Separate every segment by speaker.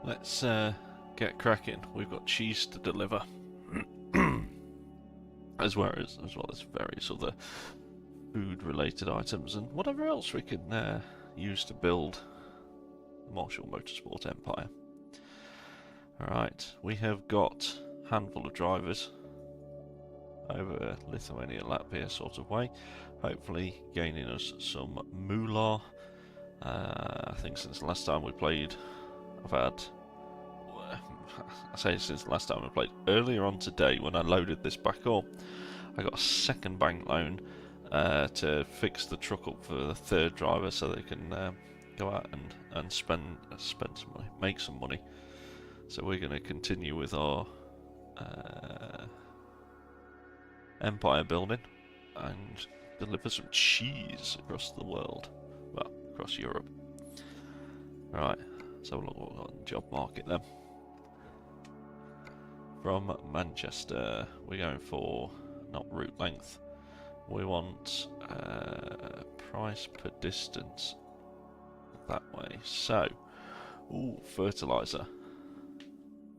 Speaker 1: Let's get cracking. We've got cheese to deliver, as well as various other food-related items and whatever else we can use to build the Marshall Motorsport empire. Alright, we have got a handful of drivers over Lithuania, Latvia sort of way, hopefully gaining us some moolah. I think since the last time we played, I've had, I say since the last time we played, earlier on today when I loaded this back up, I got a second bank loan to fix the truck up for the third driver so they can go out and spend some money, make some money. So we're going to continue with our empire building and deliver some cheese across the world, well, across Europe. Right, so we'll look what we've got on the job market then. From Manchester, we're going for not route length. We want price per distance that way. So, ooh, fertilizer.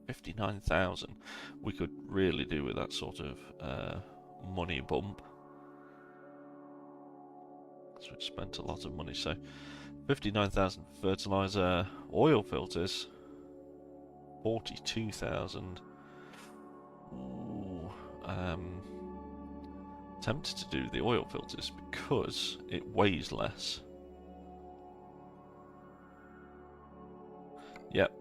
Speaker 1: 59,000. We could really do with that sort of money bump. So we've spent a lot of money. So 59,000 fertilizer. Oil filters 42,000. Ooh, tempted to do the oil filters because it weighs less. Yep.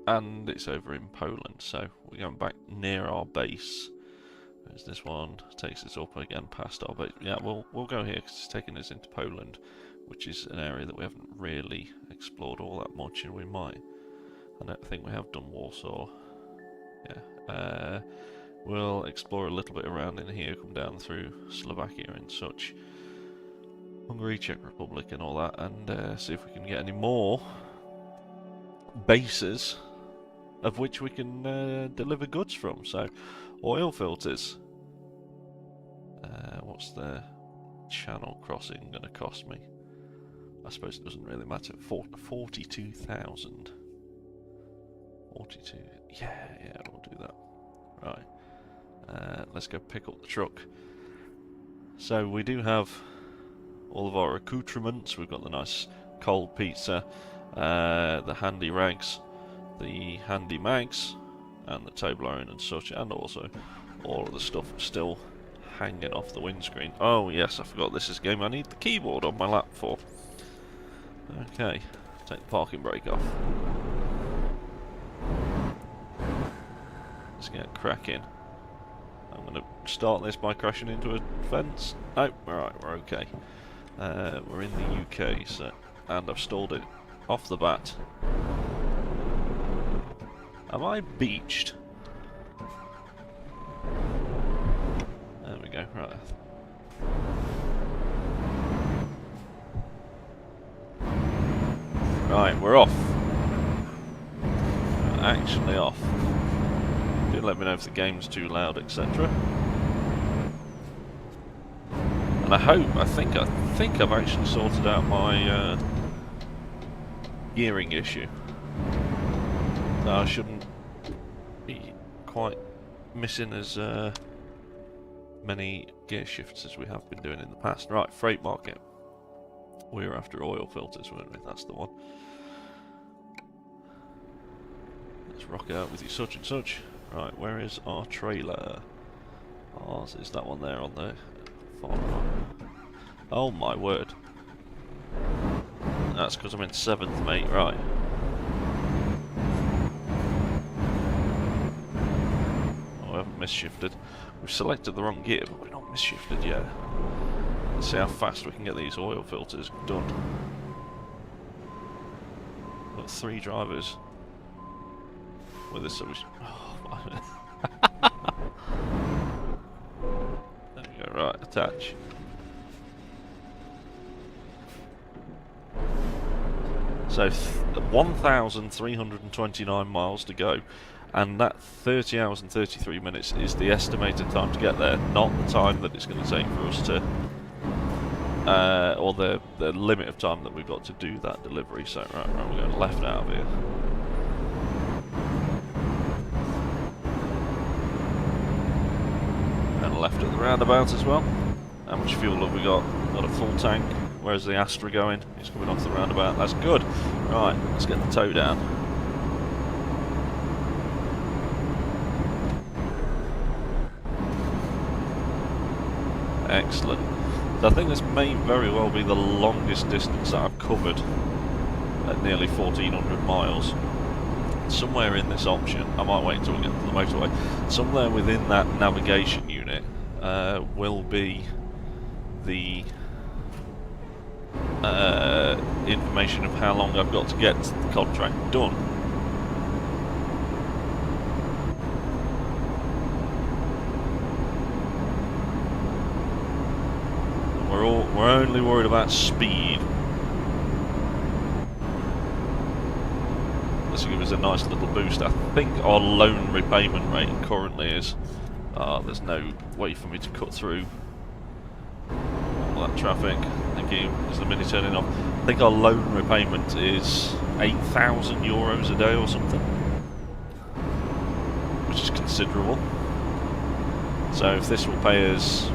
Speaker 1: And it's over in Poland, so we're going back near our base. There's this one, takes us up again past our base. Yeah, we'll go here because it's taking us into Poland, which is an area that we haven't really explored all that much, and we might. I don't think we have done Warsaw. Yeah, we'll explore a little bit around in here, come down through Slovakia and such, Hungary, Czech Republic and all that, and see if we can get any more bases of which we can deliver goods from. So, oil filters. What's the channel crossing going to cost me? I suppose it doesn't really matter. 42,000. 42. Yeah, we'll do that. Right. Let's go pick up the truck. So we do have all of our accoutrements. We've got the nice cold pizza, the handy rags, the handy mags, and the table iron and such, and also all of the stuff still hanging off the windscreen. Oh yes, I forgot this is a game I need the keyboard on my lap for. Okay, take the parking brake off. Let's get cracking. I'm going to start this by crashing into a fence. No, alright, we're okay. We're in the UK, so, and I've stalled it off the bat. Am I beached? There we go, right. Right, we're off. We're actually off. Do let me know if the game's too loud, etc. And I think I've actually sorted out my gearing issue. No, I shouldn't be quite missing as many gear shifts as we have been doing in the past. Right, freight market. We were after oil filters, weren't we? That's the one. Let's rock out with you such and such. Right, where is our trailer? Ours is that one there on the far right. Oh my word. That's because I'm in 7th, mate. Right. Oh, I haven't misshifted. We've selected the wrong gear, but we're not misshifted yet. Let's see how fast we can get these oil filters done. Got 3 drivers with us, so we should... There we go, right, attach. So 1,329 miles to go, and that 30 hours and 33 minutes is the estimated time to get there, not the time that it's going to take for us to, or the limit of time that we've got to do that delivery. So right, we're going left out of here. roundabout as well. How much fuel have we got? Got a full tank. Where's the Astra going? It's coming off the roundabout. That's good. Right, let's get the tow down. Excellent. So I think this may very well be the longest distance that I've covered at nearly 1,400 miles. Somewhere in this option, I might wait until we get to the motorway, somewhere within that navigation unit will be the information of how long I've got to get the contract done. We're only worried about speed. This will give us a nice little boost. I think our loan repayment rate currently is... there's no way for me to cut through all that traffic. Thank you. Is the Mini turning off? I think our loan repayment is €8,000 a day or something, which is considerable. So if this will pay us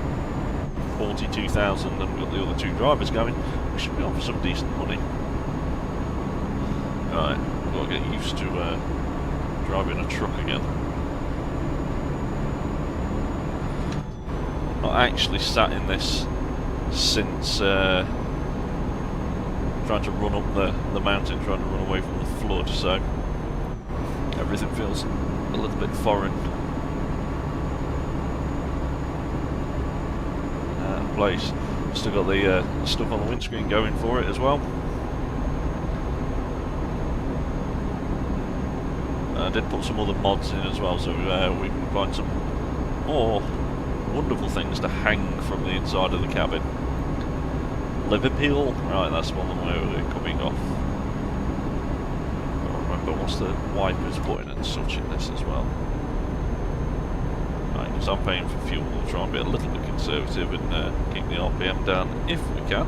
Speaker 1: 42,000 and we've got the other two drivers going, we should be on for some decent money. Right, we've got to get used to driving a truck again. Not actually sat in this since trying to run up the mountain, trying to run away from the flood, so everything feels a little bit foreign. Place. Still got the stuff on the windscreen going for it as well. I did put some other mods in as well, so we can find some more wonderful things to hang from the inside of the cabin. Liverpool, right, that's one of them where we're coming off. I don't remember what's the wipers button and such in this as well. Right, because I'm paying for fuel, we'll try and be a little bit conservative and keep the RPM down if we can.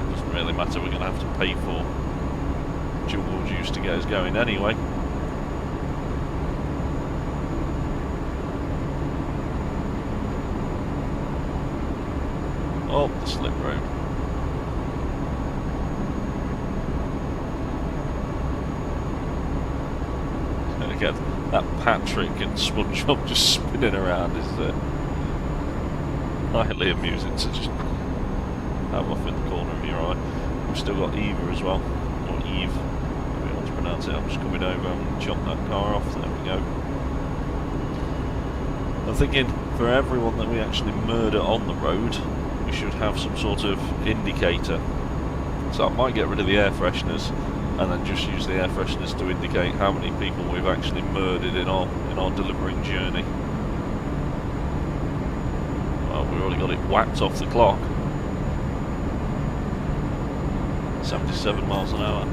Speaker 1: It doesn't really matter, we're going to have to pay for dual juice to get us going anyway. Oh, the slip road. And again, that Patrick and SpongeBob just spinning around is highly amusing to just have off in the corner of your eye. We've still got Eva as well, or Eve, however you want to pronounce it. I'm just coming over and chop that car off. There we go. I'm thinking for everyone that we actually murder on the road, we should have some sort of indicator. So I might get rid of the air fresheners and then just use the air fresheners to indicate how many people we've actually murdered in our delivering journey. Well, we've already got it whacked off the clock. 77 miles an hour.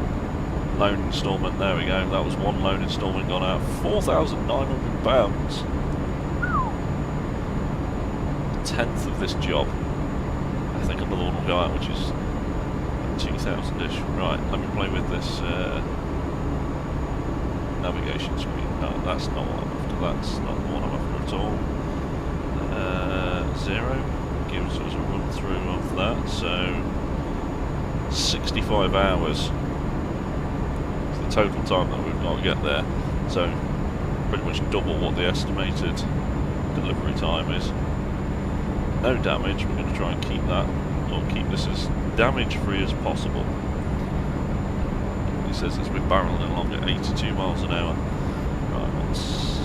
Speaker 1: Loan instalment, there we go. That was one loan instalment gone out. £4,900. A tenth of this job. I think another one will go out, which is 2,000-ish. Right, let me play with this navigation screen. No, that's not what I'm after. That's not the one I'm after at all. 0 gives us a run through of that. So 65 hours is the total time that we've got to get there. So pretty much double what the estimated delivery time is. No damage. We're going to try and keep that, or keep this as damage free as possible. He says it's been barreling along at 82 miles an hour. Right, let's...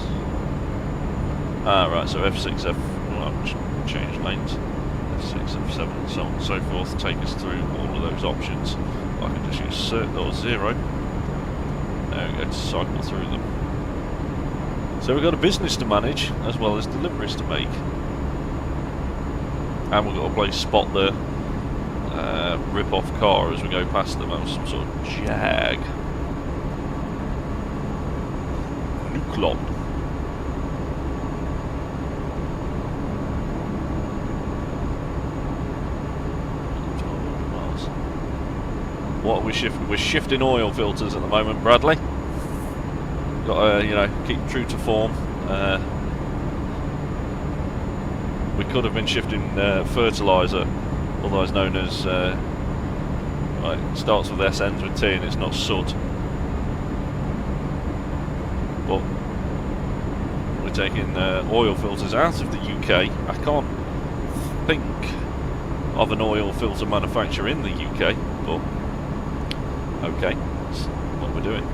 Speaker 1: right, so F6, well, I've changed lanes. F6, F7, and so on and so forth. Take us through all of those options. I can just use cert or 0. There we go, to cycle through them. So we've got a business to manage, as well as deliveries to make. And we've got to play spot the rip-off car as we go past them. That was some sort of Jag. Nuclon. What are we shifting? We're shifting oil filters at the moment, Bradley. Got to, you know, keep true to form. we could have been shifting fertiliser, otherwise known as, right, it starts with S, ends with T, and it's not sud. But we're taking oil filters out of the UK. I can't think of an oil filter manufacturer in the UK, but okay, that's what we're doing.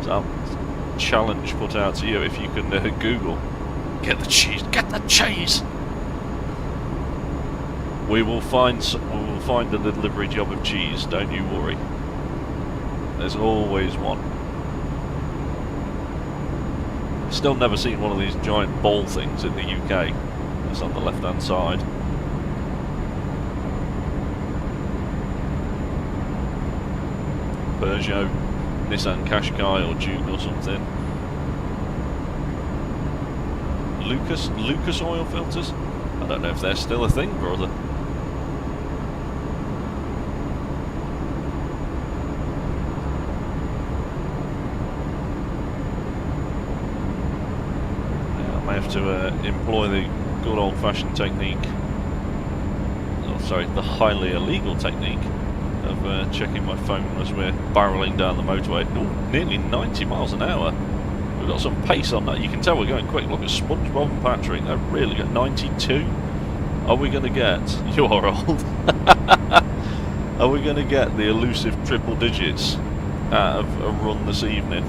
Speaker 1: So, challenge put out to you: if you can Google, get the cheese, get the cheese. We will find a delivery job of cheese. Don't you worry. There's always one. Still never seen one of these giant ball things in the UK. It's on the left-hand side. Peugeot, Nissan Qashqai or Duke or something. Lucas oil filters? I don't know if they're still a thing, brother. To employ the good old-fashioned technique, sorry, the highly illegal technique of checking my phone as we're barrelling down the motorway. Ooh, nearly 90 miles an hour. We've got some pace on that. You can tell we're going quick. Look at SpongeBob and Patrick. They're really good. 92. Are we going to get? You are old. Are we going to get the elusive triple digits out of a run this evening?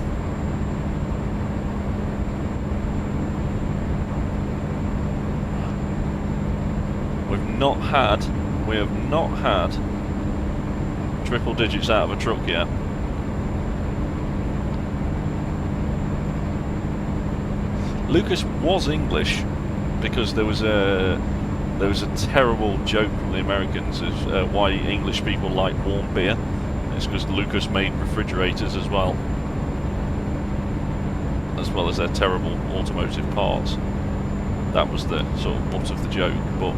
Speaker 1: We have not had triple digits out of a truck yet. Lucas was English because there was a terrible joke from the Americans as why English people like warm beer. It's because Lucas made refrigerators as well as their terrible automotive parts. That was the sort of butt of the joke, but.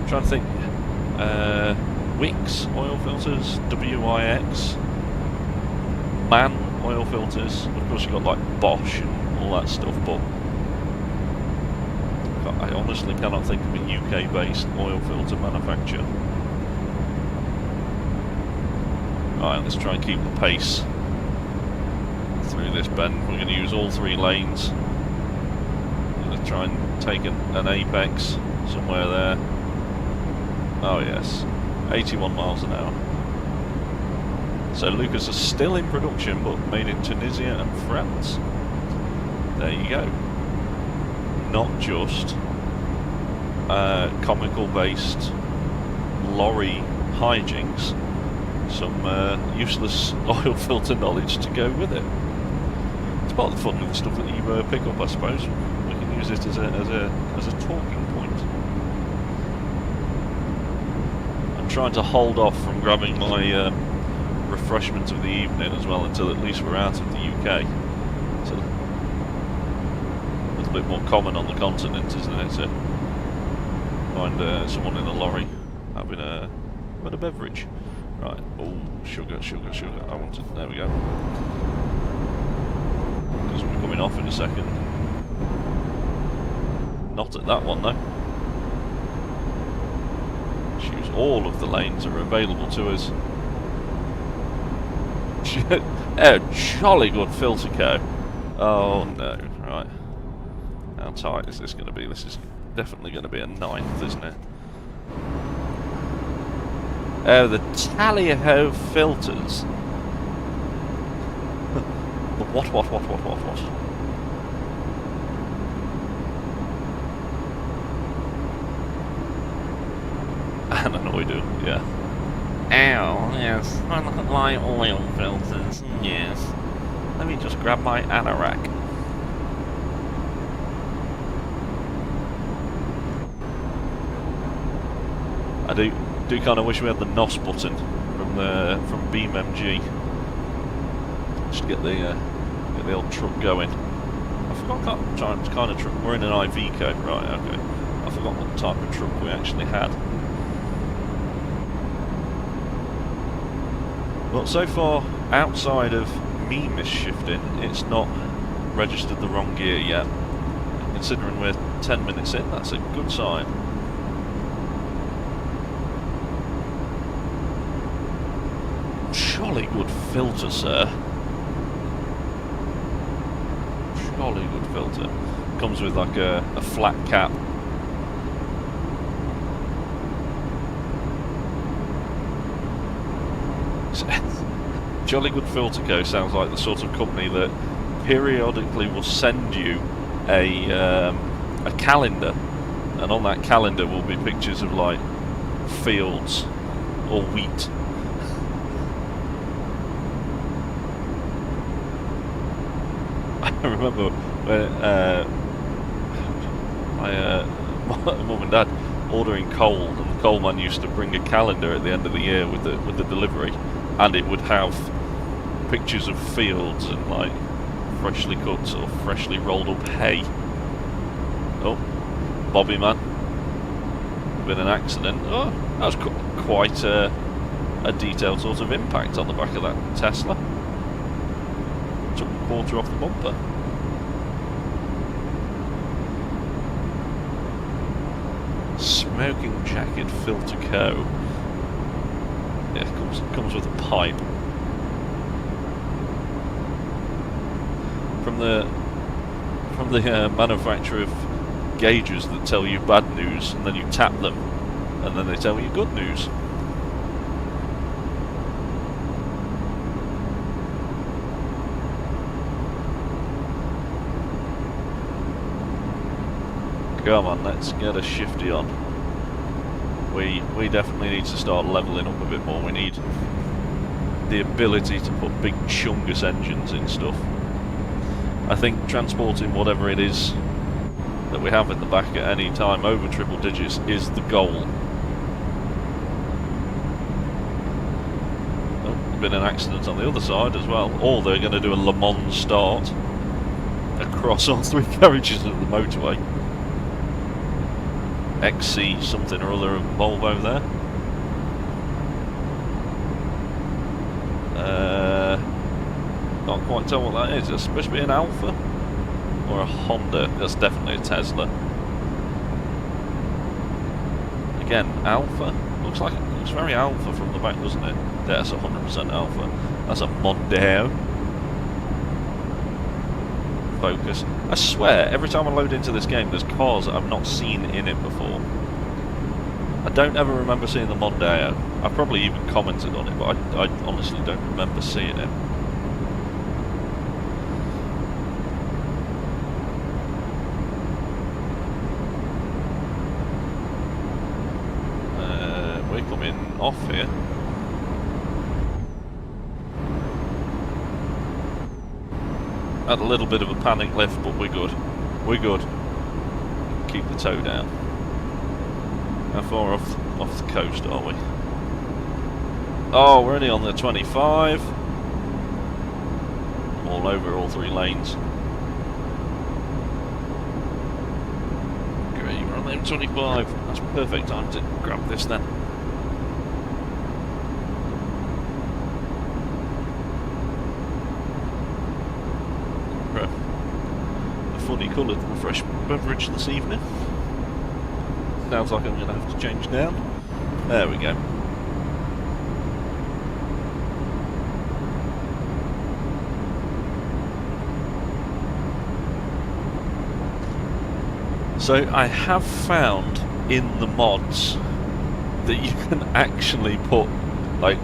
Speaker 1: Trying to think, Wix oil filters, WIX, MAN oil filters. Of course, you've got like Bosch and all that stuff, but I honestly cannot think of a UK-based oil filter manufacturer. Right, let's try and keep the pace through this bend. We're going to use all three lanes. I'm going to try and take an apex somewhere there. Oh yes, 81 miles an hour. So Lucas is still in production, but made in Tunisia and France. There you go. Not just comical-based lorry hijinks, some useless oil filter knowledge to go with it. It's part of the fun with the stuff that you pick up, I suppose. We can use it as a talking point. Trying to hold off from grabbing my refreshment of the evening as well until at least we're out of the UK. It's a little bit more common on the continent, isn't it, to find someone in a lorry having a beverage. Right, oh, sugar, I wanted, there we go. Because we're coming off in a second. Not at that one though. All of the lanes are available to us. A jolly good filter co. Oh no, right. How tight is this going to be? This is definitely going to be a 9th, isn't it? Oh, the tally-ho filters. What? And annoyed him, yeah. Ow, yes. I look at my oil filters, yes. Let me just grab my anorak. I do kind of wish we had the NOS button from BeamMG. Just get the old truck going. I forgot what kind of truck. We're in an Iveco, right? Okay. I forgot what type of truck we actually had. Well, so far, outside of me misshifting, it's not registered the wrong gear yet. Considering we're 10 minutes in, that's a good sign. Jolly good filter, sir. Jolly good filter. Comes with like a flat cap. Jolly Good Filter Co. sounds like the sort of company that periodically will send you a calendar, and on that calendar will be pictures of like fields or wheat. I remember when my mum and dad ordering coal, and the coal man used to bring a calendar at the end of the year with the delivery, and it would have pictures of fields and like freshly cut or freshly rolled up hay. Oh, Bobby man, been an accident. Oh, that was quite a detailed sort of impact on the back of that Tesla. Took a quarter off the bumper. Smoking Jacket Filter Co. Yeah, comes with a pipe. From the manufacturer of gauges that tell you bad news, and then you tap them, and then they tell you good news. Come on, let's get a shifty on. We definitely need to start levelling up a bit more. We need the ability to put big chungus engines in stuff. I think transporting whatever it is that we have in the back at any time over triple digits is the goal. Oh, there's been an accident on the other side as well. Or they're going to do a Le Mans start across all three carriages of the motorway. XC something or other of Volvo there. Can't quite tell what that is. It's supposed to be an Alpha or a Honda. That's definitely a Tesla. Again, Alpha. Looks very Alpha from the back, doesn't it? That's 100% Alpha. That's a Mondeo. Focus. I swear, every time I load into this game, there's cars that I've not seen in it before. I don't ever remember seeing the Mondeo. I've probably even commented on it, but I honestly don't remember seeing it. We're coming off here. Had a little bit of a panic lift, but we're good. We're good. Keep the toe down. How far off the coast are we? Oh, we're only on the 25. All over all three lanes. Great, we're on the M25. That's perfect time to grab this then. Funny coloured refreshment beverage this evening. Sounds like I'm going to have to change down. There we go. So I have found in the mods that you can actually put like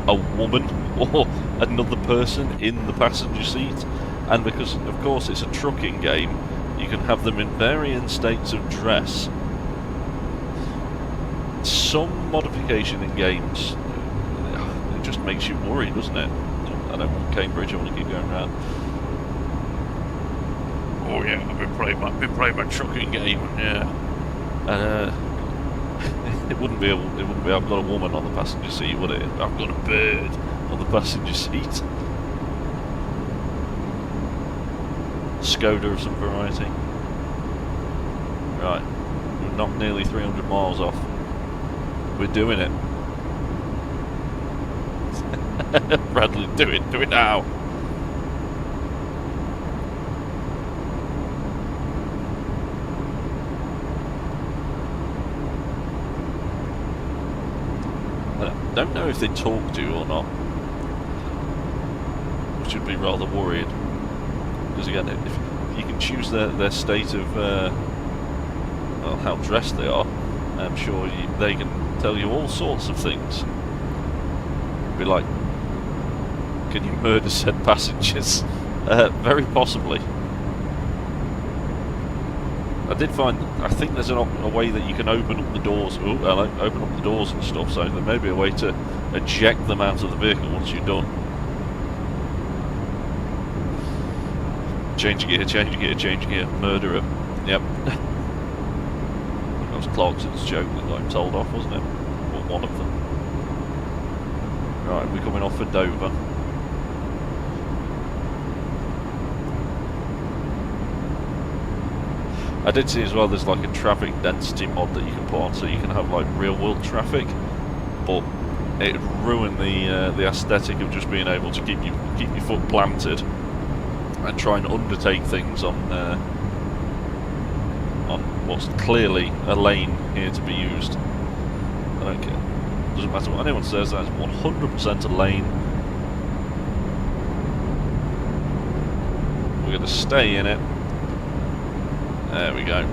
Speaker 1: a woman or another person in the passenger seat. And because, of course, it's a trucking game, you can have them in varying states of dress. Some modification in games, it just makes you worried, doesn't it? I don't want Cambridge, I want to keep going around. Oh yeah, I've been playing my trucking game, yeah. And it wouldn't be I've got a woman on the passenger seat, would it? I've got a bird on the passenger seat. Skoda of some variety. Right, we're not nearly 300 miles off. We're doing it. Bradley, do it now. I don't know if they talk to you or not, which would be rather worried. Because again, if you can choose their state of well, how dressed they are, I'm sure they can tell you all sorts of things. Be like, can you murder said passengers? Very possibly. I did find, I think there's a way that you can open up the doors. Oh, hello, open up the doors and stuff. So there may be a way to eject them out of the vehicle once you're done. Change gear, change gear, change gear. Murderer. Yep. That was Clarkson's joke that got him told off, wasn't it? Or one of them. Right, we're coming off for Dover. I did see as well there's like a traffic density mod that you can put on so you can have like real world traffic, but it'd ruin the aesthetic of just being able to keep your foot planted and try and undertake things on what's clearly a lane here to be used. I don't care. Doesn't matter what anyone says, that's 100% a lane. We're going to stay in it. There we go.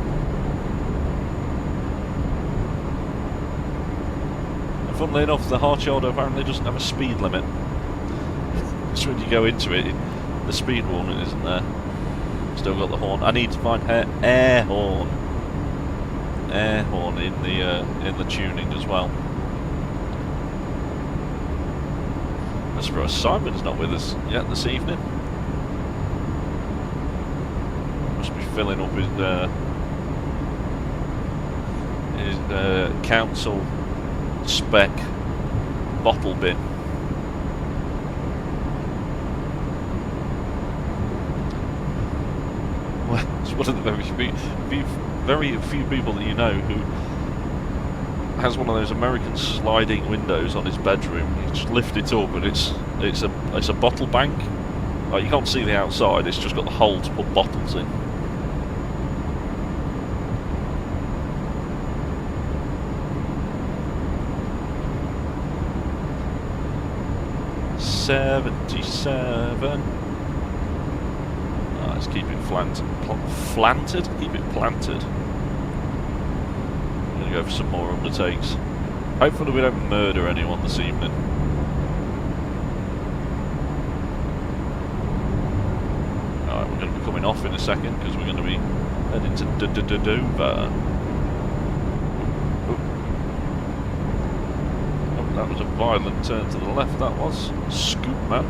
Speaker 1: And funnily enough, the hard shoulder apparently doesn't have a speed limit. So when you go into it, the speed warning isn't there. Still got the horn. I need to find air horn. Air horn in the tuning as well. I'm surprised Simon's not with us yet this evening. Must be filling up his council spec bottle bin. Well, it's one of the very few people that you know who has one of those American sliding windows on his bedroom. You just lift it up and it's a bottle bank. Like, you can't see the outside, it's just got the hole to put bottles in. $77. Let's keep it planted. Keep it planted. I'm going to go for some more undertakes. Hopefully we don't murder anyone this evening. Alright, we're going to be coming off in a second because we're going to be heading to Dover. Oh, that was a violent turn to the left, that was. Scoop man.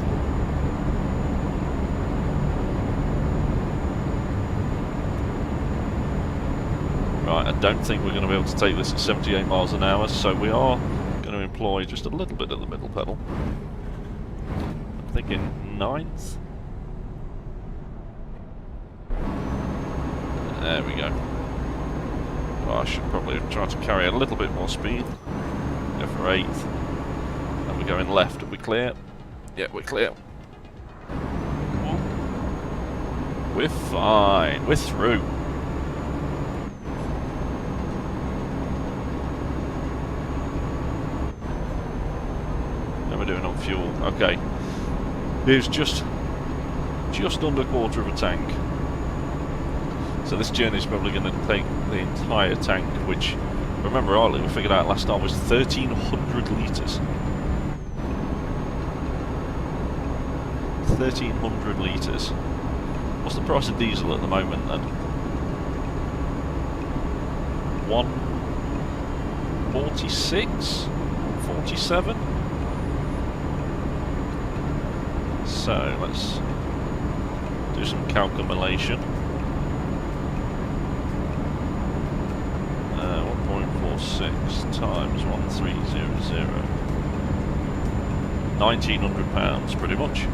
Speaker 1: Right, I don't think we're going to be able to take this at 78 miles an hour, so we are going to employ just a little bit of the middle pedal. I'm thinking 9th. There we go. Well, I should probably try to carry a little bit more speed. Go for 8th. And we're going left. Are we clear? Yeah, we're clear. We're fine. We're through. Doing on fuel. Okay, here's just under a quarter of a tank, so this journey is probably going to take the entire tank, which, if I remember rightly, we figured out last time was 1,300 litres. 1,300 litres. What's the price of diesel at the moment then? 146? 47? So let's do some calculation. 1.46 times 1300. £1,900, pretty much.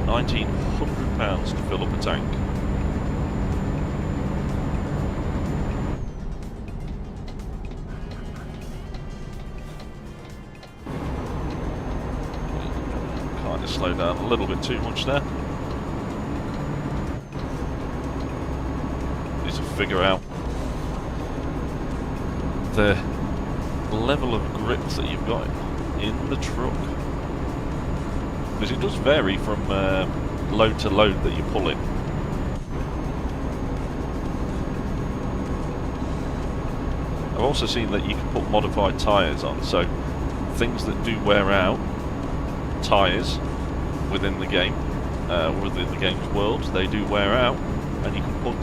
Speaker 1: £1,900 to fill up a tank. a little bit too much there. Need to figure out the level of grip that you've got in the truck, because it does vary from load to load that you pull in. I've also seen that you can put modified tyres on, so things that do wear out, tyres within the game, within the game's world, they do wear out, and you can put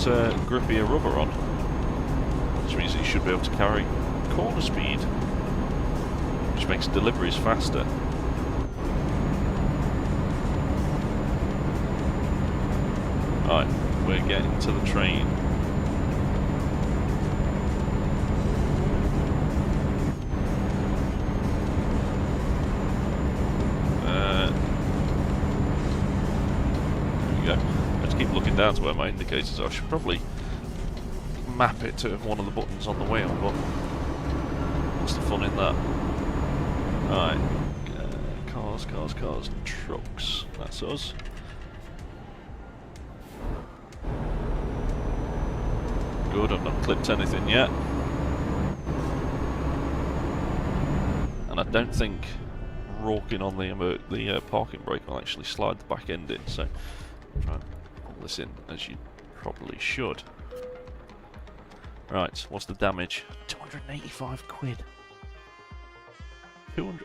Speaker 1: grippier rubber on, which means that you should be able to carry corner speed, which makes deliveries faster. Right, we're getting to the train. Keep looking down to where my indicators are. I should probably map it to one of the buttons on the wheel, but what's the fun in that? Right, cars, trucks, that's us. Good, I've not clipped anything yet. And I don't think rocking on the parking brake will actually slide the back end in, so try and pull this in as you probably should. Right, what's the damage? 285 quid. 200.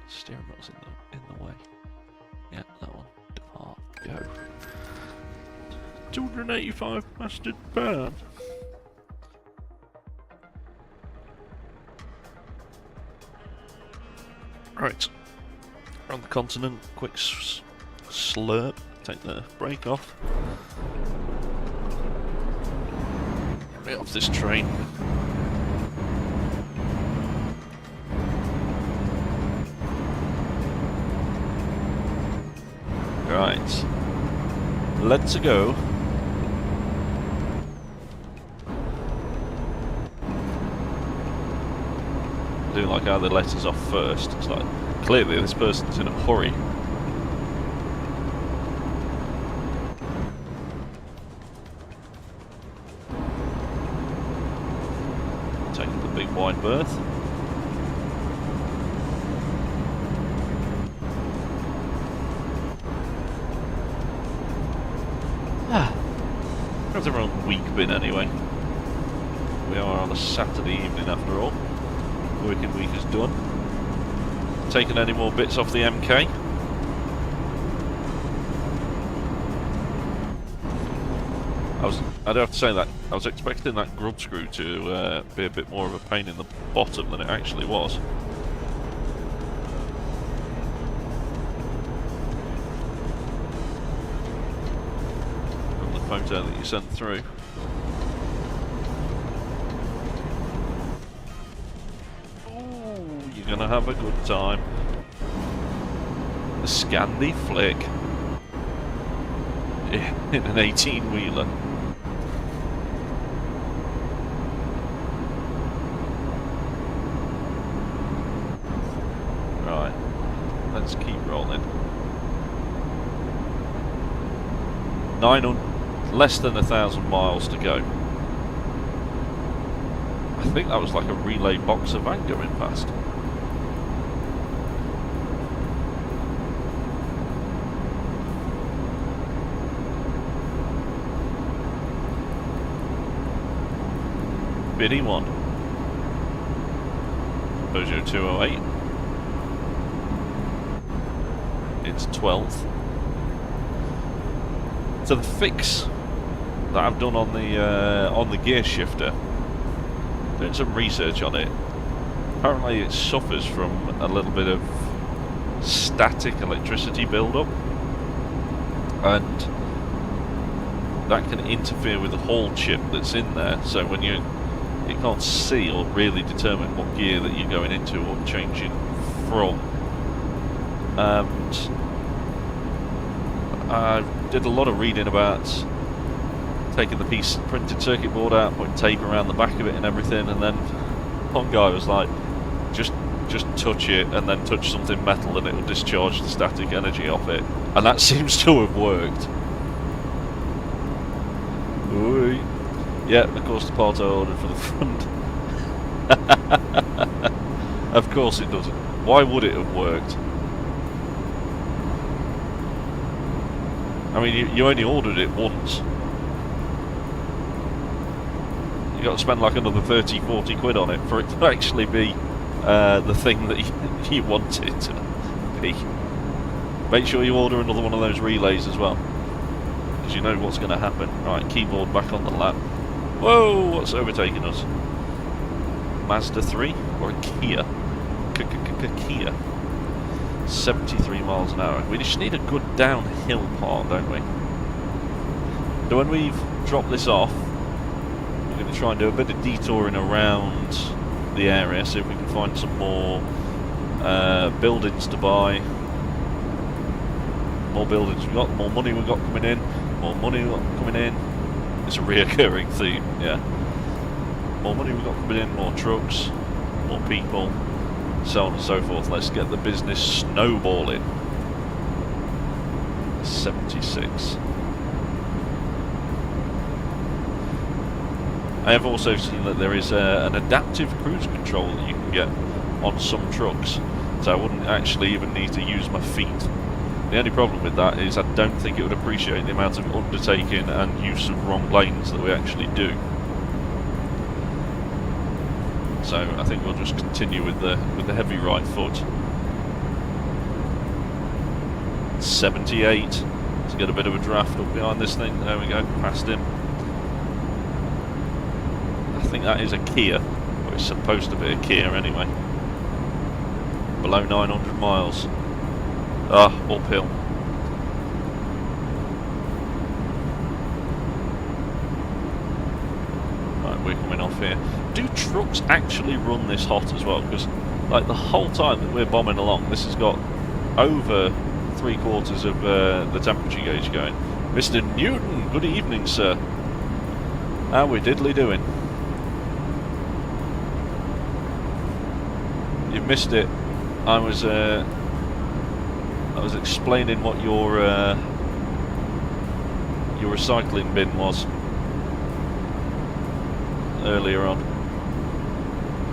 Speaker 1: Steering wheel's in the way. Yeah, that one. Depart. Go. 285 bastard pound. Right. Around the continent, quick slurp. Take the brake off. Get rid of this train. Right. Let's go. I do like how they let us off first. It's like, clearly this person's in a hurry. Taking the big wide berth. Have their own week bin anyway. We are on a Saturday evening after all. Working week is done. Taking any more bits off the MK? I'd have to say that I was expecting that grub screw to be a bit more of a pain in the bottom than it actually was. From the photo that you sent through. Ooh, you're gonna have a good time. The Scandi Flick in an 18-wheeler. Right, let's keep rolling. Less than 1,000 miles to go. I think that was like a relay boxer van going past. Biddy one. Peugeot 208. It's 12th. So the fix that I've done on the gear shifter, doing some research on it, apparently it suffers from a little bit of static electricity build-up, and that can interfere with the Hall chip that's in there, so when it can't see or really determine what gear that you're going into or changing from. And I did a lot of reading about taking the printed circuit board out, putting tape around the back of it and everything, and then one guy was like, just just touch it and then touch something metal and it will discharge the static energy off it. And that seems to have worked. Ooh. Yeah, of course the part I ordered for the front. Of course it doesn't. Why would it have worked? I mean, you only ordered it once. You got to spend like another 30-40 quid on it for it to actually be the thing that you want it to be. Make sure you order another one of those relays as well, because you know what's going to happen. Right, keyboard back on the lap. Whoa, what's overtaking us? Mazda 3 or a Kia? Kia. 73 miles an hour. We just need a good downhill part, don't we? So when we've dropped this off, we're going to try and do a bit of detouring around the area, see if we can find some more buildings to buy. More buildings we've got, more money we've got coming in, more money we've got coming in. It's a reoccurring theme, yeah. More money we've got coming in, more trucks, more people, so on and so forth. Let's get the business snowballing. 76. I have also seen that there is an adaptive cruise control that you can get on some trucks, so I wouldn't actually even need to use my feet. The only problem with that is I don't think it would appreciate the amount of undertaking and use of wrong lanes that we actually do. So I think we'll just continue with the heavy right foot. 78. Let's get a bit of a draft up behind this thing. There we go, past him. I think that is a Kia, or it's supposed to be a Kia anyway. Below 900 miles. Ah, uphill. Right, we're coming off here. Do trucks actually run this hot as well? Because, like, the whole time that we're bombing along, this has got over 3/4 of the temperature gauge going. Mr. Newton, good evening, sir. How we diddly doing? You missed it. I was explaining what your recycling bin was earlier on.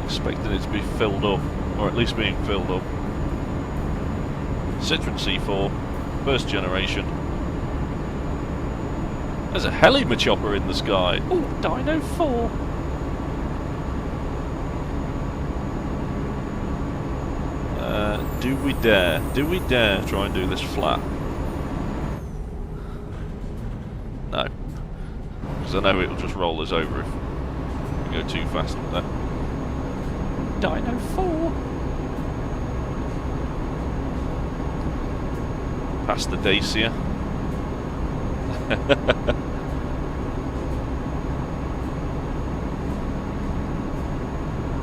Speaker 1: Expecting it to be filled up, or at least being filled up. Citroen C4, first generation. There's a heli-chopper in the sky. Oh, Dino 4. Do we dare? Do we dare try and do this flat? No. Because I know it'll just roll us over if we go too fast up there. Dino 4! Past the Dacia.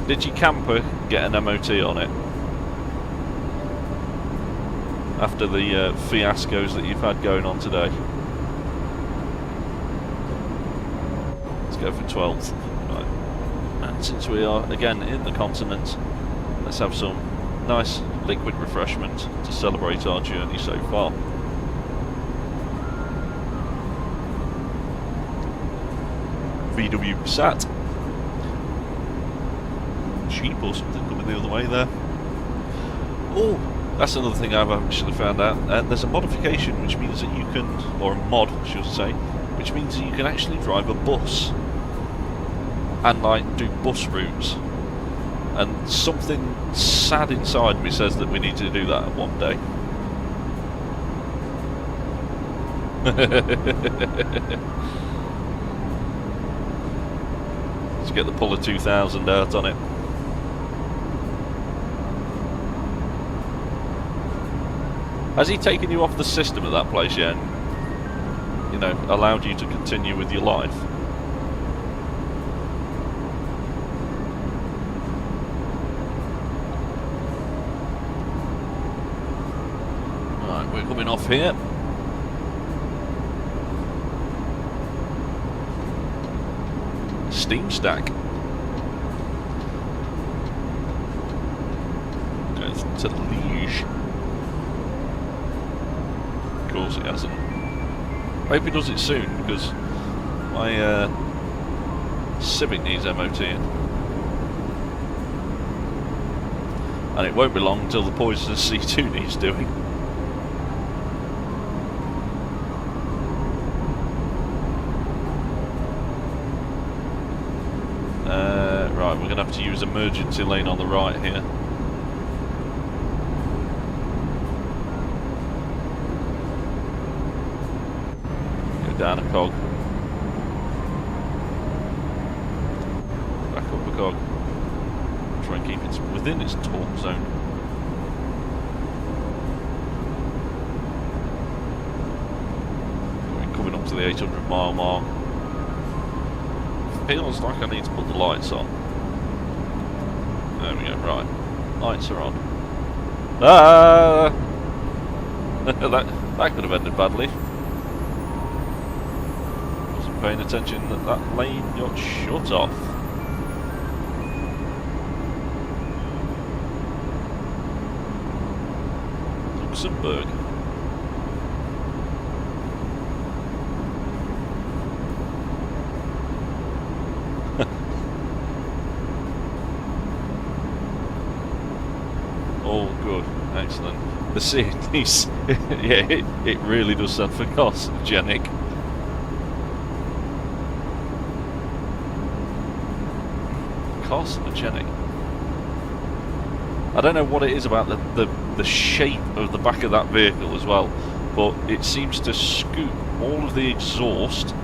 Speaker 1: Did your camper get an MOT on it? After the fiascos that you've had going on today. Let's go for 12th. Right. And since we are again in the continent, let's have some nice liquid refreshment to celebrate our journey so far. VW Passat. Jeep or something coming the other way there. Oh! That's another thing I've actually found out. There's a modification which means that you can, or a mod I should say, which means that you can actually drive a bus and like do bus routes. And something sad inside me says that we need to do that one day. Let's get the Puller 2000 out on it. Has he taken you off the system at that place yet? You know, allowed you to continue with your life? Right, we're coming off here. Steam stack. to Liège. Of course he hasn't. I hope he does it soon, because my Civic needs MOTing. And it won't be long until the Poisonous C2 needs doing. Right, we're going to have to use emergency lane on the right here. Go down a cog. Back up a cog. Try and keep it within its torque zone. We're coming up to the 800-mile mark. Feels like I need to put the lights on. There we go, right. Lights are on. Ah! that could have ended badly. Wasn't paying attention that that lane got shut off. Luxembourg. Oh, good, excellent. The Sydney's, yeah, it really does sound carcinogenic. Carcinogenic. I don't know what it is about the shape of the back of that vehicle as well, but it seems to scoop all of the exhaust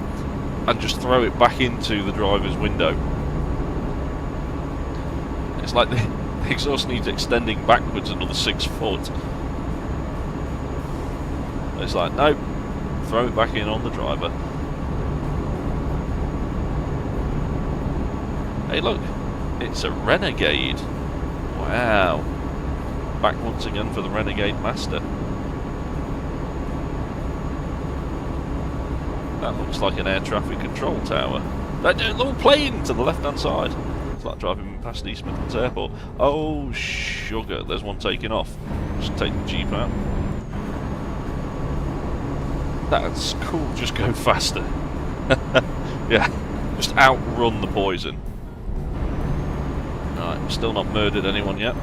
Speaker 1: and just throw it back into the driver's window. It's like the exhaust needs extending backwards another 6 foot. It's like, nope, throw it back in on the driver. Hey look, it's a Renegade. Wow. Back once again for the Renegade Master. That looks like an air traffic control tower. That little plane to the left hand side. It's like driving past East Midlands Airport. Oh, sugar, there's one taking off. Just take the Jeep out. That's cool, just go faster. Yeah, just outrun the poison. Alright, we've still not murdered anyone yet.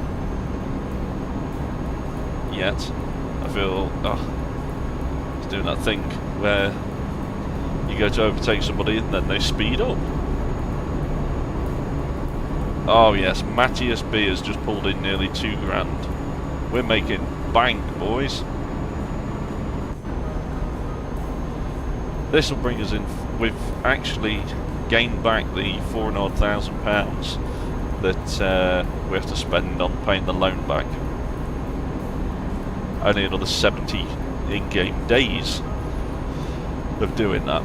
Speaker 1: I feel, it's doing that thing where you go to overtake somebody and then they speed up. Oh yes, Matthias B has just pulled in nearly £2,000. We're making bank, boys. This will bring us in. We've actually gained back the £4,500 that we have to spend on paying the loan back. Only another 70 in-game days of doing that.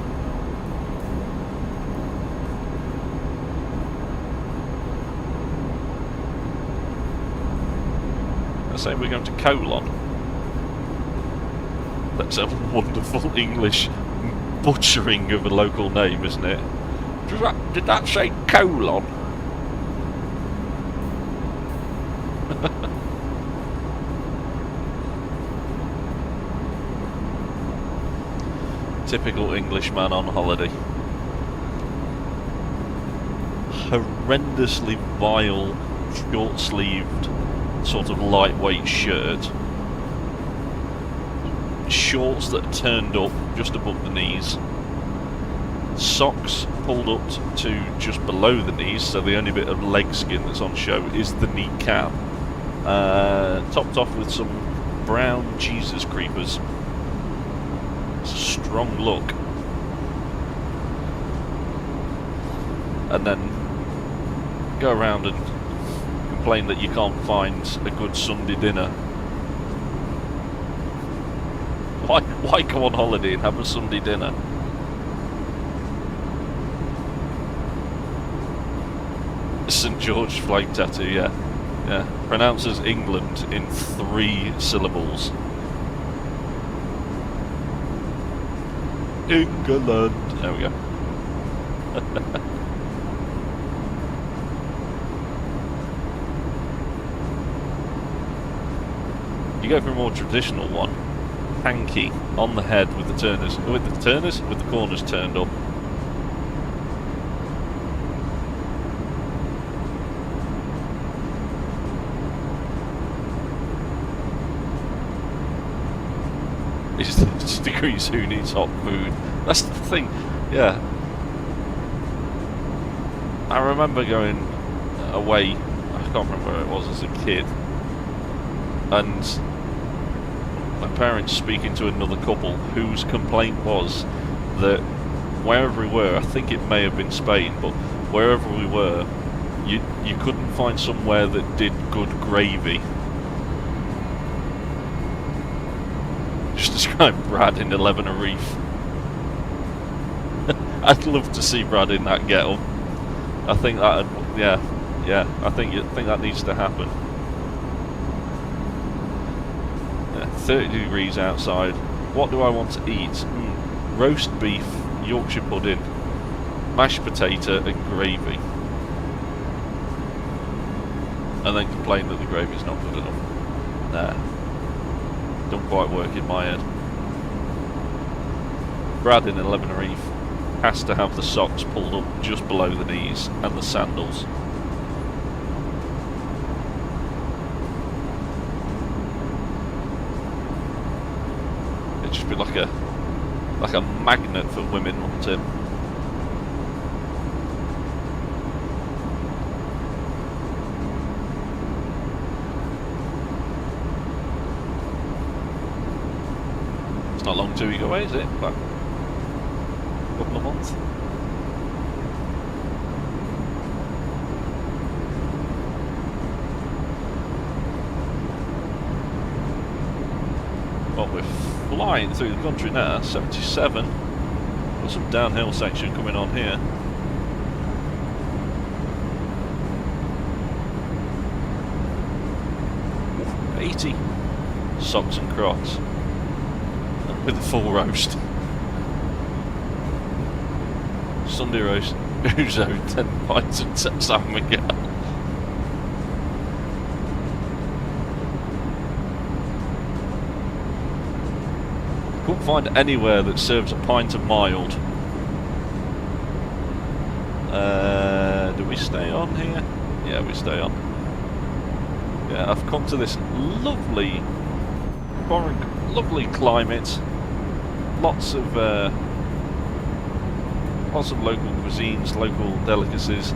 Speaker 1: I say we're going to Colon. That's a wonderful English butchering of a local name, isn't it? Did that say Colon? Typical Englishman on holiday. Horrendously vile, short-sleeved, sort of lightweight shirt. Shorts that are turned up just above the knees. Socks pulled up to just below the knees, so the only bit of leg skin that's on show is the kneecap. Topped off with some brown Jesus creepers. It's a strong look. And then go around and complain that you can't find a good Sunday dinner. Why go on holiday and have a Sunday dinner? St George flag tattoo, yeah. Pronounces England in 3 syllables. England. There we go. you go for a more traditional one, hanky on the head with the corners turned up. It's degrees who needs hot food. That's the thing, yeah. I remember going away, I can't remember where it was as a kid, and my parents speaking to another couple whose complaint was that wherever we were, I think it may have been Spain, but wherever we were, you couldn't find somewhere that did good gravy. Just describe Brad in 11 a Reef. I'd love to see Brad in that get-up. I think that, yeah. I think that needs to happen. Yeah, 30 degrees outside. What do I want to eat? Roast beef, Yorkshire pudding, mashed potato, and gravy. And then complain that the gravy's not good enough. Nah. Don't quite work in my head. Brad in 11 a Reef has to have the socks pulled up just below the knees and the sandals. It'd just be like a magnet for women, wouldn't it? Not long till we go away, is it? About a couple of months. Well, we're flying through the country now. 77. Got some downhill section coming on here. Ooh, 80. Socks and Crocs. With the full roast. Sunday roast, Uzo, 10 pints and San Miguel. Couldn't find anywhere that serves a pint of mild. Do we stay on here? Yeah, we stay on. Yeah, I've come to this lovely climate. Lots of local cuisines, local delicacies,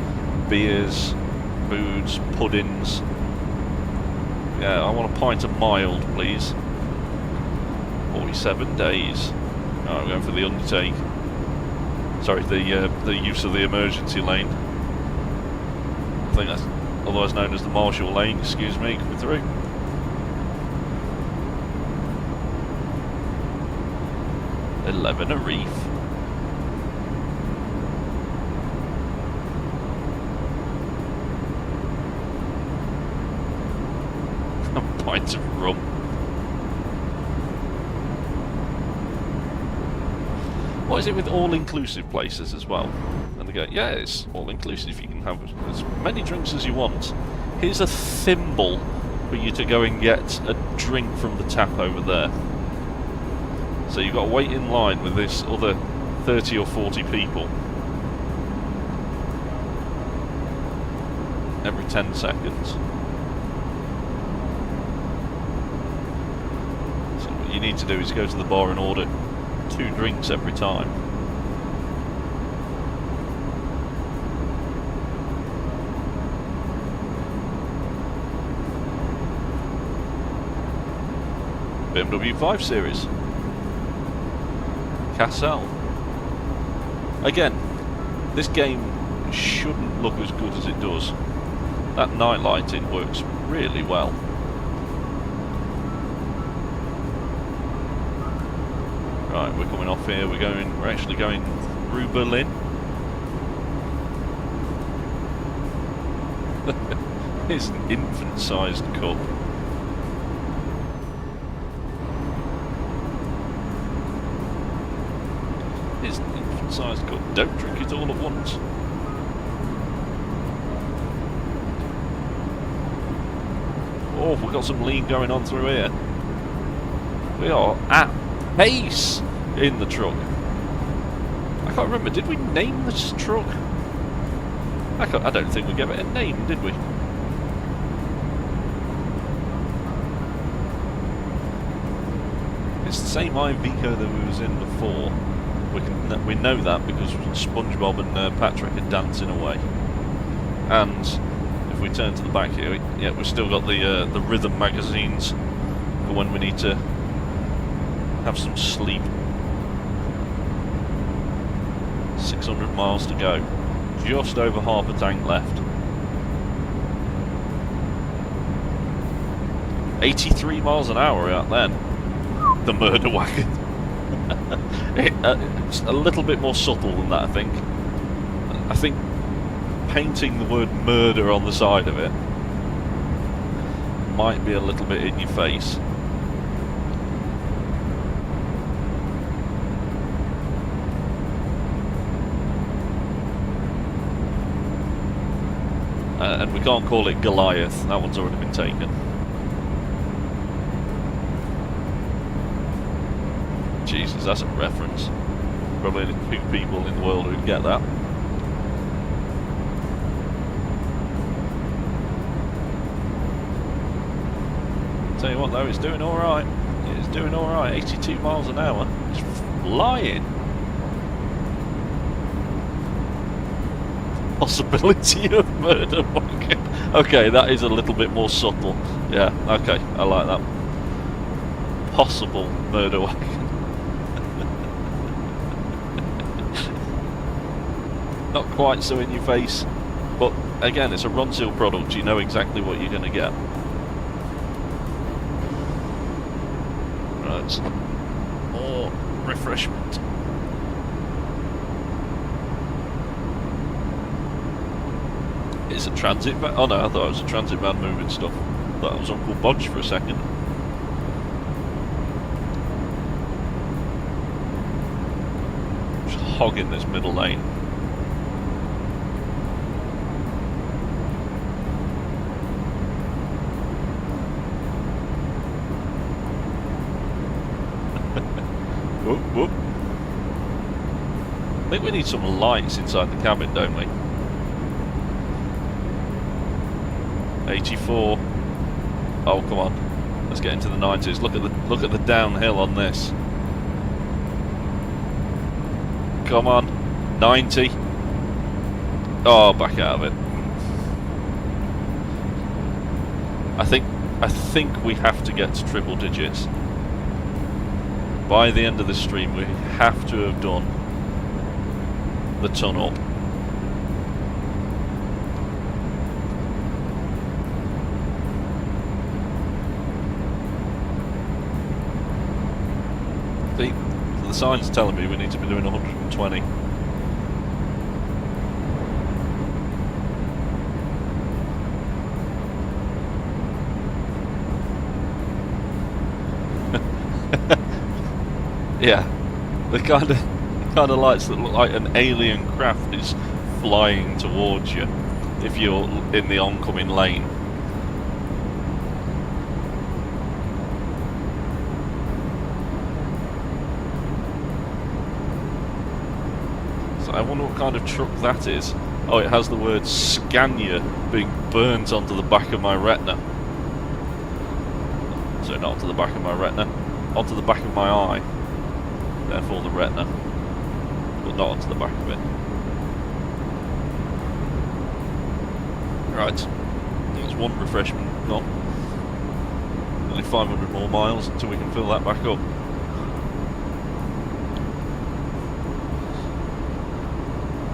Speaker 1: beers, foods, puddings. Yeah, I want a pint of mild, please. 47 days. Oh, I'm going for the undertake. Sorry, the use of the emergency lane. I think that's otherwise known as the Marshall lane. Excuse me, coming through. $11 a Reef. A pint of rum. What is it with all-inclusive places as well? And they go, yeah, it's all-inclusive. You can have as many drinks as you want. Here's a thimble for you to go and get a drink from the tap over there. So you've got to wait in line with this other 30 or 40 people every 10 seconds. So what you need to do is go to the bar and order 2 drinks every time. BMW 5 Series. Cassell. Again, this game shouldn't look as good as it does. That night lighting works really well. Right, we're coming off here. We're actually going through Berlin. It's an infant-sized cup. It's an infant-sized cup. Don't drink it all at once. Oh, we've got some lean going on through here. We are at pace in the truck. I can't remember, did we name this truck? I don't think we gave it a name, did we? It's the same Iveco that we was in before. We know that because SpongeBob and Patrick are dancing away. And if we turn to the back here, yeah, we've still got the rhythm magazines for when we need to have some sleep. 600 miles to go. Just over half a tank left. 83 miles an hour out then. The murder wagon. It's a little bit more subtle than that, I think. I think painting the word murder on the side of it might be a little bit in your face. And we can't call it Goliath, that one's already been taken. Jesus, that's a reference. Probably only 2 people in the world who'd get that. Tell you what though, it's doing alright. It's doing alright, 82 miles an hour. It's flying. Possibility of murder wagon. Okay, that is a little bit more subtle. Yeah, okay, I like that. Possible murder wagon. Not quite so in your face, but again, it's a Ronseal product. You know exactly what you're going to get. Right, more refreshment. It's a transit van. Oh no, I thought it was a transit van moving stuff. I thought it was Uncle Bodge for a second. Just hogging this middle lane. Whoop, whoop. I think we need some lights inside the cabin, don't we? 84. Oh, come on. Let's get into the 90s. Look at the downhill on this. Come on. 90. Oh, back out of it. I think we have to get to triple digits. By the end of the stream, we have to have done the ton up. The sign's telling me we need to be doing 120. Yeah, the kind of lights that look like an alien craft is flying towards you if you're in the oncoming lane. I wonder what kind of truck that is. Oh, it has the word Scania being burnt onto the back of my retina. So not onto the back of my retina, onto the back of my eye. Therefore the retina, but not onto the back of it. Right, there's one refreshment gone. Only 500 more miles until we can fill that back up.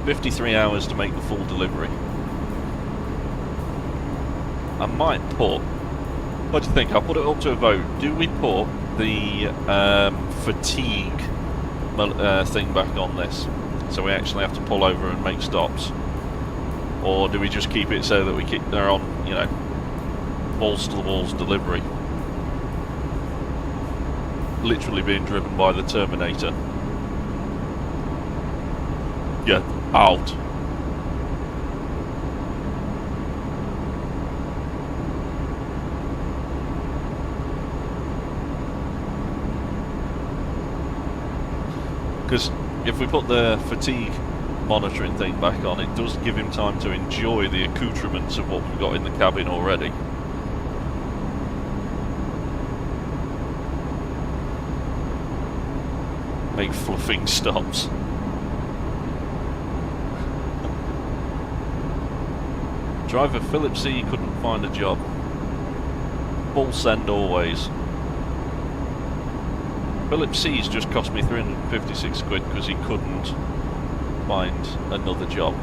Speaker 1: $53 hours to make the full delivery. I might put... What do you think? I'll put it up to a vote. Do we put the fatigue thing back on this, so we actually have to pull over and make stops? Or do we just keep it so that we keep they're on, you know, balls to the walls delivery? Literally being driven by the Terminator. Get out. Because if we put the fatigue monitoring thing back on, it does give him time to enjoy the accoutrements of what we've got in the cabin already. Make fluffing stops. Driver Philip C. couldn't find a job. Full send always. Philip C's just cost me 356 quid because he couldn't find another job.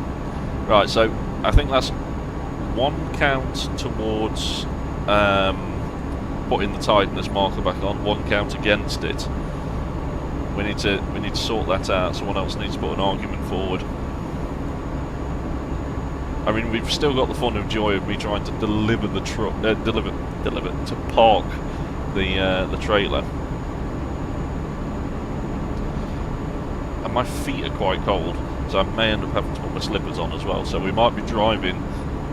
Speaker 1: Right, so I think that's one count towards putting the tidiness marker back on, one count against it. We need to sort that out. Someone else needs to put an argument forward. I mean, we've still got the fun and joy of me trying to deliver the truck, to park the trailer. And my feet are quite cold, so I may end up having to put my slippers on as well. So we might be driving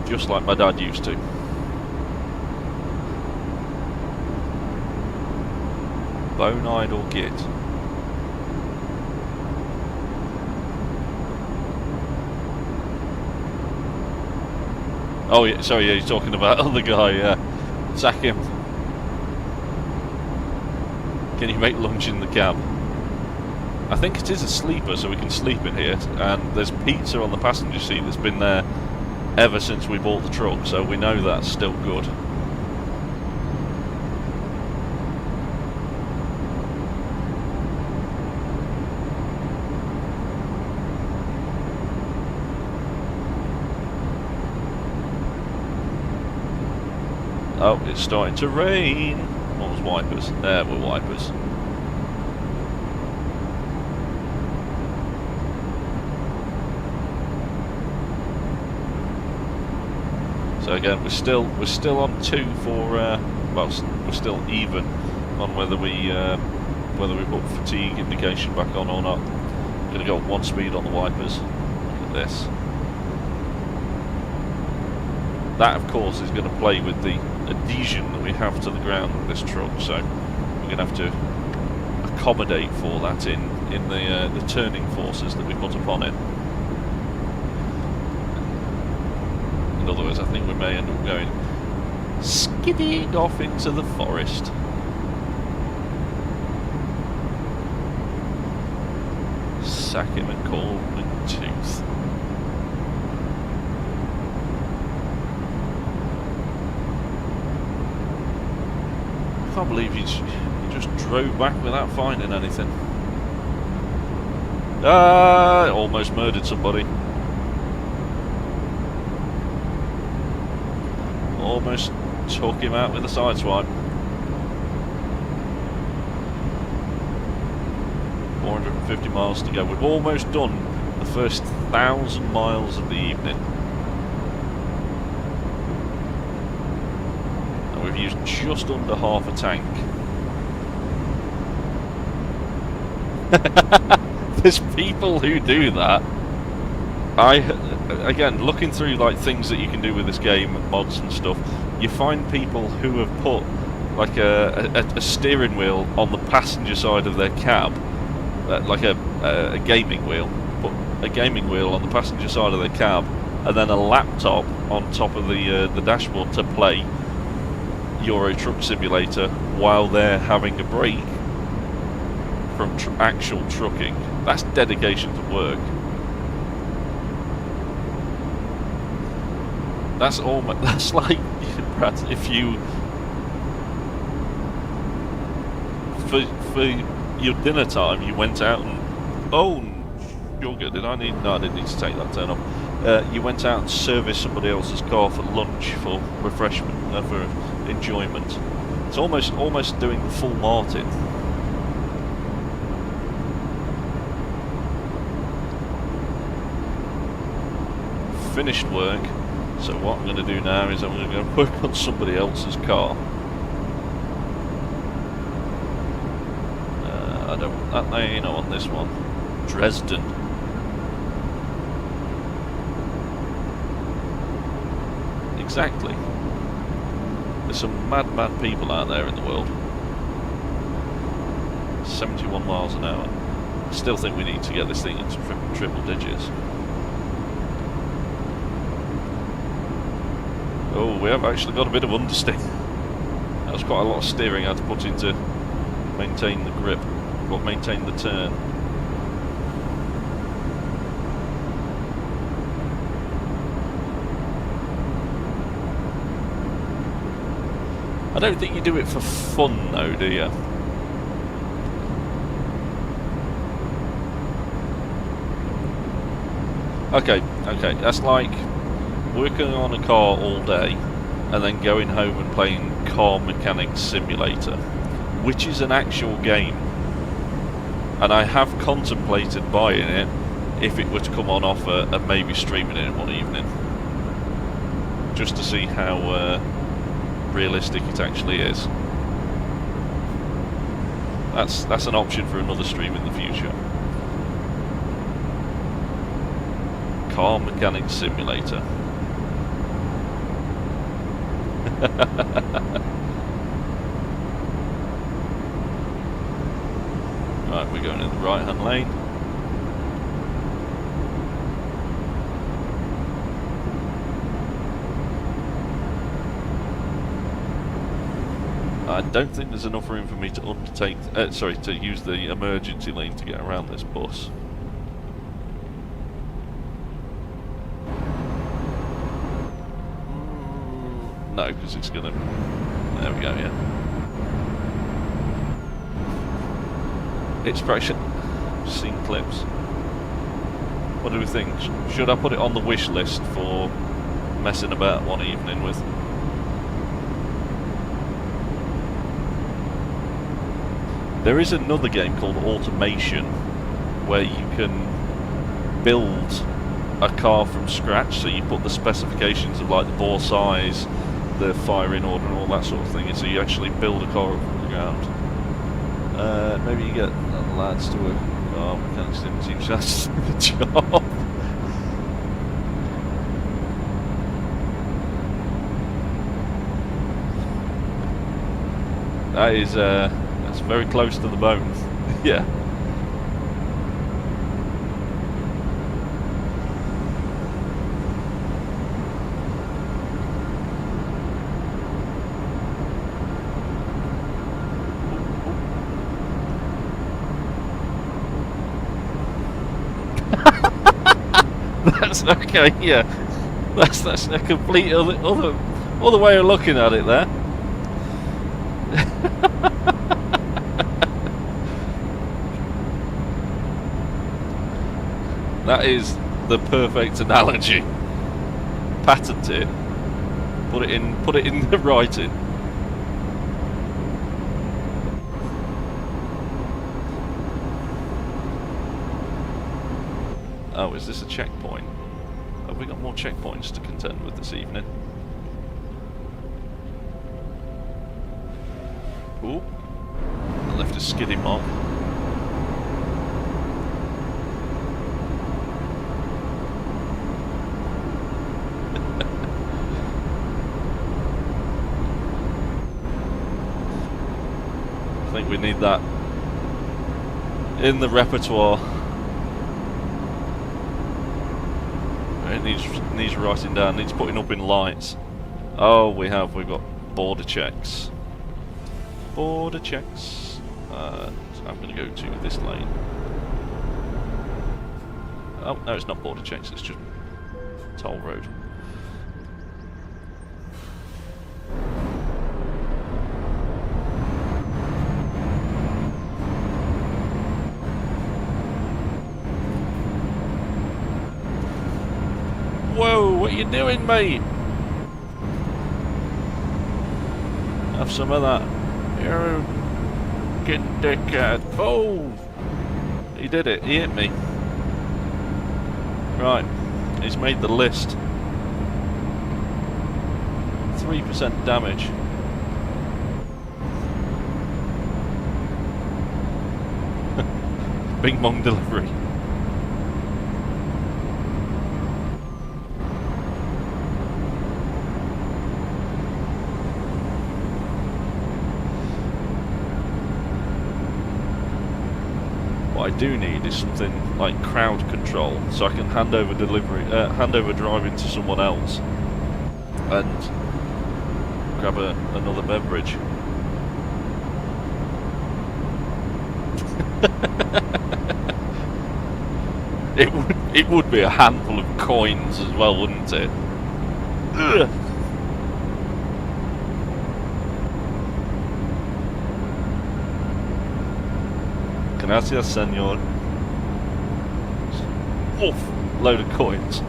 Speaker 1: just like my dad used to. Bone-eyed or git. Oh yeah, sorry, yeah, you're talking about the other guy, yeah. Sack him. Can you make lunch in the cab? I think it is a sleeper, so we can sleep in here. And there's pizza on the passenger seat that's been there ever since we bought the truck, so we know that's still good. Oh, it's starting to rain. What was wipers? There were wipers. So again, we're still on 2 for well, we're still even on whether we put fatigue indication back on or not. I'm going to go at 1 speed on the wipers. Look at this. That, of course, is going to play with the adhesion that we have to the ground with this truck, so we're going to have to accommodate for that in the turning forces that we put upon it. In other words, I think we may end up going skidding off into the forest. Sack him and call him tooth. I can't believe he just drove back without finding anything. Ah, almost murdered somebody. Almost took him out with a sideswipe. 450 miles to go. We've almost done the first 1,000 miles of the evening. And we've used just under half a tank. There's people who do that. Again, looking through like things that you can do with this game, mods and stuff, you find people who have put like a steering wheel on the passenger side of their cab, like a gaming wheel, put a gaming wheel on the passenger side of their cab, and then a laptop on top of the dashboard to play Euro Truck Simulator while they're having a break from actual trucking. That's dedication to work. That's almost, that's like, Brad, if you, for your dinner time, you went out and, oh, you're good, no, I didn't need to take that turn off. You went out and serviced somebody else's car for lunch, for refreshment, for enjoyment. It's almost doing the full Martin. Finished work. So what I'm going to do now is I'm going to go work on somebody else's car. I don't want that name on this one. Dresden. Exactly. There's some mad people out there in the world. 71 miles an hour. Still think we need to get this thing into triple digits. Oh, we have actually got a bit of understeer. That was quite a lot of steering I had to put into maintain the grip, or maintain the turn. I don't think you do it for fun though, do you? Okay, that's like working on a car all day and then going home and playing Car Mechanic Simulator, which is an actual game. And I have contemplated buying it if it were to come on offer and maybe streaming it one evening. Just to see how realistic it actually is. That's an option for another stream in the future. Car Mechanic Simulator. Right, we're going in the right hand lane. I don't think there's enough room for me to undertake, to use the emergency lane to get around this bus. No, because it's gonna... There we go, yeah. It's pressure. Seen clips. What do we think? Should I put it on the wish list for messing about one evening with? There is another game called Automation where you can build a car from scratch, so you put the specifications of like the bore size, the firing order and all that sort of thing, and so you actually build a car from the ground. Maybe you get the lads to work on the car, mechanics team shots the job. That is that's very close to the bone. Yeah. That's okay, yeah. That's a complete other way of looking at it there. That is the perfect analogy. Patent it. Put it in the writing. Oh, is this a checkpoint? Have we got more checkpoints to contend with this evening? Ooh. I left a skidding mark. I think we need that in the repertoire. It needs writing down, needs putting up in lights. Oh, we've got border checks. Border checks. I'm going to go to this lane. Oh, no, it's not border checks, it's just toll road. Whoa, what are you doing, mate? Have some of that. You get dickhead. Oh! He did it, he hit me. Right, he's made the list. 3% damage. Bing bong delivery. I do need is something like crowd control, so I can hand over driving to someone else and grab another beverage. It would be a handful of coins as well, wouldn't it? Ugh. Gracias, senor. Oof, load of coins.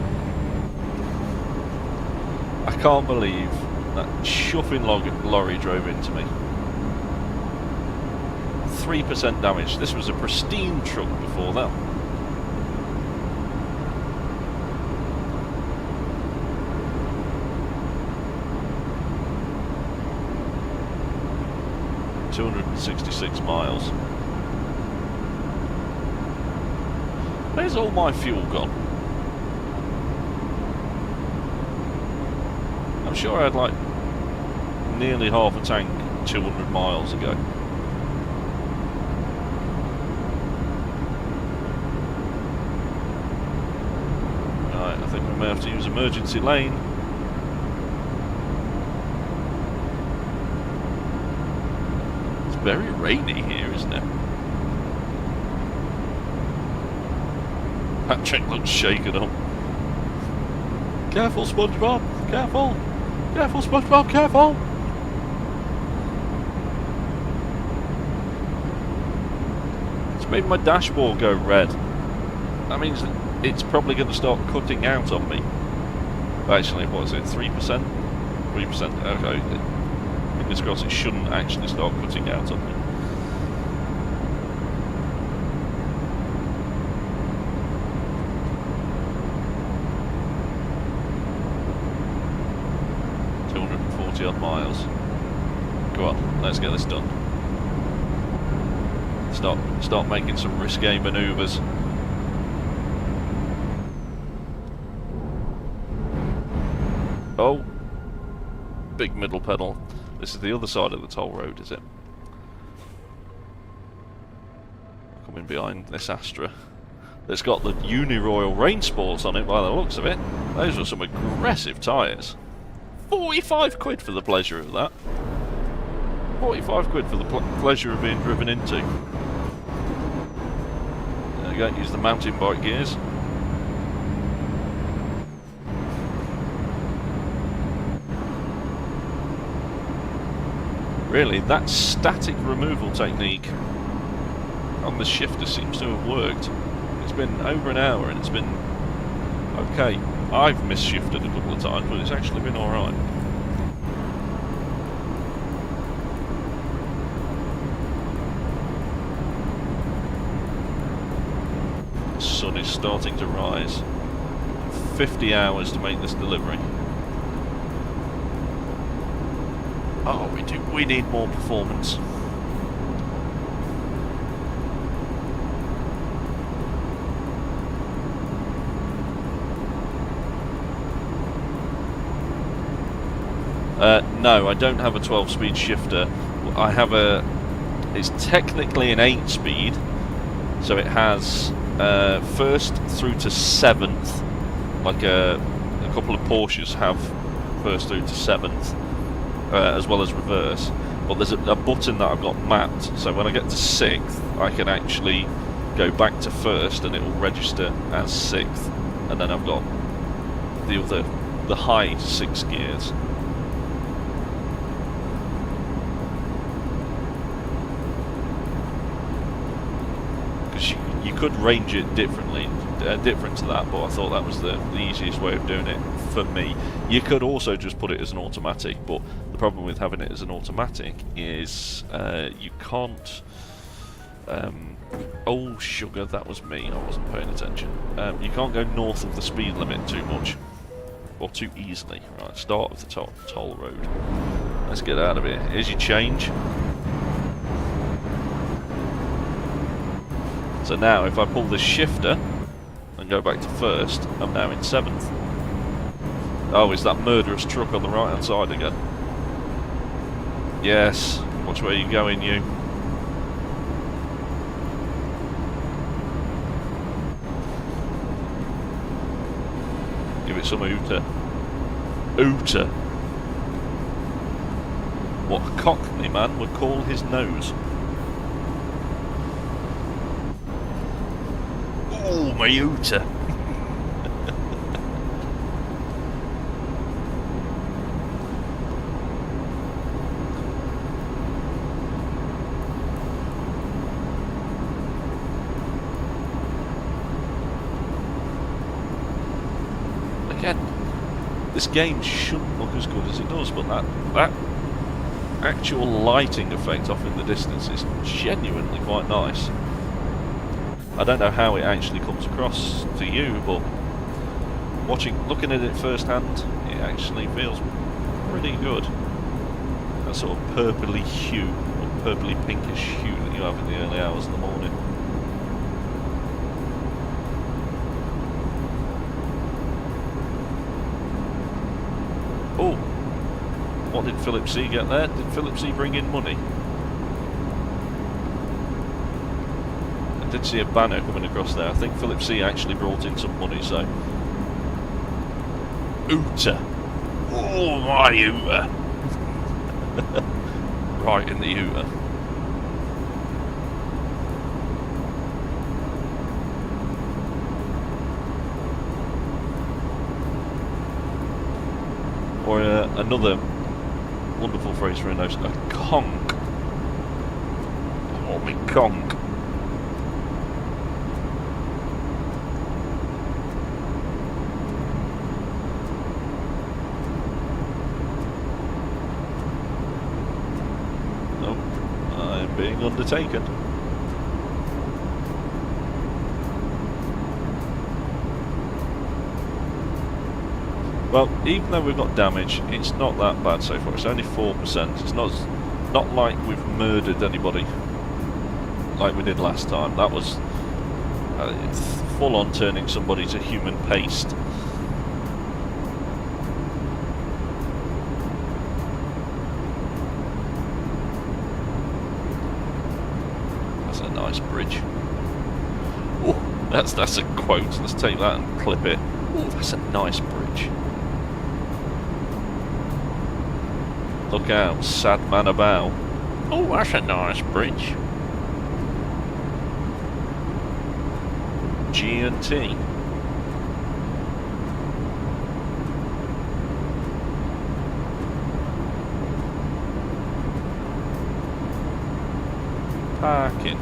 Speaker 1: I can't believe that chuffing lorry drove into me. 3% damage. This was a pristine truck before that. $266 miles. Where's all my fuel gone? I'm sure I had like nearly half a tank 200 miles ago. Right, I think we may have to use emergency lane. It's very rainy here, isn't it? That track looks shaken up. Careful, SpongeBob! Careful! Careful, SpongeBob! Careful! It's made my dashboard go red. That means that it's probably going to start cutting out on me. Actually, what is it? 3%? 3%. Okay. Fingers crossed it shouldn't actually start cutting out on me. Odd miles. Go on, let's get this done. Start making some risque manoeuvres. Oh, big middle pedal. This is the other side of the toll road, is it? Coming behind this Astra. It's got the Uniroyal Rain Sports on it by the looks of it. Those are some aggressive tyres. 45 quid for the pleasure of that. 45 quid for the pleasure of being driven into. There you go, use the mountain bike gears. Really, that static removal technique on the shifter seems to have worked. It's been over an hour and it's been okay. I've misshifted a couple of times, but it's actually been alright. The sun is starting to rise. 50 hours to make this delivery. Oh, we need more performance. No, I don't have a 12-speed shifter. I have it's technically an 8-speed, so it has first through to 7th, like a couple of Porsches have first through to 7th, as well as reverse. But there's a button that I've got mapped, so when I get to 6th, I can actually go back to first and it will register as 6th, and then I've got the high 6 gears. You could range it different to that, but I thought that was the easiest way of doing it for me. You could also just put it as an automatic, but the problem with having it as an automatic is you can't... oh sugar, that was me, I wasn't paying attention. You can't go north of the speed limit too much, or too easily. Right, start of the toll road. Let's get out of here. Here's your change. So now, if I pull the shifter and go back to first, I'm now in 7th. Oh, is that murderous truck on the right hand side again? Yes, watch where you're going, you. Give it some ooter. Ooter. What a Cockney man would call his nose. Oh, my ooter. Again, this game shouldn't look as good as it does, but that actual lighting effect off in the distance is genuinely quite nice. I don't know how it actually comes across to you, but looking at it firsthand, it actually feels pretty good. That sort of purpley hue, or purpley pinkish hue that you have in the early hours of the morning. Oh, what did Philip C get there? Did Philip C bring in money? I did see a banner coming across there. I think Philip C actually brought in some money, so... Ooter! Oh, my ooter! Right in the ooter. Or another wonderful phrase for a nose, a conk. Oh, me conk. Being undertaken. Well, even though we've got damage, it's not that bad so far. It's only 4%. It's not like we've murdered anybody like we did last time. That was full on turning somebody to human paste. Nice bridge. Oh, that's a quote. Let's take that and clip it. Oh, that's a nice bridge. Look out, sad man about. Oh, that's a nice bridge. G&T. Parking.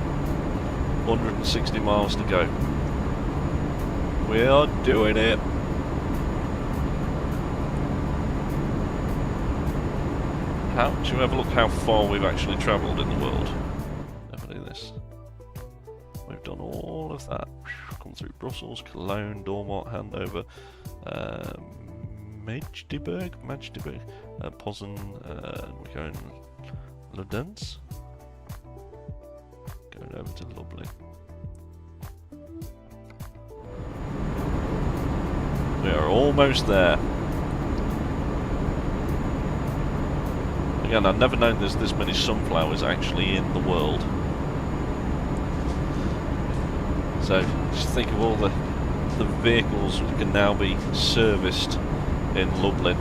Speaker 1: 160 miles to go. We are doing it. Should we have a look how far we've actually travelled in the world? Never do this. We've done all of that. Come through Brussels, Cologne, Dormont, Handover, Magdeburg, Posen, we're going Ludenz. Going over to Lublin. We are almost there. Again, I've never known there's this many sunflowers actually in the world. So just think of all the vehicles that can now be serviced in Lublin.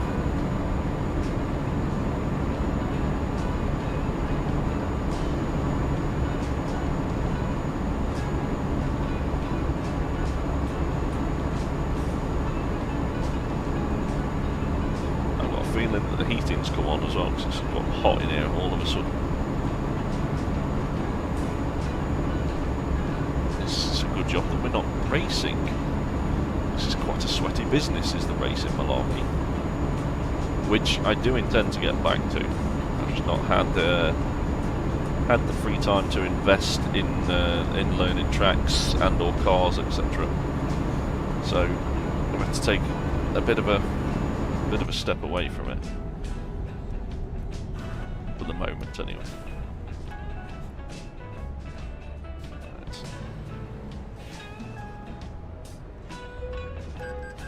Speaker 1: Feeling that the heating's come on as well because it's got hot in here all of a sudden. It's a good job that we're not racing. This is quite a sweaty business, is the racing malarkey, which I do intend to get back to. I've just not had the free time to invest in learning tracks and or cars, etc. So I'm going to have to take a bit of a step away from it for the moment anyway. Right.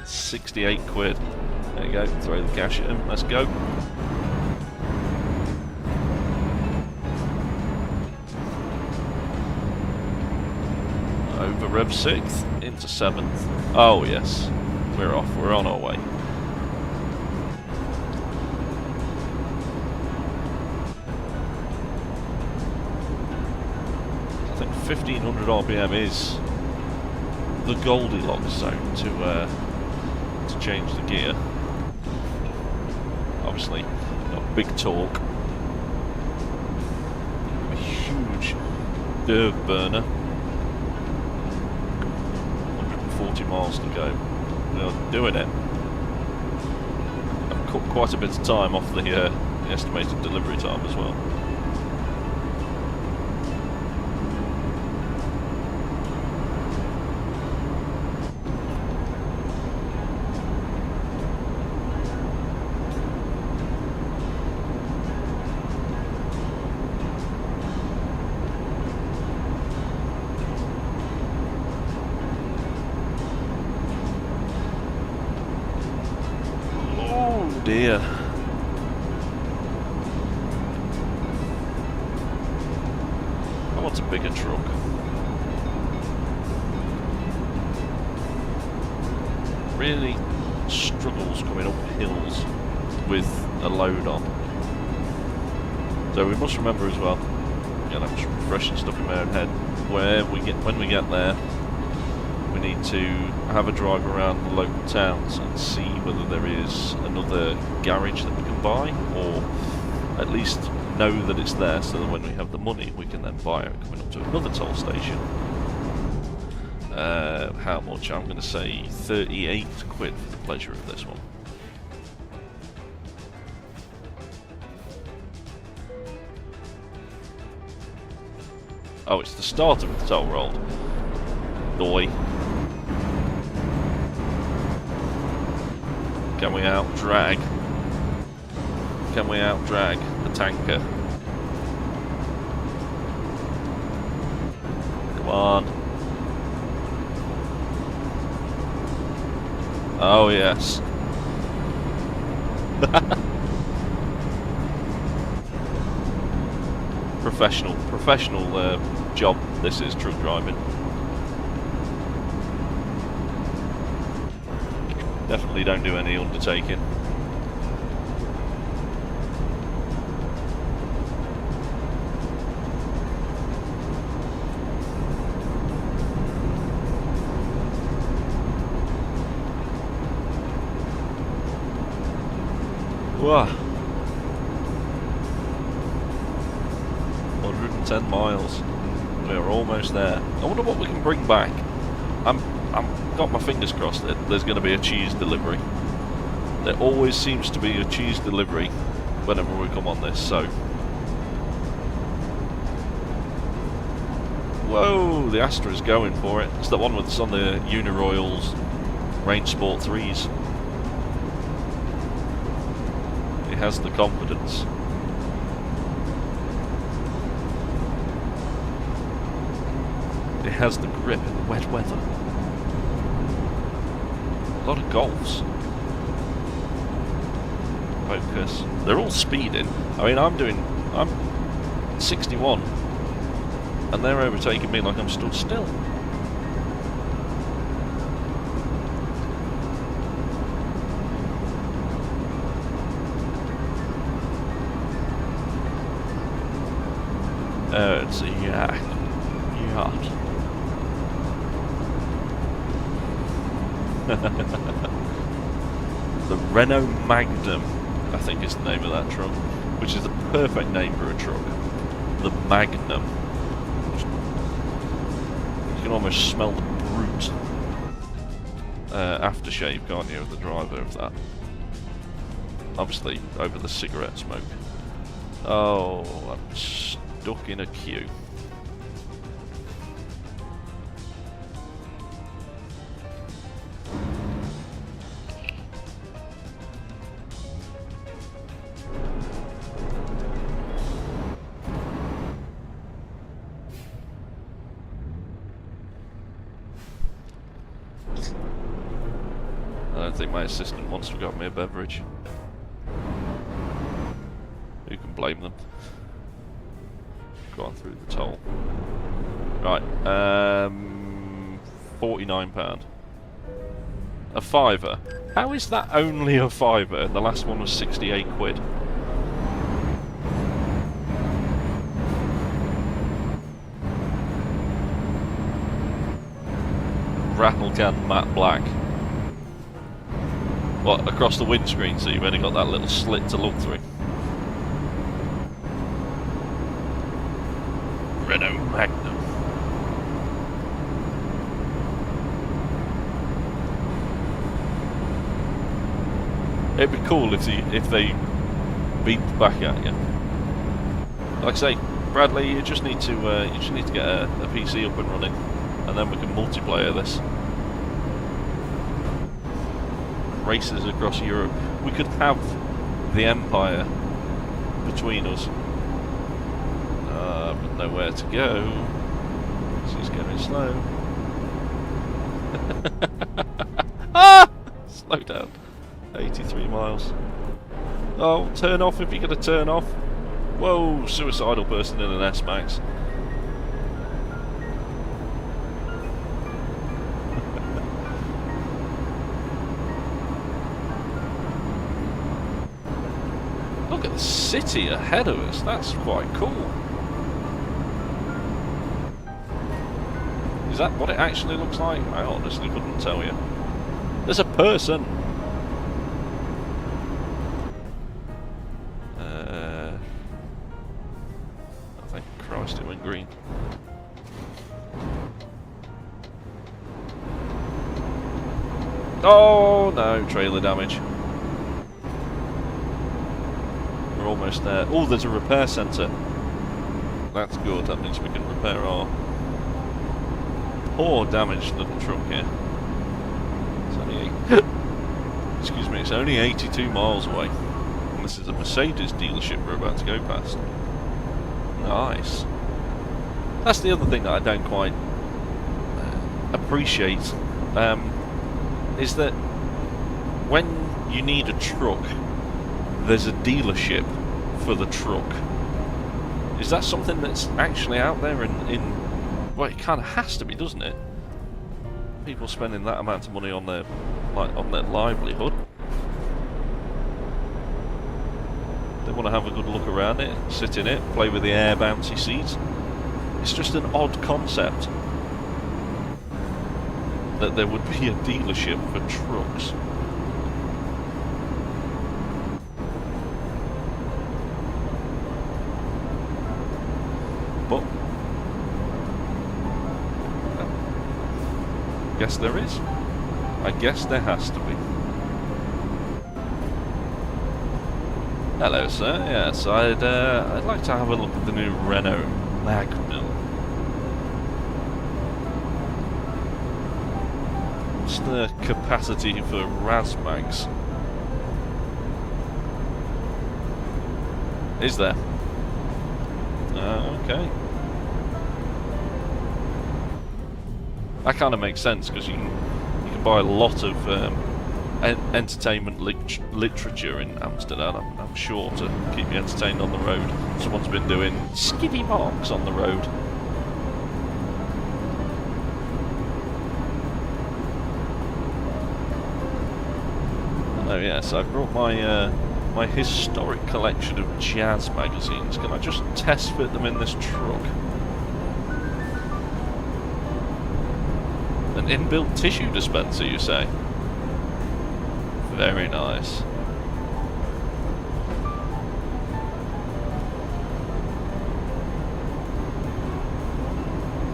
Speaker 1: 68 quid. There you go, throw the cash at him, let's go. Over Rev 6th into 7th. Oh yes. we're off. We're on our way. I think 1500 RPM is the Goldilocks zone to change the gear. Obviously, got big torque, a huge derv burner. 140 miles to go. We're doing it. I've cut quite a bit of time off the estimated delivery time as well. Dear. I want a bigger truck. Really struggles coming up hills with a load on. So we must remember as well, again I'm just refreshing stuff in my own head, when we get there, we need to have a drive around the local towns and see whether there is another garage that we can buy, or at least know that it's there, so that when we have the money we can then buy it coming up to another toll station. How much? I'm going to say 38 quid for the pleasure of this one. Oh, it's the start of the toll road. Doi. Can we out-drag? Can we out-drag the tanker? Come on. Oh, yes. Professional job this is, truck driving. Definitely don't do any undertaking. Wow. 110 miles. We're almost there. I wonder what we can bring back. I'm got my fingers crossed that there's going to be a cheese delivery. There always seems to be a cheese delivery whenever we come on this, so... Whoa, the Astra's going for it. It's the one that's on the Uniroyals Range Sport 3s. It has the confidence. It has the grip in the wet weather. A lot of Golfs. Focus. They're all speeding. I mean, I'm 61, and they're overtaking me like I'm stood still. It's a yacht. The Renault Magnum, I think is the name of that truck, which is the perfect name for a truck. The Magnum. You can almost smell the brute aftershave, can't you, of the driver of that. Obviously, over the cigarette smoke. Oh, I'm stuck in a queue. I don't think my assistant wants to get me a beverage. Who can blame them? Gone through the toll. Right, £49. A fiver. How is that only a fiver and the last one was 68 quid? Rattle can matte black. What, across the windscreen, so you've only got that little slit to look through? Renault Magnum. It'd be cool if they beat back at you. Like I say, Bradley, you just need to get a PC up and running, and then we can multiplayer this. Races across Europe. We could have the Empire between us. But nowhere to go. She's going slow. Ah! Slow down. 83 miles. Oh, turn off if you're going to turn off. Whoa, suicidal person in an S-Max. Look at the city ahead of us. That's quite cool. Is that what it actually looks like? I honestly couldn't tell you. There's a person. Thank Christ it went green. Oh no, trailer damage. We're almost there. Oh, there's a repair centre. That's good, that means we can repair our poor damaged little truck here. It's only excuse me, it's only 82 miles away. And this is a Mercedes dealership we're about to go past. Nice. That's the other thing that I don't quite appreciate, is that when you need a truck, there's a dealership for the truck. Is that something that's actually out there in well, it kind of has to be, doesn't it? People spending that amount of money on their livelihood. They want to have a good look around it, sit in it, play with the air bouncy seats. It's just an odd concept that there would be a dealership for trucks. But I guess there is. I guess there has to be. Hello, sir. Yes, I'd like to have a look at the new Renault Magnum. What's the capacity for Razmags? Is there? Okay. That kind of makes sense because you can buy a lot of entertainment literature in Amsterdam. I'm sure to keep you entertained on the road. Someone's been doing skiddy marks on the road. Oh yes, I brought my my historic collection of jazz magazines. Can I just test fit them in this truck? An inbuilt tissue dispenser, you say? Very nice.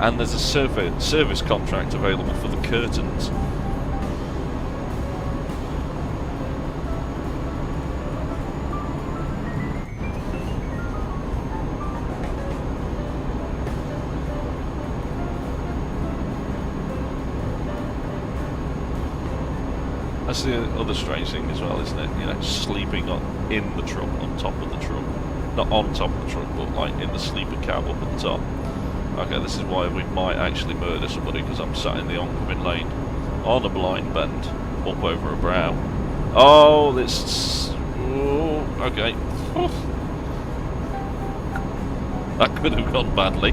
Speaker 1: And there's a service contract available for the curtains. That's the other strange thing as well, isn't it? You know, sleeping in the truck, on top of the truck. Not on top of the truck, but like in the sleeper cab up at the top. Okay, this is why we might actually murder somebody, because I'm sat in the oncoming lane on a blind bend up over a brow. Oh, this... Oh, okay. That could have gone badly.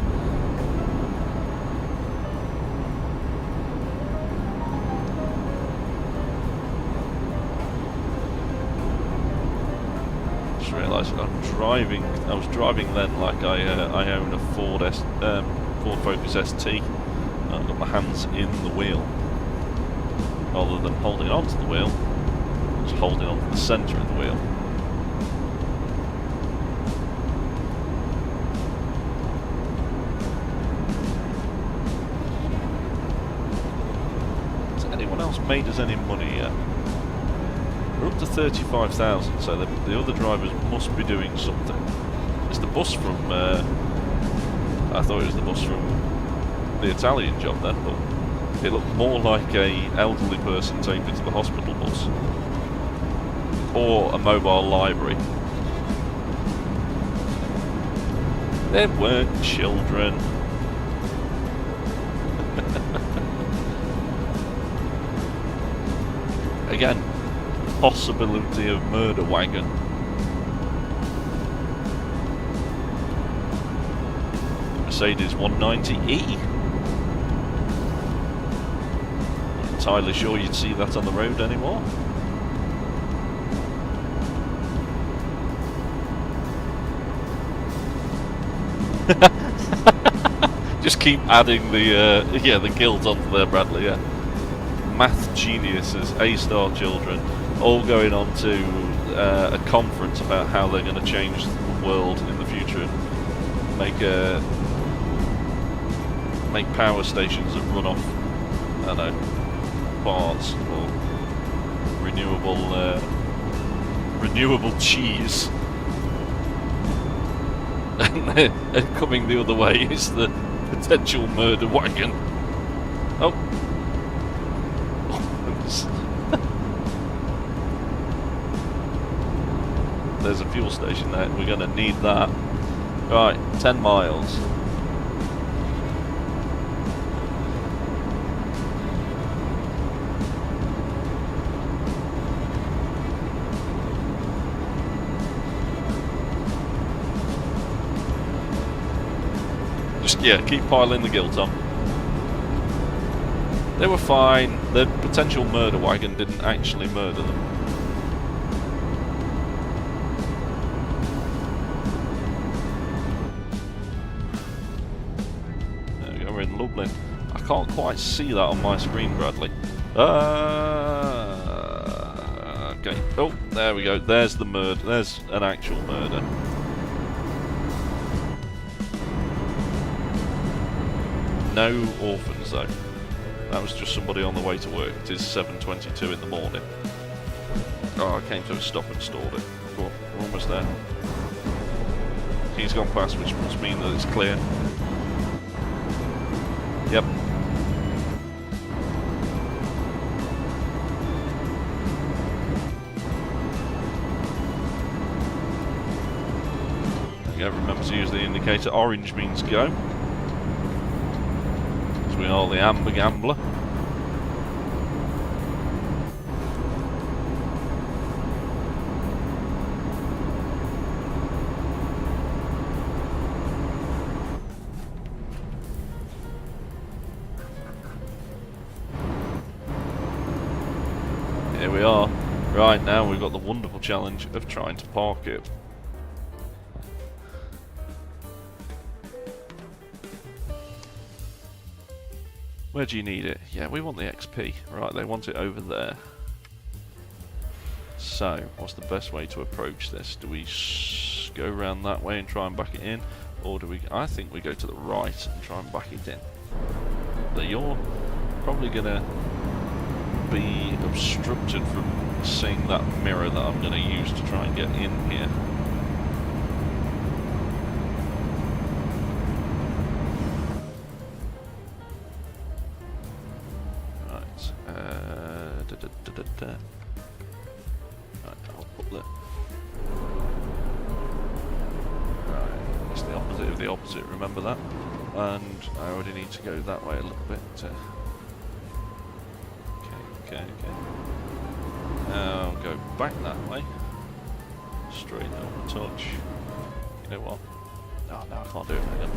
Speaker 1: just realised I was driving then like I own a Ford Focus ST. I've got my hands in the wheel rather than holding onto the wheel. Just holding onto the centre of the wheel. Has anyone else made us any money yet? We're up to 35,000, so the other drivers must be doing something. It's the bus from... I thought it was the bus from the Italian job then, but it looked more like a elderly person taken to the hospital bus. Or a mobile library. There weren't children. Again, possibility of murder wagon. Mercedes 190E. Not entirely sure you'd see that on the road anymore. Just keep adding the guilt onto there, Bradley. Yeah, math geniuses, A-star children, all going on to a conference about how they're going to change the world in the future and make power stations that run off, I don't know, parts or renewable cheese. And coming the other way is the potential murder wagon. Oh. There's a fuel station there. We're going to need that. Right, 10 miles. Yeah, keep piling the guilt on. They were fine. The potential murder wagon didn't actually murder them. There we go, we're in Lublin. I can't quite see that on my screen, Bradley. Okay. Oh, there we go. There's the murder. There's an actual murder. No orphans though. That was just somebody on the way to work. It is 7:22 in the morning. Oh, I came to a stop and stalled it. Go on, we're almost there. He's gone past, which must mean that it's clear. Yep. There you go, remember to use the indicator. Orange means go. We are the Amber Gambler. Here we are. Right, now we've got the wonderful challenge of trying to park it. Where do you need it? Yeah, we want the XP. Right, they want it over there. So, what's the best way to approach this? Do we go around that way and try and back it in? Or do we... I think we go to the right and try and back it in. But you're probably going to be obstructed from seeing that mirror that I'm going to use to try and get in here. Right, I'll put that. Right, it's the opposite of the opposite, remember that? And I already need to go that way a little bit. Okay. Now go back that way. Straighten up a touch. You know what? Oh, no, I can't do it again.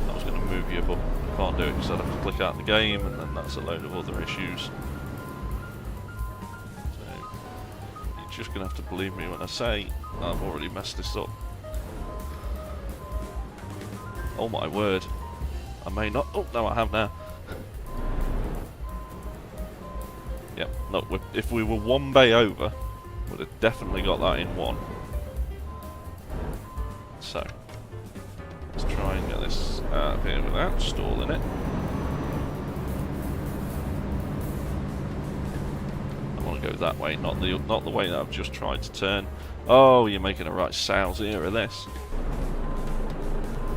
Speaker 1: I was going to move you, but I can't do it because I'd have to click out the game, and then that's a load of other issues. So, you just going to have to believe me when I say I've already messed this up. Oh my word. I may not... Oh, no, I have now. Yeah, no, if we were one bay over, would have definitely got that in one. So, let's try and get this out of here without stalling it. I want to go that way, not the way that I've just tried to turn. Oh, you're making a right souse here of this.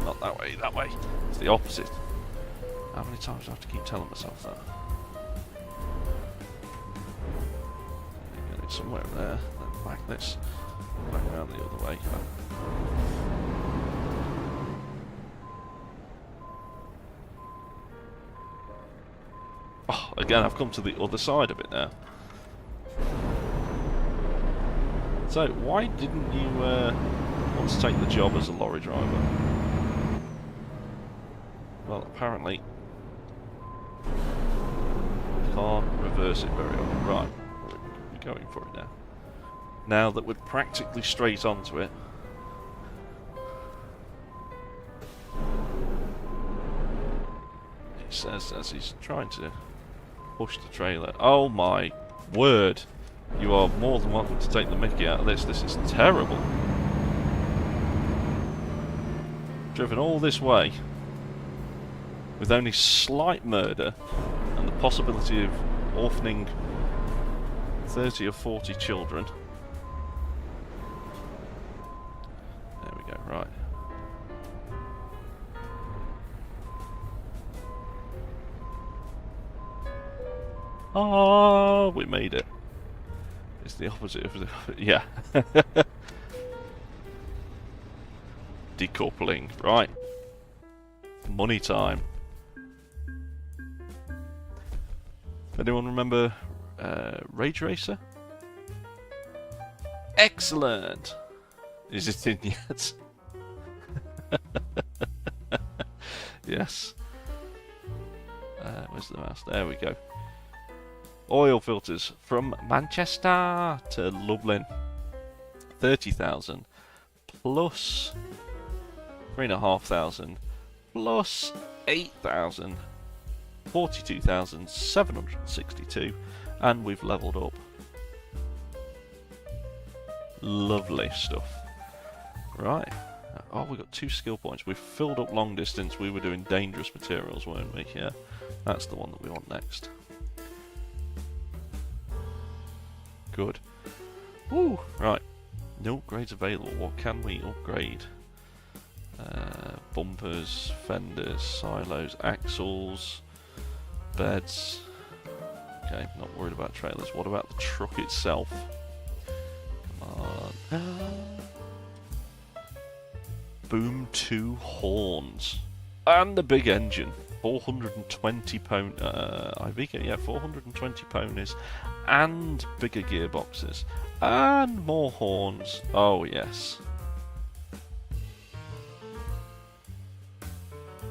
Speaker 1: Not that way, that way. It's the opposite. How many times do I have to keep telling myself that? Get it somewhere there, then back this, back around the other way. Oh, again, I've come to the other side of it now. So, why didn't you want to take the job as a lorry driver? Well, apparently, can't reverse it very often. Right, we're going for it now. Now that we're practically straight onto it. He says as he's trying to push the trailer. Oh my word! You are more than welcome to take the mickey out of this. This is terrible. Driven all this way with only slight murder and the possibility of orphaning 30 or 40 children. There we go, right. Oh, we made it. It's the opposite of the... yeah. Decoupling, right. Money time. Anyone remember Rage Racer? Excellent! Is it in yet? Yes. Where's the mouse? There we go. Oil filters from Manchester to Lublin. 30,000 plus 3,500 plus 8,000. 42,762, and we've leveled up. Lovely stuff. Right. Oh, we got 2 skill points. We've filled up long distance. We were doing dangerous materials, weren't we? Yeah. That's the one that we want next. Good. Woo! Right. No upgrades available. What can we upgrade? Bumpers, fenders, silos, axles, beds. Okay, not worried about trailers. What about the truck itself? Come on. Boom 2 horns. And the big engine. 420 Iveco, yeah, 420 ponies. And bigger gearboxes. And more horns. Oh, yes.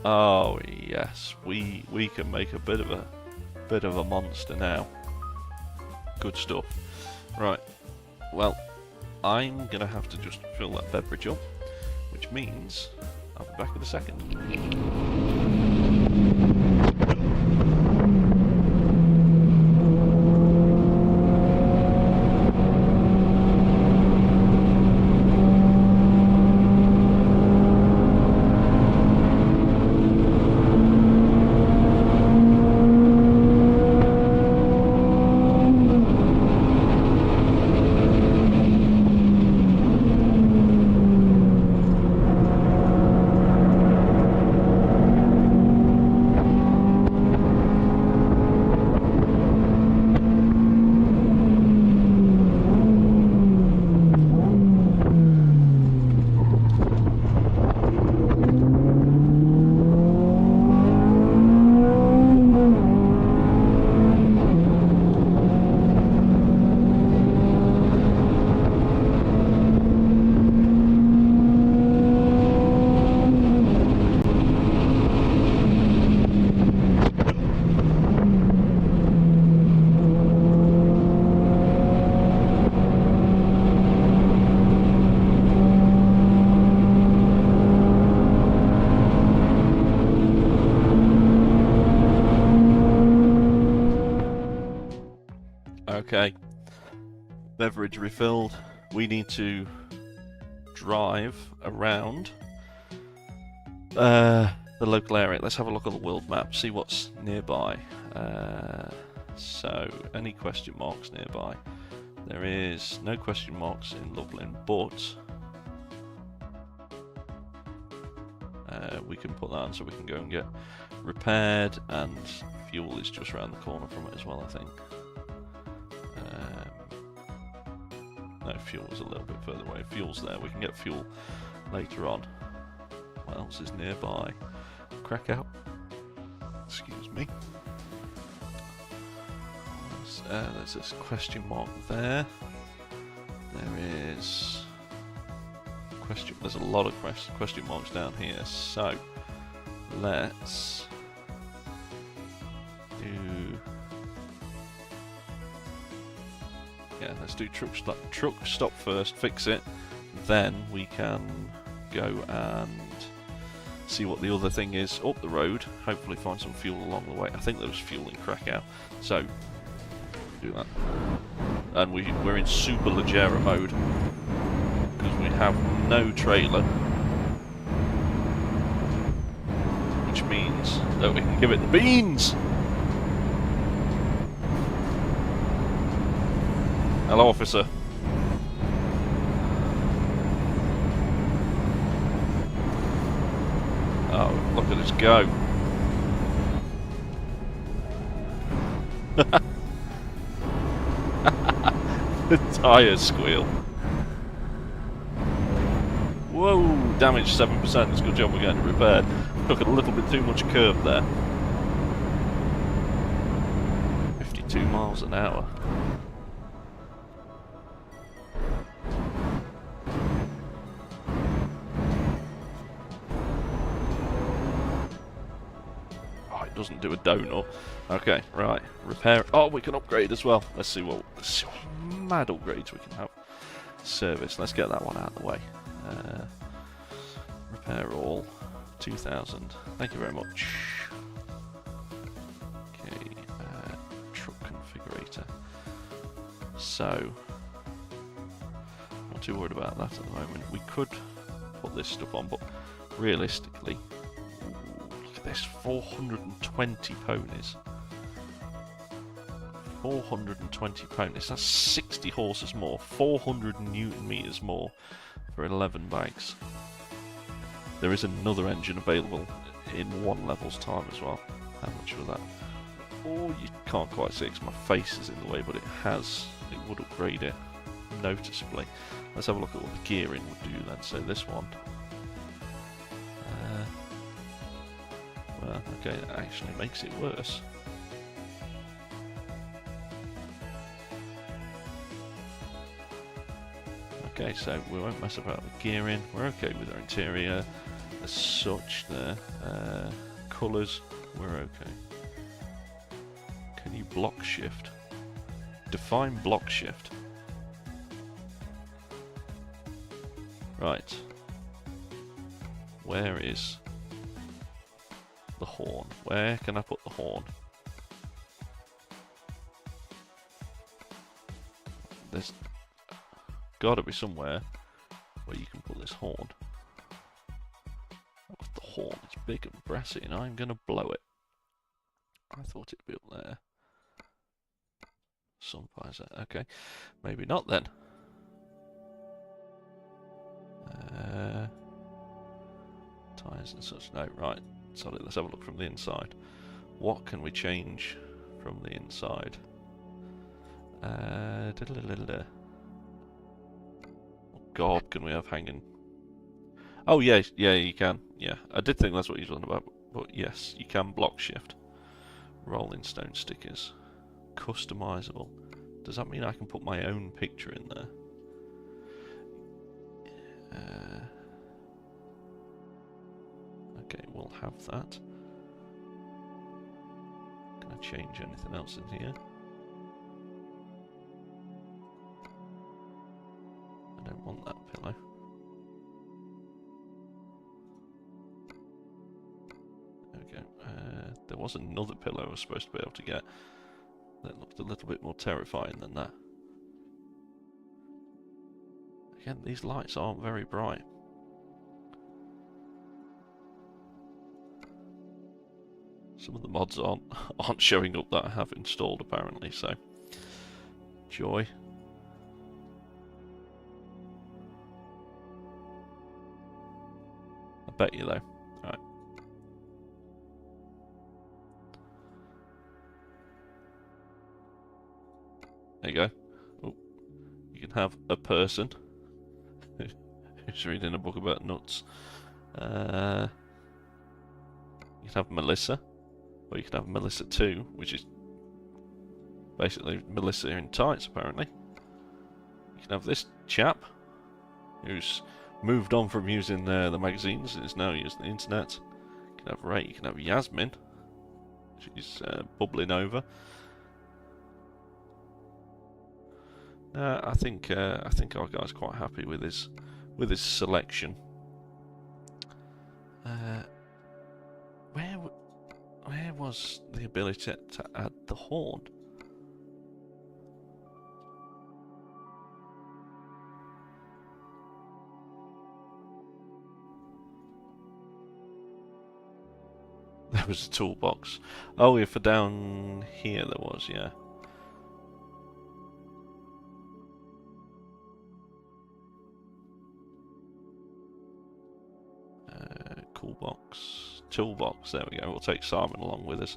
Speaker 1: Oh yes, we can make a bit of a monster now. Good stuff. Right. Well, I'm gonna have to just fill that beverage up, which means I'll be back in a second. Okay. Beverage refilled. We need to drive around the local area. Let's have a look at the world map, see what's nearby. So, any question marks nearby? There is no question marks in Lublin, but we can put that on so we can go and get repaired, and fuel is just around the corner from it as well, I think. No, fuel is a little bit further away. Fuel's there. We can get fuel later on. What else is nearby? Krakow. Excuse me. There's this question mark there. There is question. There's a lot of question marks down here. So let's do. Yeah, let's do truck stop first. Fix it. Then we can go and see what the other thing is up the road. Hopefully find some fuel along the way. I think there was fuel in Krakow. So do that. And we're in super Leggera mode because we have no trailer, which means that we can give it the beans. Hello, officer. Oh, look at us go. The tyres squeal. Whoa, damage 7%. It's a good job we're getting it repaired. Took a little bit too much curve there. 52 miles an hour. Doesn't do a donut. Okay, right. Repair. Oh, we can upgrade as well. Let's see what mad upgrades we can have. Service. Let's get that one out of the way. Repair all. 2,000. Thank you very much. Okay. Truck configurator. So, not too worried about that at the moment. We could put this stuff on, but realistically, this 420 ponies. 420 ponies. That's 60 horses more. 400 newton meters more for 11 bags. There is another engine available in 1 level's time as well. How much was that? Oh, you can't quite see it because my face is in the way, but it would upgrade it noticeably. Let's have a look at what the gearing would do then. So this one. Well, okay, that actually makes it worse. Okay, so we won't mess about with gearing. We're okay with our interior as such there. Colours, we're okay. Can you block shift? Define block shift. Right. Where is the horn? Where can I put the horn? There's gotta be somewhere where you can put this horn. Oh, the horn is big and brassy and I'm gonna blow it. I thought it'd be up there. Sun visor. Okay, maybe not then. Tires and such. No, right. Sorry, let's have a look from the inside. What can we change from the inside? What gob can we have hanging? Oh, yeah, you can. Yeah, I did think that's what you're talking about. But yes, you can block shift. Rolling stone stickers. Customizable. Does that mean I can put my own picture in there? Okay, we'll have that. Can I change anything else in here? I don't want that pillow. There we go. There was another pillow I was supposed to be able to get. That looked a little bit more terrifying than that. Again, these lights aren't very bright. Some of the mods aren't showing up that I have installed apparently, so joy. I bet you though. Right. There you go. Oh, you can have a person who's reading a book about nuts. You can have Melissa, or you can have Melissa 2, which is basically Melissa in tights, apparently. You can have this chap, who's moved on from using the magazines and is now using the internet. You can have Ray, you can have Yasmin. She's bubbling over. I think our guy's quite happy with his selection. Where was the ability to add the horn? There was a toolbox. Oh, yeah, for down here there was, yeah. Toolbox, there we go. We'll take Simon along with us.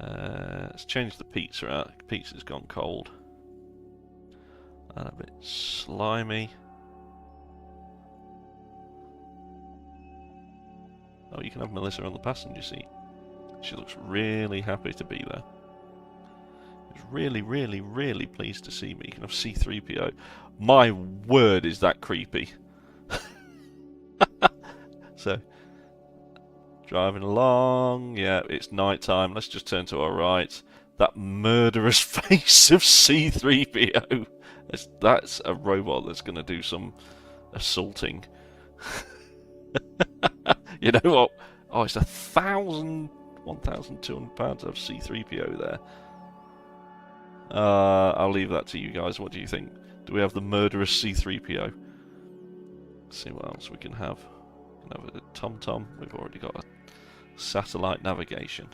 Speaker 1: Let's change the pizza out. Pizza's gone cold. And a bit slimy. Oh, you can have Melissa on the passenger seat. She looks really happy to be there. She's really, really, really pleased to see me. You can have C-3PO. My word, is that creepy. So, driving along. Yeah, it's night time. Let's just turn to our right. That murderous face of C-3PO. That's a robot that's going to do some assaulting. You know what? Oh, it's 1,200 pounds of C-3PO there. I'll leave that to you guys. What do you think? Do we have the murderous C-3PO? Let's see what else we can have. We can have a TomTom. We've already got a satellite navigation.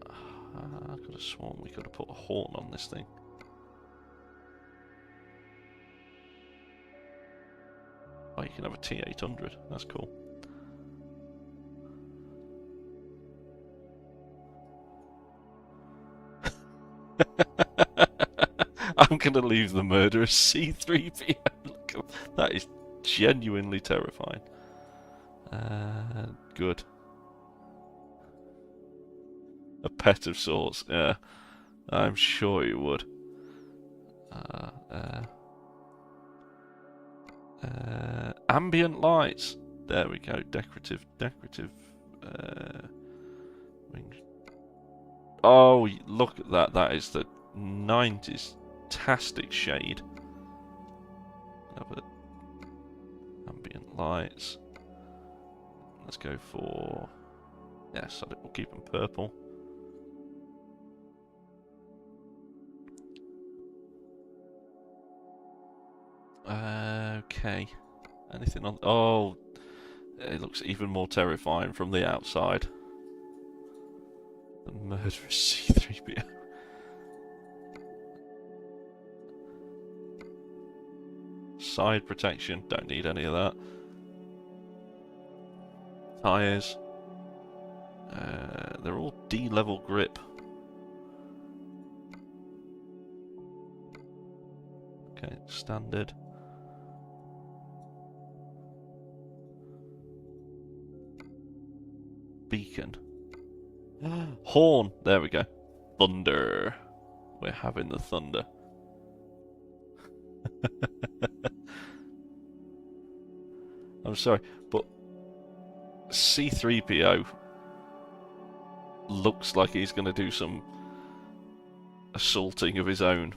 Speaker 1: I could have sworn we could have put a horn on this thing. Oh, you can have a T800. That's cool. I'm going to leave the murderous C-3PO. Look, that is genuinely terrifying. Good. A pet of sorts, yeah. I'm sure you would. Ambient lights. There we go. Decorative. Wings. Oh, look at that. That is the 90s-tastic shade. Ambient lights. Let's go for... Yes, we'll keep them purple. Okay. Anything on... Oh, it looks even more terrifying from the outside. The murderous C-3PO. Side protection, don't need any of that. Tyres. They're all D-level grip. Okay, standard. Beacon. Horn. There we go. Thunder. We're having the thunder. I'm sorry, but C-3PO looks like he's going to do some assaulting of his own.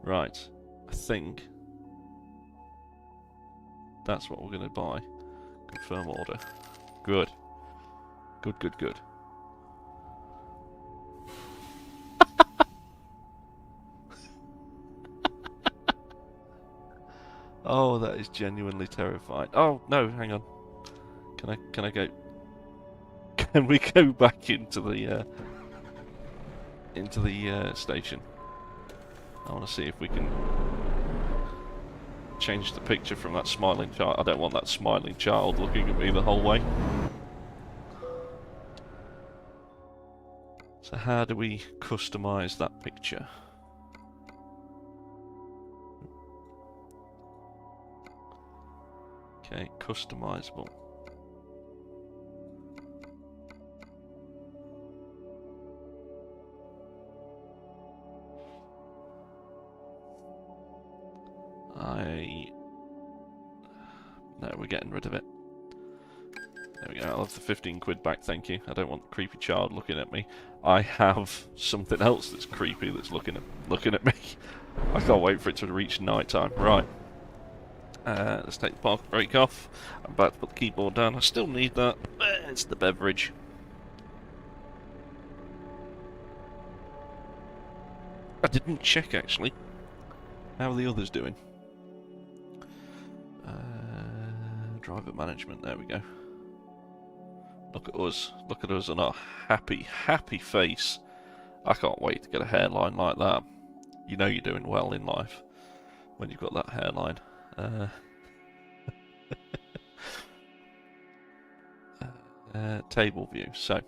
Speaker 1: Right, I think that's what we're going to buy. Confirm order. Good. Good, good, good. Oh, that is genuinely terrifying. Oh, no, hang on. Can I go... Can we go back into the station? I want to see if we can change the picture from that smiling child. I don't want that smiling child looking at me the whole way. So how do we customize that picture? Okay, customizable. No, we're getting rid of it. There we go, I'll have the 15 quid back, thank you. I don't want the creepy child looking at me. I have something else that's creepy that's looking at me. I can't wait for it to reach night time. Right. Let's take the park brake off. I'm about to put the keyboard down. I still need that. It's the beverage. I didn't check, actually. How are the others doing? Driver management, there we go. Look at us. Look at us on our happy, happy face. I can't wait to get a hairline like that. You know you're doing well in life when you've got that hairline. Table view. So,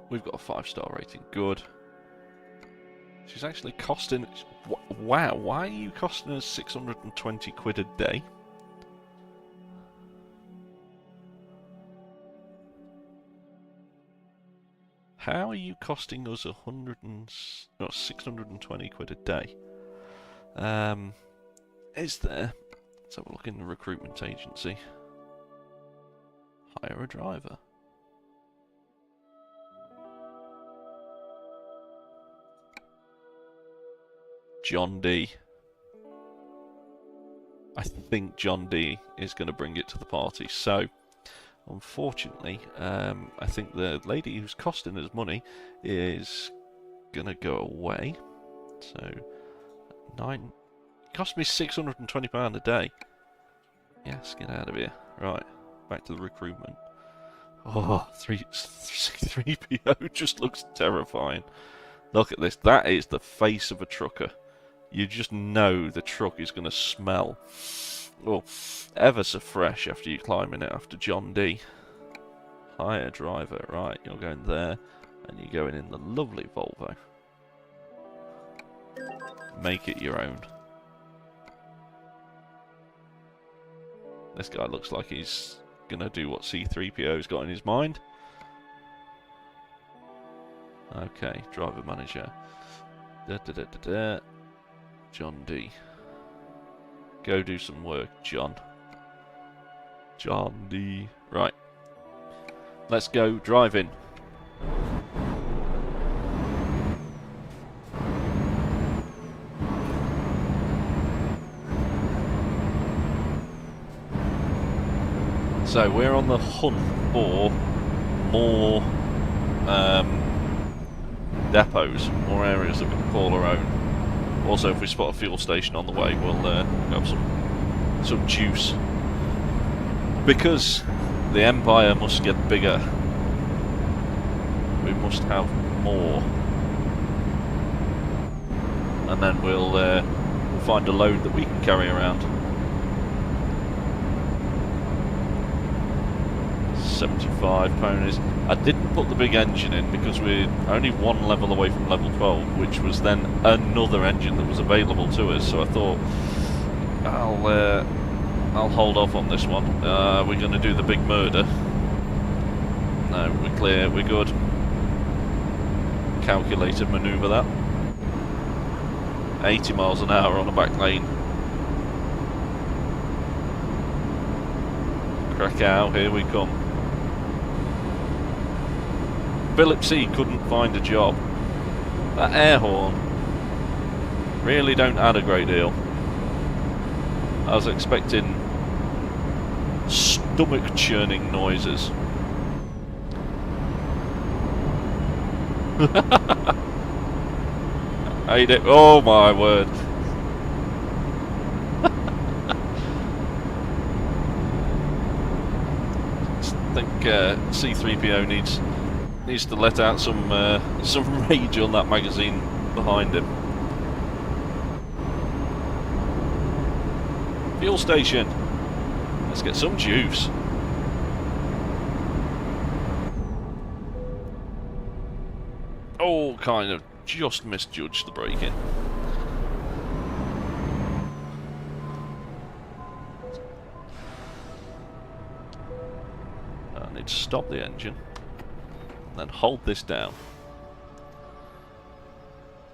Speaker 1: we've got a 5-star rating. Good. She's actually costing... Wow, why are you costing us 620 quid a day? How are you costing us 620 quid a day? Is there... Let's have a look in the recruitment agency. Hire a driver. John D. I think John D is going to bring it to the party. So, unfortunately, I think the lady who's costing us money is going to go away. So, it cost me £620 a day. Yes, get out of here. Right, back to the recruitment. Oh, 3PO just looks terrifying. Look at this. That is the face of a trucker. You just know the truck is going to smell, well, ever so fresh after you climb in it after John D. Hire driver, right, you're going there, and you're going in the lovely Volvo. Make it your own. This guy looks like he's going to do what C-3PO's got in his mind. Okay, driver manager. John D. Go do some work, John. John D. Right. Let's go driving. So we're on the hunt for more depots, more areas that we can call our own. Also, if we spot a fuel station on the way, we'll have some juice. Because the Empire must get bigger, we must have more. And then we'll find a load that we can carry around. 75 ponies. I didn't put the big engine in because we're only one level away from level 12, which was then another engine that was available to us. So I thought I'll hold off on this one. We're going to do the big murder. No, we're clear. We're good. Calculated manoeuvre that. 80 miles an hour on a back lane. Krakow, here we come. Philip C couldn't find a job. That air horn really don't add a great deal. I was expecting stomach churning noises. Hate it. Oh my word. I think C3PO needs to let out some rage on that magazine behind him. Fuel station. Let's get some juice. Oh, kind of just misjudged the braking. I need to stop the engine and then hold this down.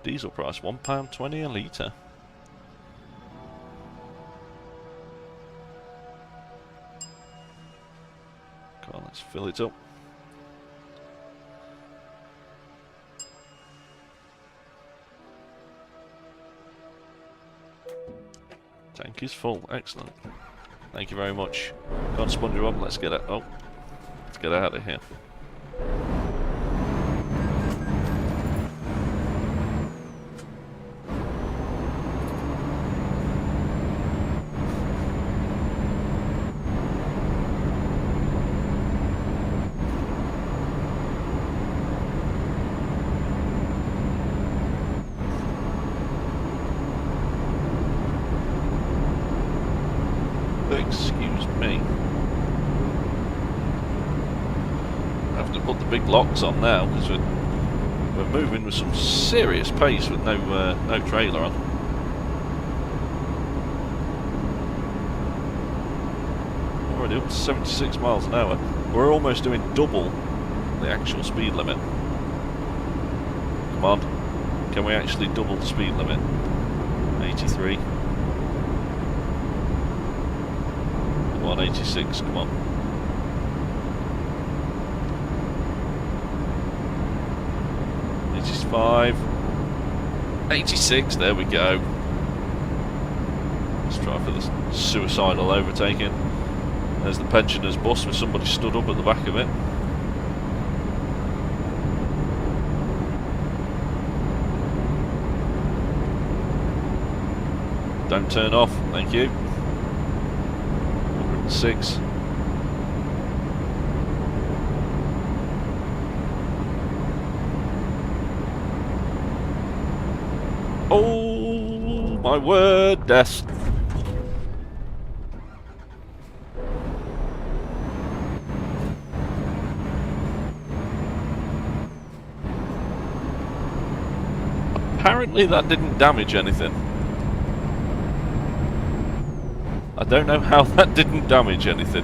Speaker 1: Diesel price £1.20 a litre. Come on, let's fill it up. Tank is full. Excellent. Thank you very much. Go on, SpongeBob. Let's get it. Oh, let's get out of here. Excuse me. I have to put the big locks on now because we're moving with some serious pace with no trailer on. Already up to 76 miles an hour. We're almost doing double the actual speed limit. Come on, can we actually double the speed limit? 83. Come on, 86, come on. '85, 86, there we go. Let's try for this suicidal overtaking. There's the pensioners' bus with somebody stood up at the back of it. Don't turn off, thank you. 106. Oh my word, death. Apparently that didn't damage anything. I don't know how that didn't damage anything.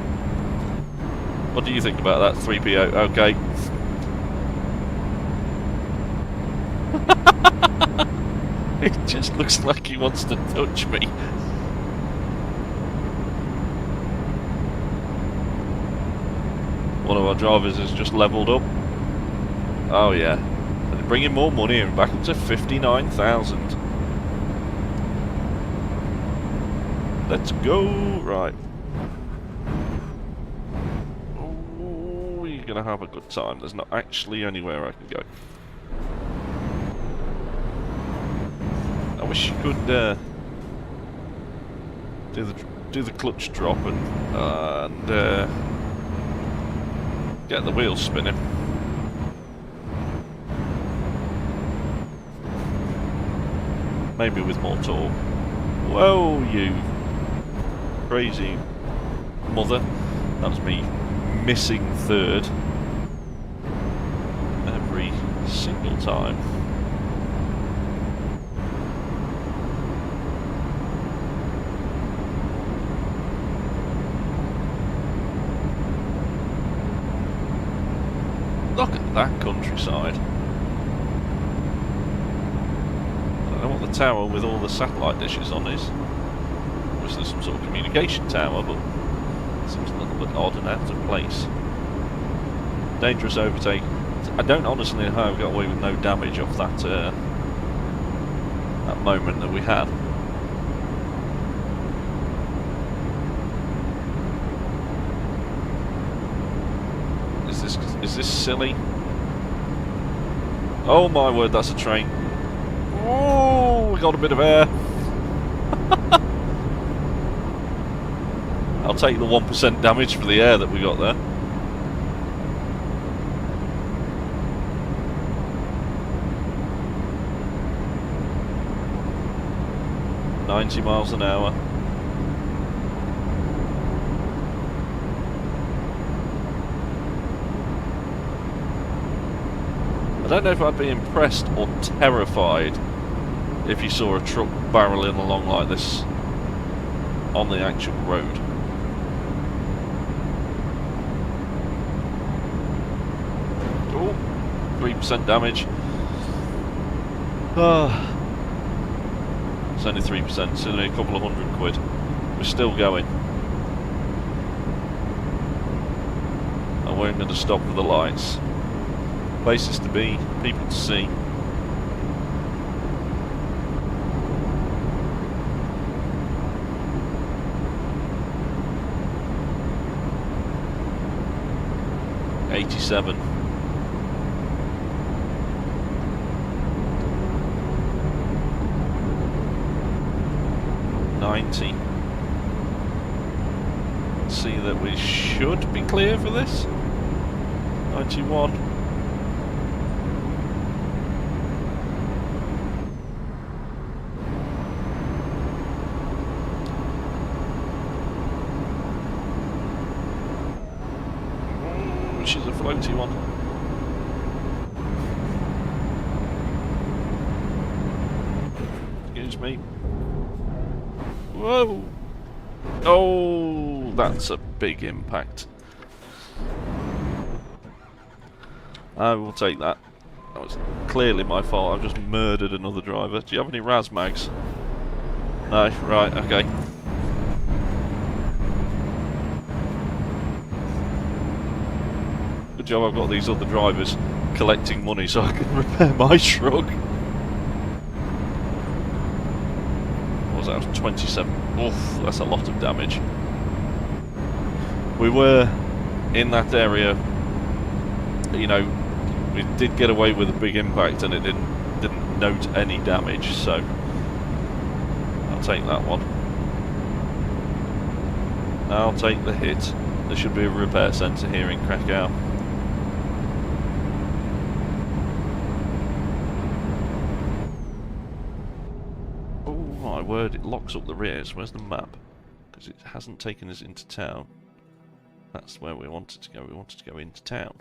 Speaker 1: What do you think about that, 3PO? Okay. It just looks like he wants to touch me. One of our drivers has just levelled up. Oh yeah. They're bringing more money in, back up to 59,000. Let's go! Right. Oh, you're gonna have a good time. There's not actually anywhere I can go. I wish you could do the clutch drop and get the wheels spinning. Maybe with more torque. Whoa, you crazy mother. That was me missing third every single time. Look at that countryside. I don't know what the tower with all the satellite dishes on is. There's some sort of communication tower, but it seems a little bit odd and out of place. Dangerous overtake. I don't honestly know how I got away with no damage off that that moment that we had. Is this silly? Oh my word, that's a train. Oh, we got a bit of air. I'll take the 1% damage for the air that we got there. $90 miles an hour. I don't know if I'd be impressed or terrified if you saw a truck barreling along like this on the actual road. Oh, 3% damage. It's only 3%, it's only a couple of £100. We're still going. And we're going to stop for the lights. Places to be, people to see. $87. $90. See that we should be clear for this. $91. Which is a floaty one. Excuse me. Whoa! Oh, that's a big impact. I will take that. That was clearly my fault. I've just murdered another driver. Do you have any Raz mags? No, right, okay. Good job I've got these other drivers collecting money so I can repair my truck. What was that? It was 27. Oof, that's a lot of damage. We were in that area, you know, we did get away with a big impact and it didn't note any damage, so I'll take that one. I'll take the hit. There should be a repair centre here in Krakow. Oh my word, it locks up the rears. Where's the map? Because it hasn't taken us into town. That's where we wanted to go. We wanted to go into town.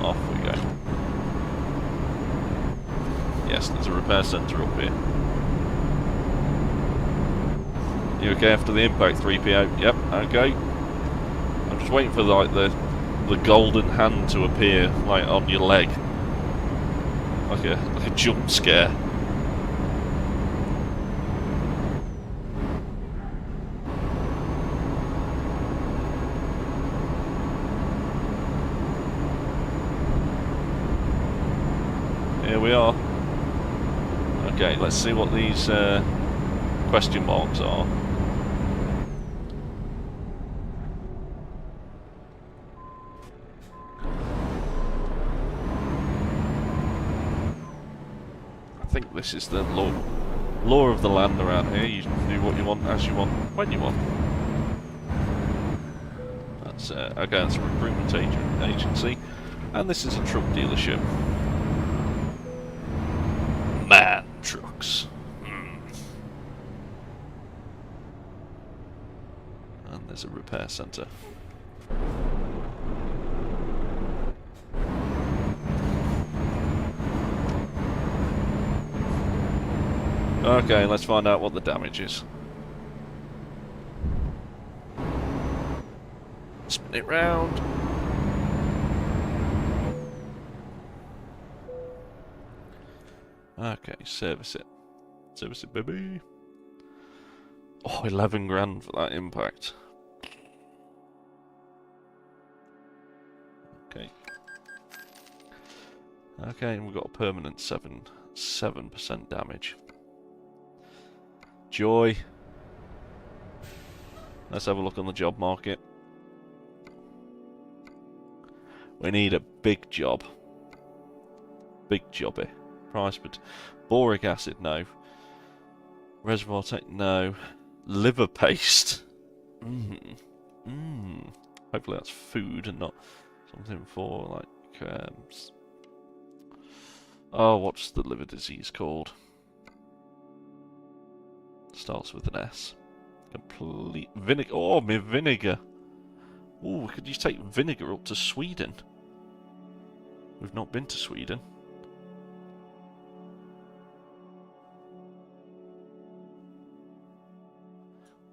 Speaker 1: Off we go. Yes, there's a repair centre up here. You okay after the impact, 3PO? Yep, okay. I'm just waiting for like the golden hand to appear like on your leg. Like a jump scare. Here we are. Okay, let's see what these question marks are. I think this is the law of the land around here. You do what you want, as you want, when you want. That's okay. That's a recruitment agency, and this is a truck dealership. Man trucks. And there's a repair centre. Okay, let's find out what the damage is. Spin it round. Okay, service it. Service it, baby. Oh, 11 grand for that impact. Okay, and we've got a permanent 7% damage. Joy. Let's have a look on the job market. We need a big job. Big jobby. Price, but boric acid, no. Reservoir tech, no. Liver paste. Hopefully that's food and not something for like. Oh, what's the liver disease called? Starts with an S. Complete vinegar. Oh, my vinegar. Oh, could you take vinegar up to Sweden? We've not been to Sweden.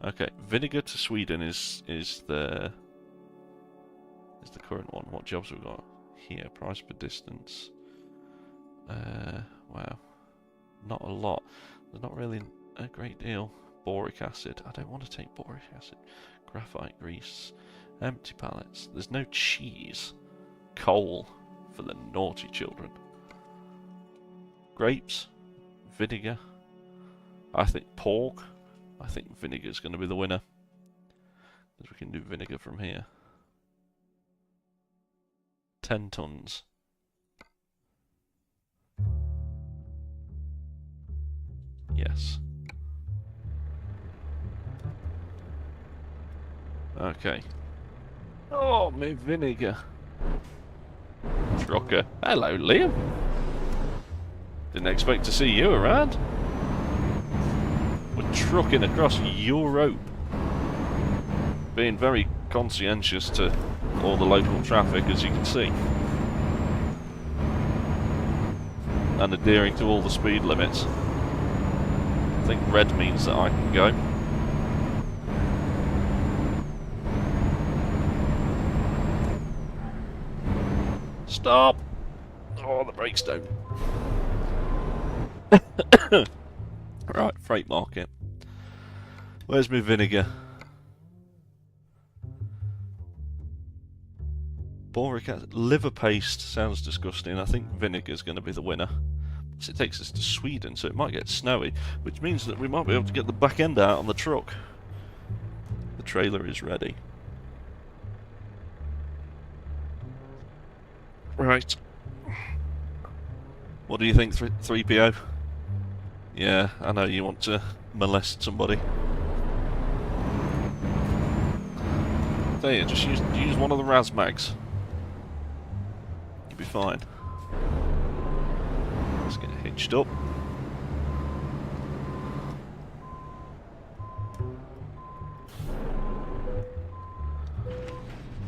Speaker 1: Okay, vinegar to Sweden is the current one. What jobs have we got here? Price per distance. Wow, not a lot. There's not really a great deal. Boric acid. I don't want to take boric acid. Graphite grease. Empty pallets. There's no cheese. Coal for the naughty children. Grapes. Vinegar. I think pork. I think vinegar's going to be the winner. Because we can do vinegar from here. 10 tons. Yes. Okay. Oh, my vinegar. Trucker. Hello, Liam. Didn't expect to see you around. We're trucking across Europe. Being very conscientious to all the local traffic, as you can see. And adhering to all the speed limits. I think red means that I can go. Stop! Oh, the brakes don't. Right, freight market. Where's my vinegar? Boric acid. Liver paste sounds disgusting. I think vinegar's going to be the winner. It takes us to Sweden, so it might get snowy, which means that we might be able to get the back end out on the truck. The trailer is ready. Right. What do you think, 3PO? Yeah, I know you want to molest somebody. There you just use one of the Razmags. You'll be fine. Let's get hitched up.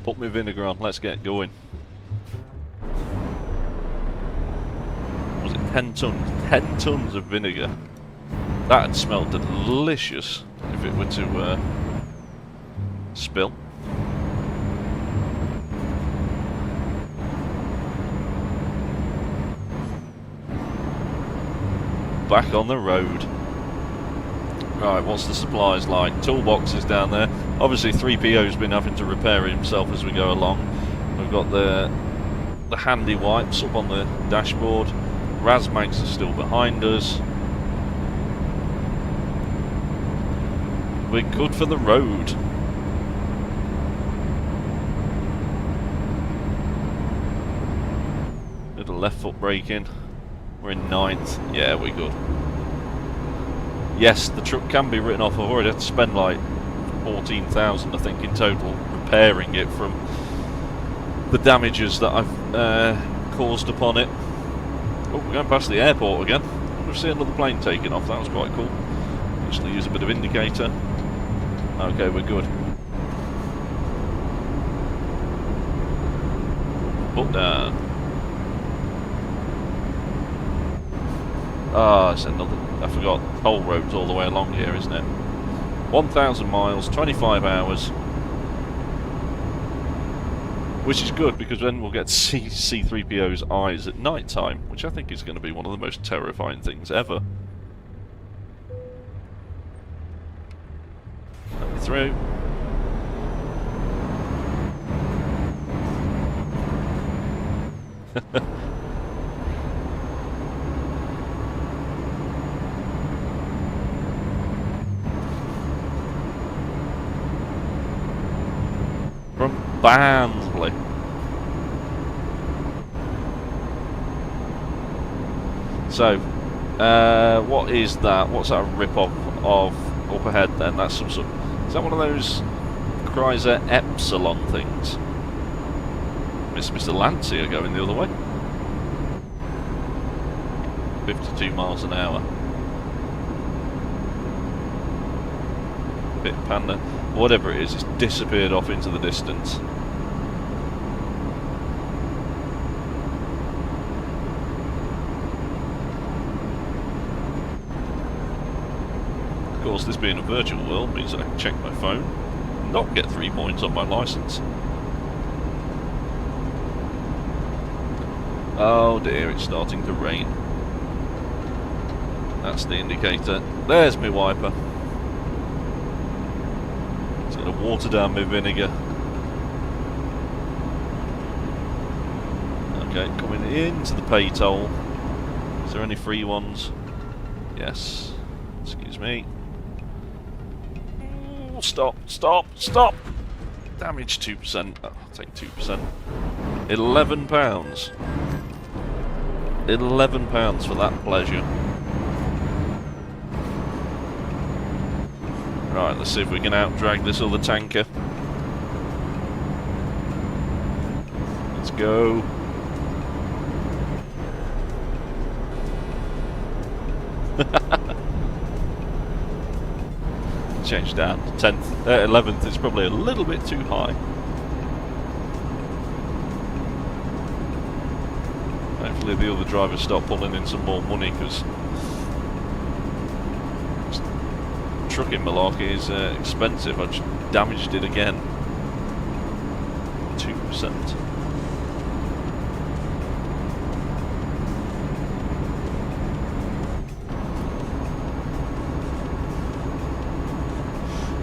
Speaker 1: Put my vinegar on, let's get going. Was it 10 tons? 10 tons of vinegar. That'd smell delicious if it were to spill. Back on the road. Right, what's the supplies like? Toolboxes down there. Obviously 3PO's been having to repair himself as we go along. We've got the handy wipes up on the dashboard. Razmags are still behind us. We're good for the road. Little left foot brake in. We're in 9th. Yeah, we're good. Yes, the truck can be written off. I've already had to spend like 14,000, I think, in total repairing it from the damages that I've caused upon it. Oh, we're going past the airport again. We'll see another plane taking off. That was quite cool. Usually use a bit of indicator. Okay, we're good. Put down. Ah, it's another. I forgot. Whole road's all the way along here, isn't it? 1,000 miles, 25 hours. Which is good, because then we'll get to see C-3PO's eyes at night time, which I think is going to be one of the most terrifying things ever. Let me through. Barnsley. So, what is that? What's that rip-off of up ahead then? That's some sort of... Is that one of those Chrysler Epsilon things? Mr. Lancia going the other way. 52 miles an hour. Bit Panda. Whatever it is, it's disappeared off into the distance. Of course, this being a virtual world means I can check my phone and not get 3 points on my licence. Oh dear, it's starting to rain. That's the indicator. There's my wiper. It's going to water down my vinegar. Okay, coming into the pay toll. Is there any free ones? Yes. Excuse me. Oh, stop, stop, stop! Damage 2%. I'll take 2%. £11. £11 for that pleasure. Right, let's see if we can out-drag this other tanker. Let's go. Change down. 10th, 11th is probably a little bit too high. Hopefully the other drivers start pulling in some more money, because trucking malarkey is expensive. I just damaged it again. 2%.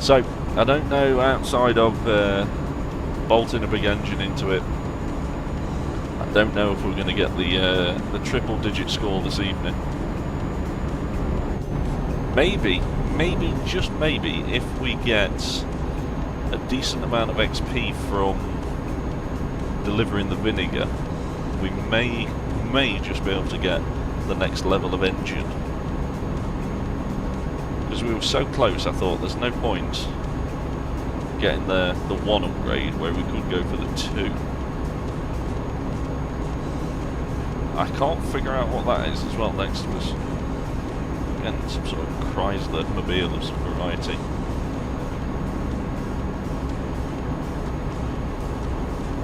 Speaker 1: So, I don't know, outside of bolting a big engine into it, I don't know if we're going to get the triple-digit score this evening. Maybe, just maybe, if we get a decent amount of XP from delivering the vinegar, we may just be able to get the next level of engine. Because we were so close, I thought there's no point getting the 1 upgrade where we could go for the 2. I can't figure out what that is as well next to us. Again, some sort of Chrysler mobile of some variety.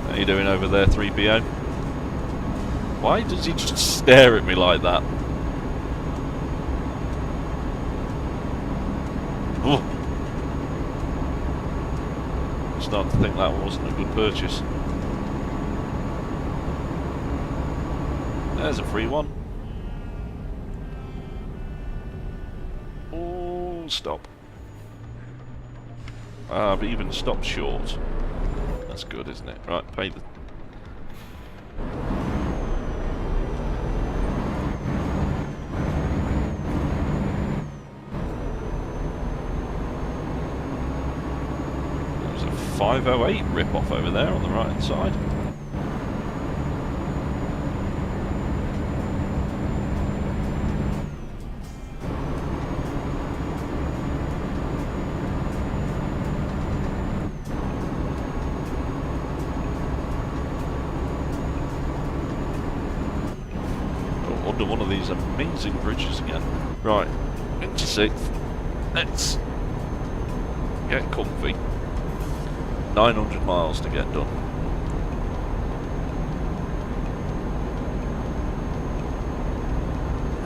Speaker 1: How you doing over there, 3PO? Why does he just stare at me like that? Oh. I'm starting to think that wasn't a good purchase. There's a free one. Oh, stop. Ah, I've even stopped short. That's good, isn't it? Right, pay the... There's a 508 rip-off over there on the right-hand side. Under one of these amazing bridges again. Right, into 6th. Let's get comfy. 900 miles to get done.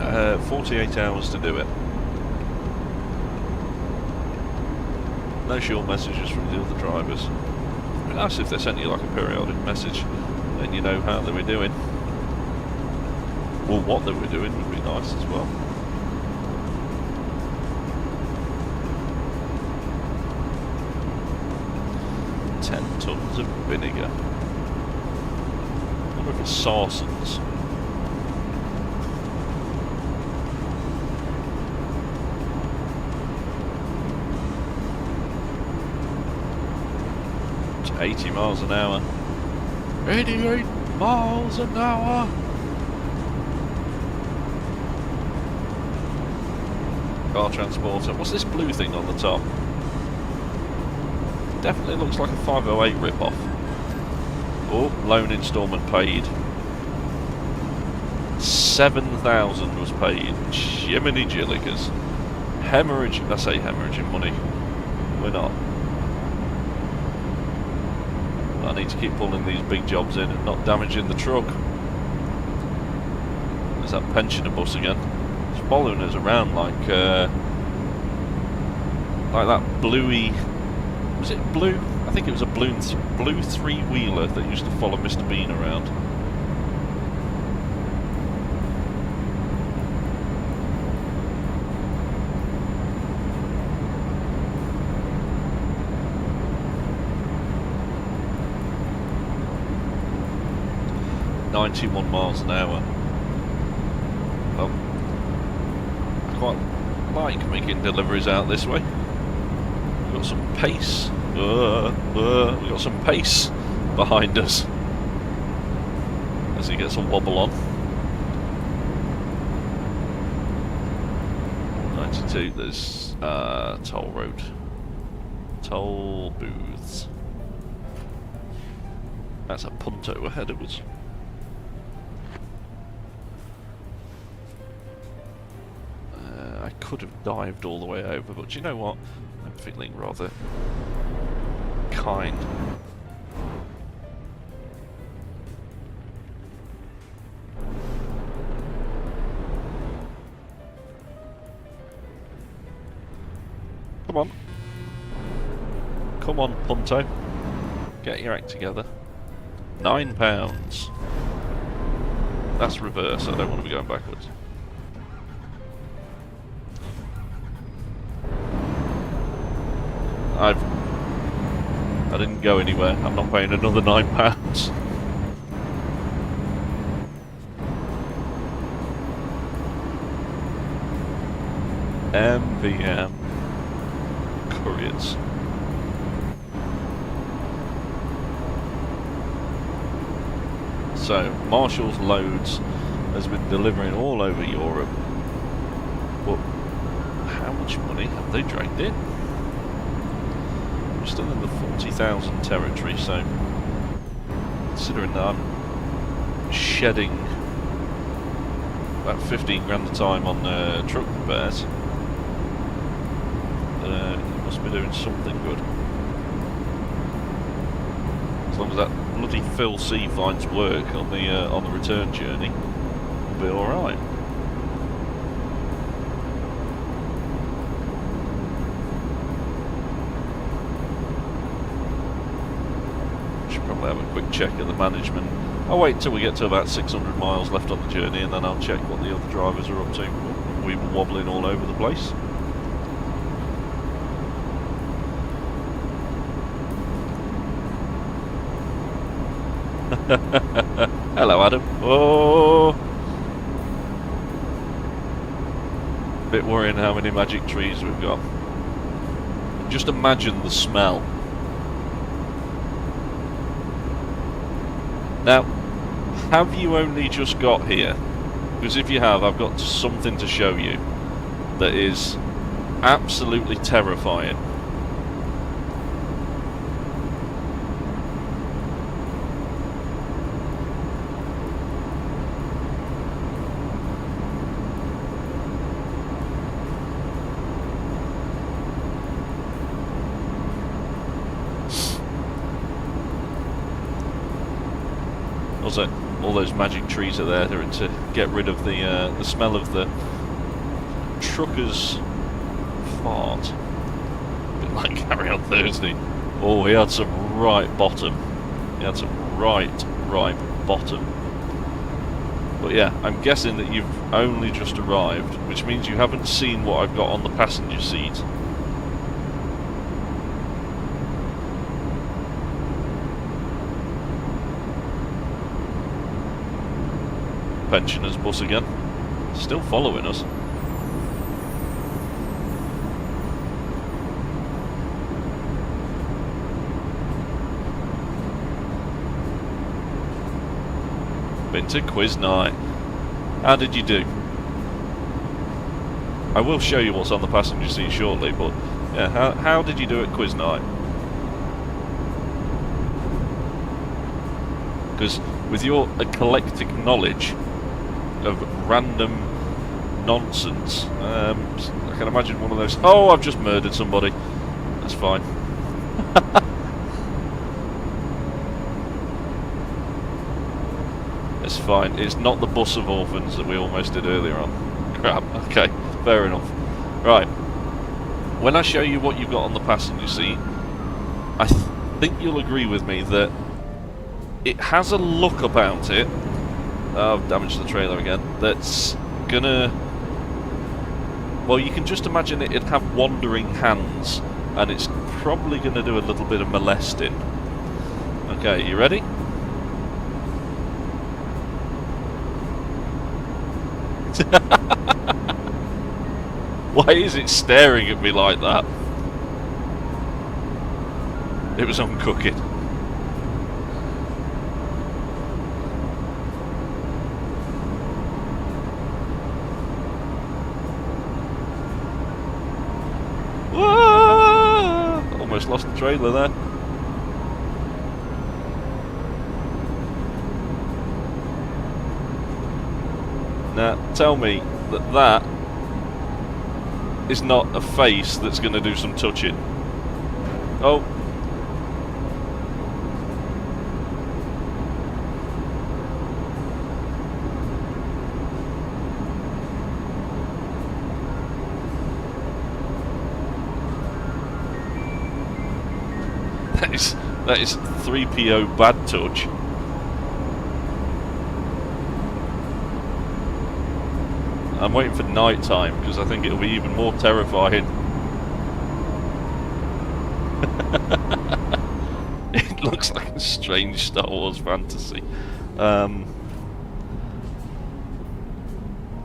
Speaker 1: Uh, 48 hours to do it. No short messages from the other drivers. It'd be nice if they sent you like a periodic message, then you know how they were doing. Well, what they were doing would be nice as well. Tons of vinegar. I wonder if it's Sarson's. 80 miles an hour. 88 miles an hour! Car transporter. What's this blue thing on the top? Definitely looks like a 508 rip-off. Oh, loan instalment paid. 7,000 was paid. Jiminy Jillikers. Hemorrhage. I say hemorrhaging money. We're not. I need to keep pulling these big jobs in and not damaging the truck. There's that pensioner bus again. It's following us around like that bluey. Was it blue? I think it was a blue three-wheeler that used to follow Mr. Bean around. .91 miles an hour. Well, I quite like making deliveries out this way. We've got some pace. We've got some pace behind us as he gets a wobble on. 92. There's toll road, toll booths. That's a punto ahead of us. I could have dived all the way over, but do you know what? I'm feeling rather kind. Come on. Come on, Punto. Get your act together. £9. That's reverse, I don't want to be going backwards. I didn't go anywhere. I'm not paying another £9. MVM couriers. So Marshall's loads has been delivering all over Europe. But how much money have they dragged in? We're still in the 40,000 territory, so considering that I'm shedding about 15 grand a time on truck repairs, it must be doing something good. As long as that bloody Phil C finds work on the return journey, we'll be all right. Have a quick check at the management. I'll wait until we get to about 600 miles left on the journey, and then I'll check what the other drivers are up to. We've been wobbling all over the place. Hello, Adam. Oh, bit worrying how many magic trees we've got. Just imagine the smell. Now, have you only just got here? Because if you have, I've got something to show you that is absolutely terrifying. Also, all those magic trees are there to get rid of the smell of the trucker's fart. A bit like Harry on Thursday. Oh, he had some right bottom. He had some right bottom. But yeah, I'm guessing that you've only just arrived, which means you haven't seen what I've got on the passenger seat. Pensioners bus again, still following us. Been to quiz night. How did you do? I will show you what's on the passenger seat shortly, but yeah, how did you do at quiz night? Because with your eclectic knowledge of random nonsense, I can imagine one of those, oh, I've just murdered somebody. That's fine. It's fine. It's not the bus of orphans that we almost did earlier on. Crap. Okay, fair enough. Right. When I show you what you've got on the passenger seat, I think you'll agree with me that it has a look about it. Oh, I've damaged the trailer again. That's gonna... Well, you can just imagine it'd have wandering hands, and it's probably gonna do a little bit of molesting. Okay, you ready? Why is it staring at me like that? It was on cooking. Whoa! Almost lost the trailer there. Now, tell me that that is not a face that's going to do some touching. Oh. That is 3PO bad touch. I'm waiting for night time because I think it'll be even more terrifying. It looks like a strange Star Wars fantasy.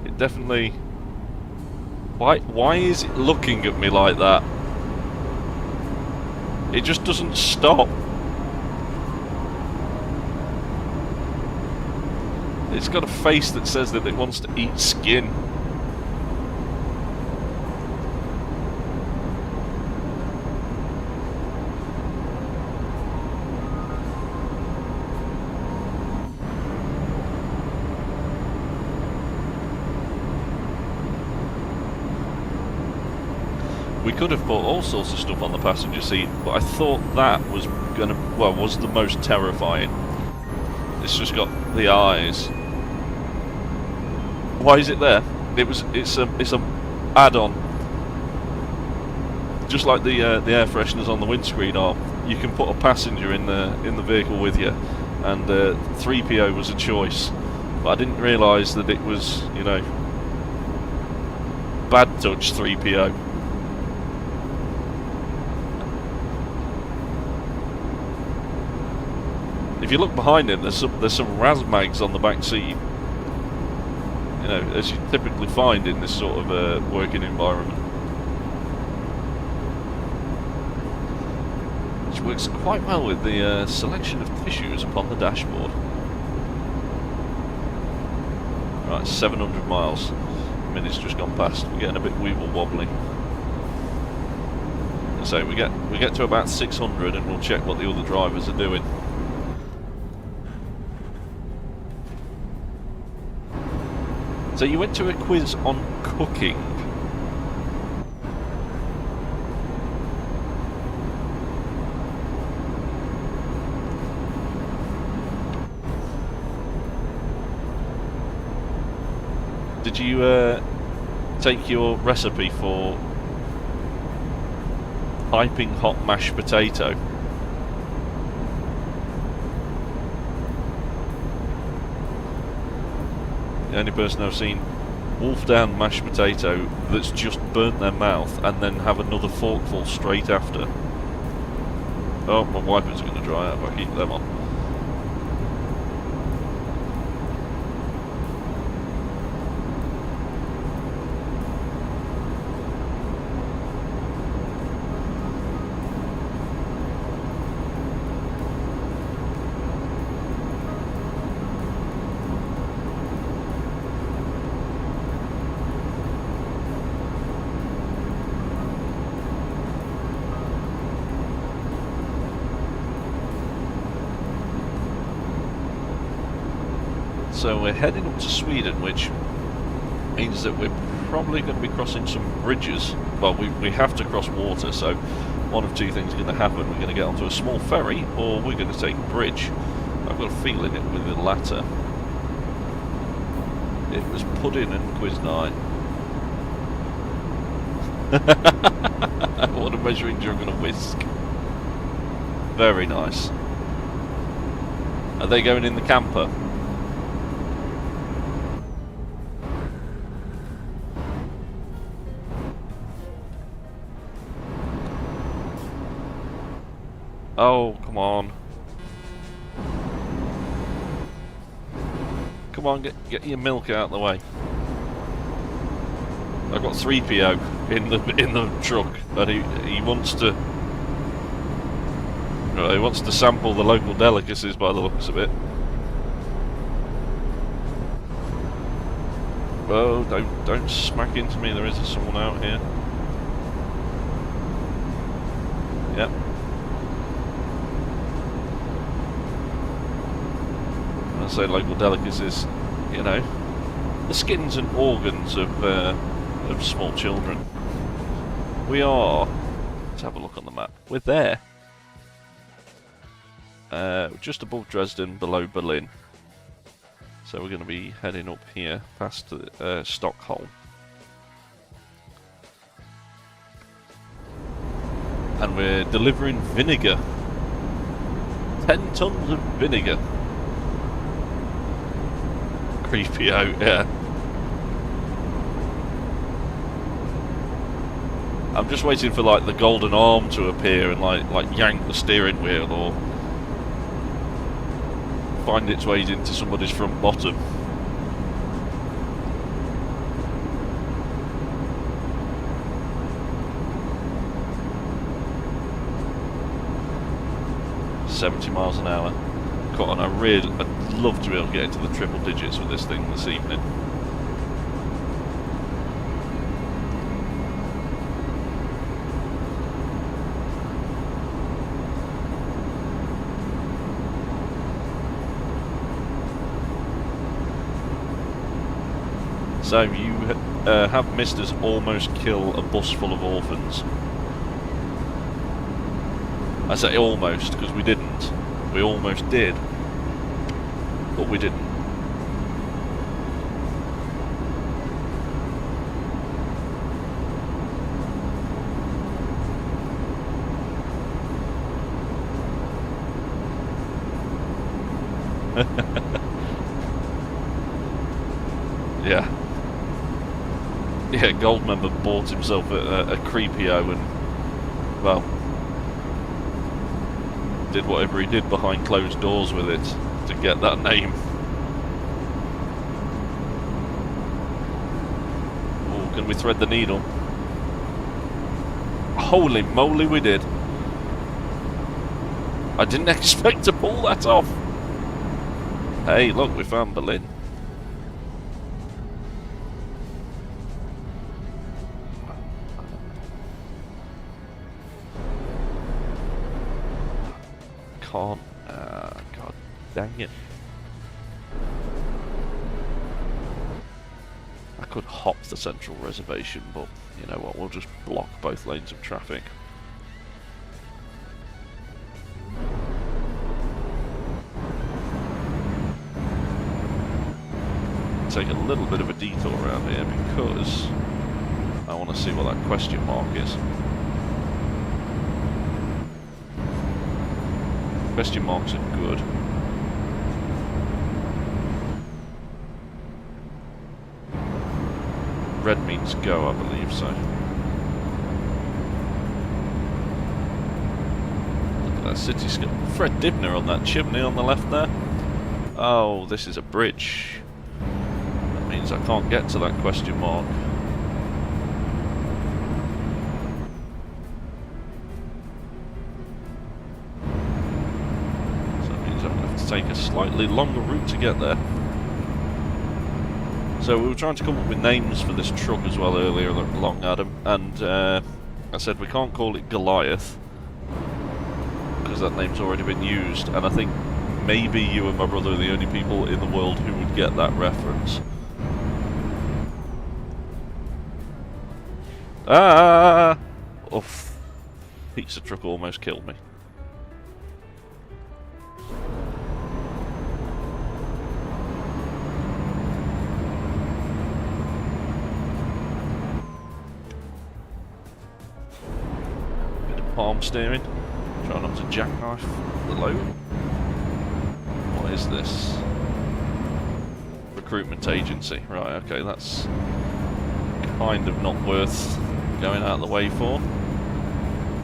Speaker 1: It definitely... Why is it looking at me like that? It just doesn't stop. It's got a face that says that it wants to eat skin. We could have put all sorts of stuff on the passenger seat, but I thought that was was the most terrifying. It's just got the eyes. Why is it there? It's a add-on. Just like the air fresheners on the windscreen are. You can put a passenger in the vehicle with you, and 3PO was a choice. But I didn't realise that it was, you know, bad touch 3PO. If you look behind him, there's some razmags on the back seat. You know, as you typically find in this sort of working environment, which works quite well with the selection of tissues upon the dashboard. Right, 700 miles. Minute's just gone past. We're getting a bit weeble wobbly. So we get to about 600, and we'll check what the other drivers are doing. So you went to a quiz on cooking. Did you take your recipe for piping hot mashed potato? The only person I've seen wolf down mashed potato that's just burnt their mouth and then have another forkful straight after. Oh, my wipers are going to dry out if I keep them on. So we're heading up to Sweden, which means that we're probably going to be crossing some bridges. Well, we have to cross water, so one of two things is going to happen. We're going to get onto a small ferry, or we're going to take a bridge. I've got a feeling it will be the latter. It was pudding and quiz night. What a measuring jug and a whisk. Very nice. Are they going in the camper? Oh, come on. Come on, get your milk out of the way. I've got 3PO in the truck, and he wants to sample the local delicacies by the looks of it. Oh, don't smack into me. There is someone out here. Yep. I say local delicacies, you know, the skins and organs of small children. We are. Let's have a look on the map. We're there. Just above Dresden, below Berlin. So we're going to be heading up here past Stockholm. And we're delivering vinegar. 10 tons of vinegar. Creepy out, yeah. I'm just waiting for like the golden arm to appear and like yank the steering wheel or find its way into somebody's front bottom. $70 miles an hour. God, and I'd love to be able to get into the triple digits with this thing this evening. So you have missed us almost kill a bus full of orphans. I say almost because we didn't. We almost did, but we didn't. Yeah. Yeah, Goldmember bought himself a Creepio and, well, did whatever he did behind closed doors with it to get that name. Oh, can we thread the needle? Holy moly, we did. I didn't expect to pull that off. Hey, look, we found Berlin. Can't. God dang it. I could hop the central reservation, but you know what, we'll just block both lanes of traffic. Take a little bit of a detour around here because I want to see what that question mark is. Question marks are good. Red means go, I believe so. Look at that city scope. Fred Dibner on that chimney on the left there. Oh, this is a bridge. That means I can't get to that question mark. Take a slightly longer route to get there. So we were trying to come up with names for this truck as well earlier along, Adam, and I said we can't call it Goliath because that name's already been used, and I think maybe you and my brother are the only people in the world who would get that reference. Ah! Oof. Pizza truck almost killed me. Bit of palm steering. Try not to jackknife the load. What is this? Recruitment agency. Right, okay, that's kind of not worth going out of the way for.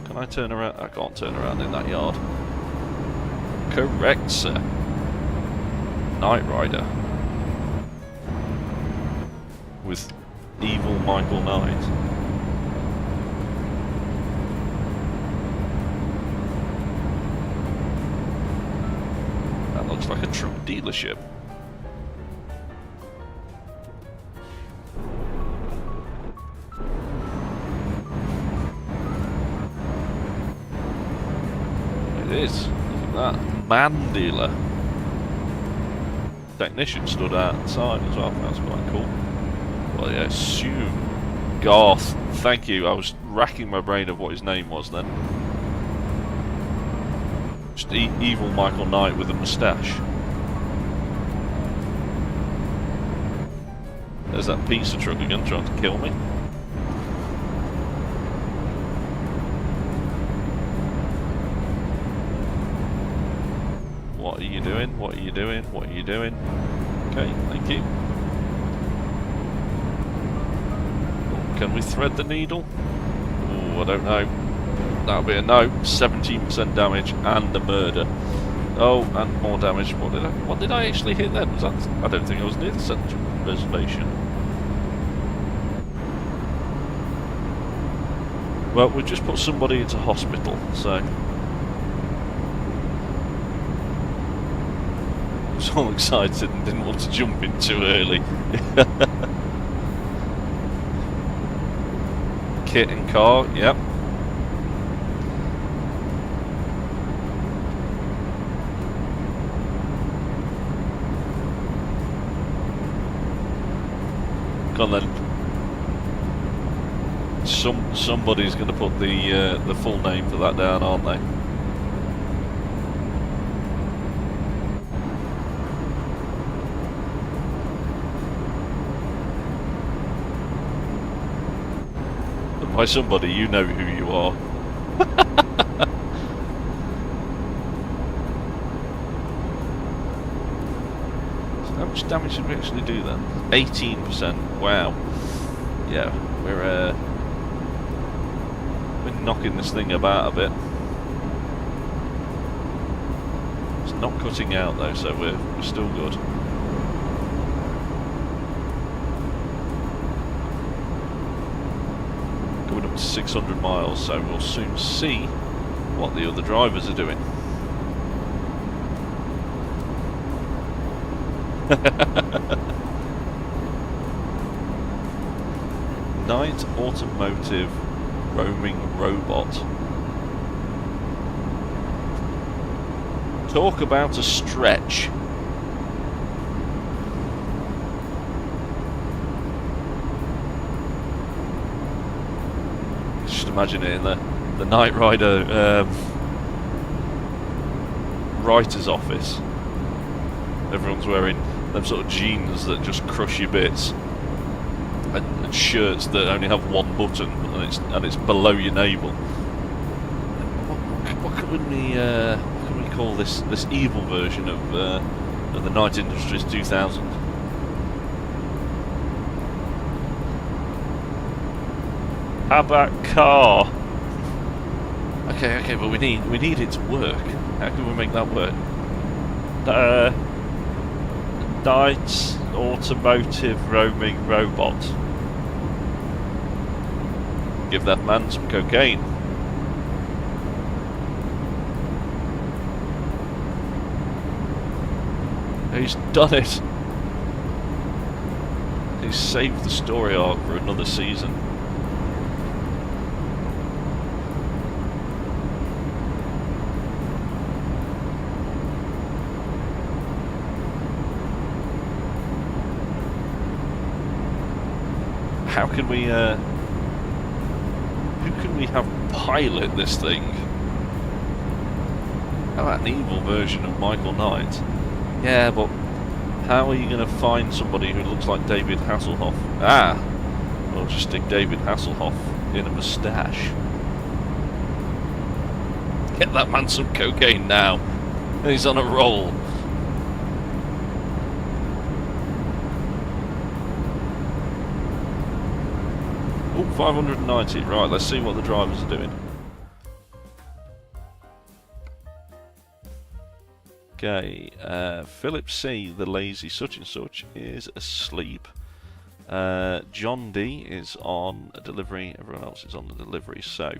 Speaker 1: Can I turn around? I can't turn around in that yard. Correct, sir. Knight Rider. With evil Michael Knight. That looks like a truck dealership. It is. Look at that. Man dealer. Technician stood outside as well. That's quite cool. Well, yeah, Sue Garth. Thank you. I was racking my brain of what his name was then. Just evil Michael Knight with a moustache. There's that pizza truck again trying to kill me. What are you doing? What are you doing? What are you doing? Okay, thank you. Oh, can we thread the needle? Oh, I don't know. That'll be a no. 17% damage and a murder. Oh, and more damage. What did I actually hit then? Was that, I don't think I was near the central reservation. Well, we've just put somebody into hospital, so... I was all excited and didn't want to jump in too early. Kit and car, yep. Come on then. Somebody's going to put the full name for that down, aren't they? And by somebody, you know who you are. So how much damage did we actually do then? 18%. Wow. Yeah, we're knocking this thing about a bit. It's not cutting out though, so we're still good. Going up to 600 miles, so we'll soon see what the other drivers are doing. Knight Automotive Roaming Robot. Talk about a stretch. Just imagine it in the Knight Rider writer's office. Everyone's wearing them sort of jeans that just crush your bits. And shirts that only have one button, and it's below your navel. What can we call this evil version of the Knight Industries 2000? How about car? Okay, but we need it to work. How can we make that work? Knight Automotive Roaming Robot. Give that man some cocaine. He's done it. He's saved the story arc for another season. How can we, who can we have pilot this thing? How about an evil version of Michael Knight? Yeah, but how are you going to find somebody who looks like David Hasselhoff? Ah! We'll just stick David Hasselhoff in a moustache. Get that man some cocaine now. He's on a roll. Oh, 590. Right, let's see what the drivers are doing. Okay, Philip C, the lazy such and such, is asleep. John D is on a delivery. Everyone else is on the delivery, so...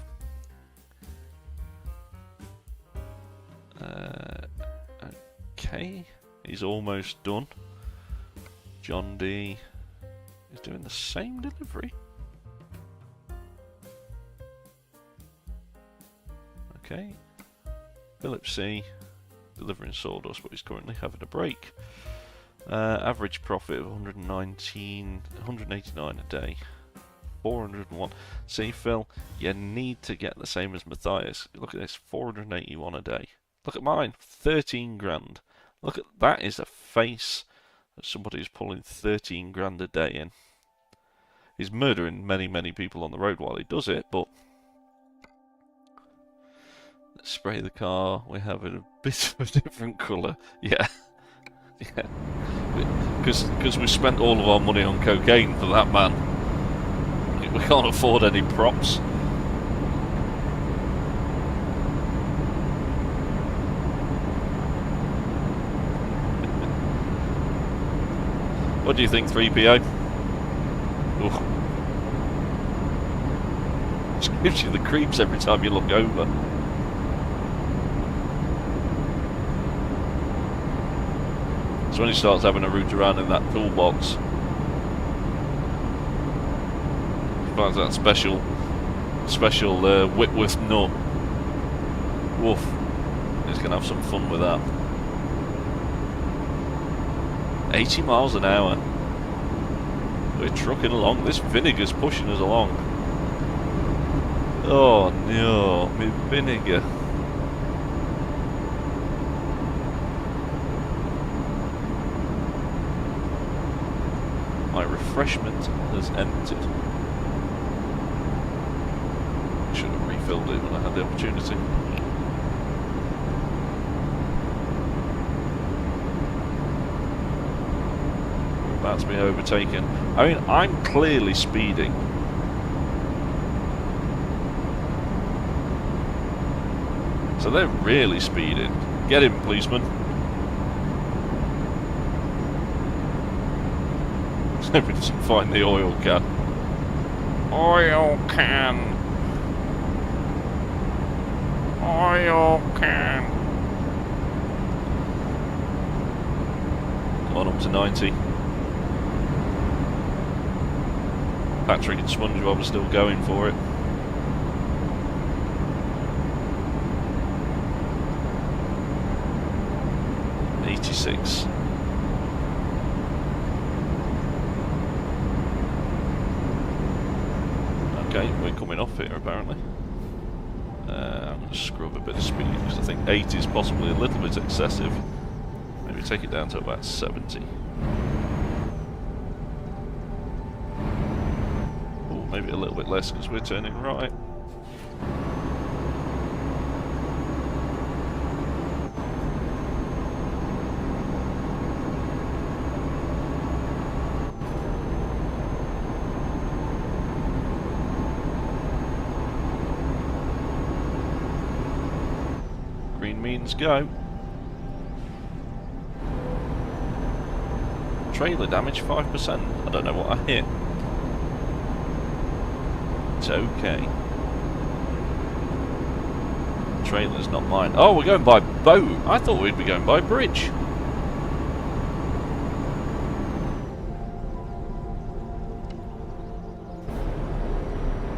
Speaker 1: okay, he's almost done. John D is doing the same delivery. Okay, Philip C delivering sawdust, but he's currently having a break. Average profit of 189 a day. 401. See, Phil, you need to get the same as Matthias. Look at this, 481 a day. Look at mine, 13 grand. Look at that, is a face of somebody who's pulling 13 grand a day in. He's murdering many, many people on the road while he does it, but... let's spray the car. We have it a bit of a different colour. Yeah. Yeah. Because we spent all of our money on cocaine for that man. We can't afford any props. What do you think, 3PO? Ooh. Just gives you the creeps every time you look over. So when he starts having a route around in that toolbox, he finds that special Whitworth nut. Woof. He's going to have some fun with that. 80 miles an hour. We're trucking along. This vinegar's pushing us along. Oh no, my vinegar. My refreshment has emptied. Should have refilled it when I had the opportunity. We're about to be overtaken. I mean, I'm clearly speeding. So they're really speeding. Get him, policeman. Hope he doesn't find the oil can. Oil can. Oil can. Come on, up to 90. Patrick and SpongeBob are still going for it. '86. Okay, we're coming off here apparently. I'm going to scrub a bit of speed because I think 80 is possibly a little bit excessive. Maybe take it down to about 70. Ooh, maybe a little bit less because we're turning right. Means go. Trailer damage 5%. I don't know what I hit. It's okay. Trailer's not mine. Oh, we're going by boat. I thought we'd be going by bridge.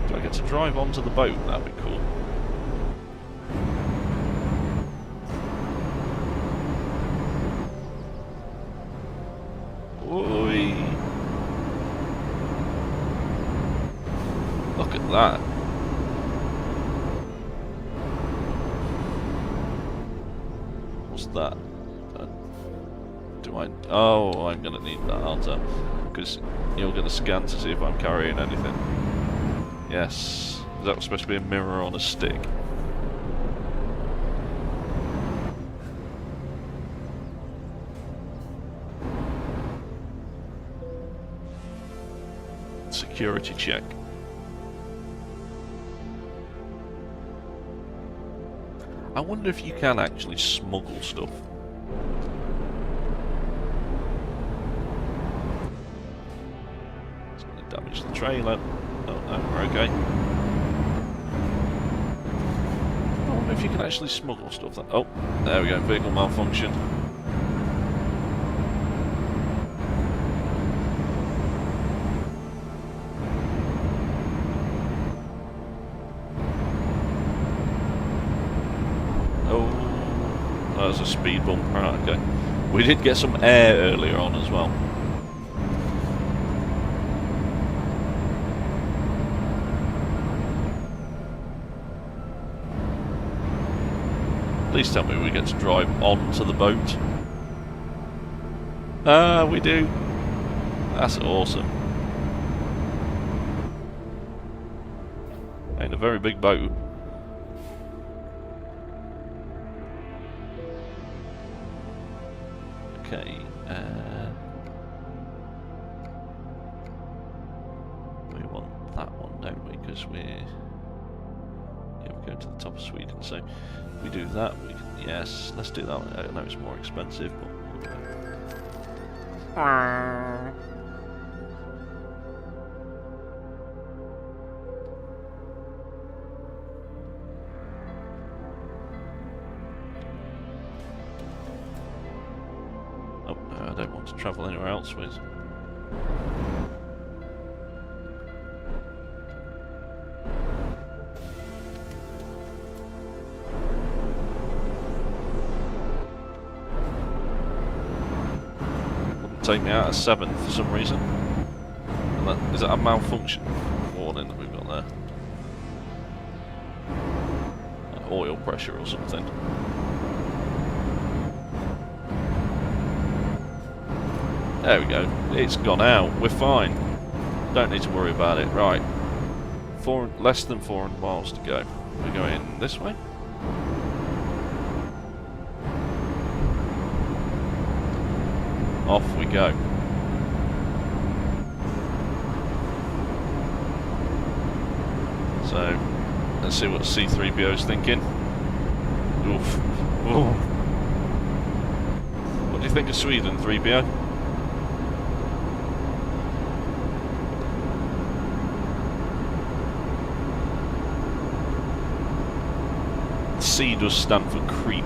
Speaker 1: Do I get to drive onto the boat? That'd be cool. look at that. What's that? Oh, I'm going to need that, aren't I? Because you're going to scan to see if I'm carrying anything. Yes. Is that supposed to be a mirror on a stick? Security check. I wonder if you can actually smuggle stuff. It's going to damage the trailer. Oh no, we're okay. I wonder if you can actually smuggle stuff. Oh, there we go, vehicle malfunction. That was a speed bump, right, okay. We did get some air earlier on as well. Please tell me we get to drive onto the boat. Ah, we do. That's awesome. Ain't a very big boat. Okay, we want that one, don't we? Because we're going to the top of Sweden, so we do that. We can, yes, let's do that one. I know it's more expensive, but we'll do it. I don't want to travel anywhere else with. Wouldn't take me out of 7th for some reason. And that, is that a malfunction warning that we've got there? Like oil pressure or something. There we go. It's gone out. We're fine. Don't need to worry about it. Right. Less than 400 miles to go. We're going this way. Off we go. So, let's see what C-3PO's thinking. Oof. Ooh. What do you think of Sweden, 3PO? C does stand for creep.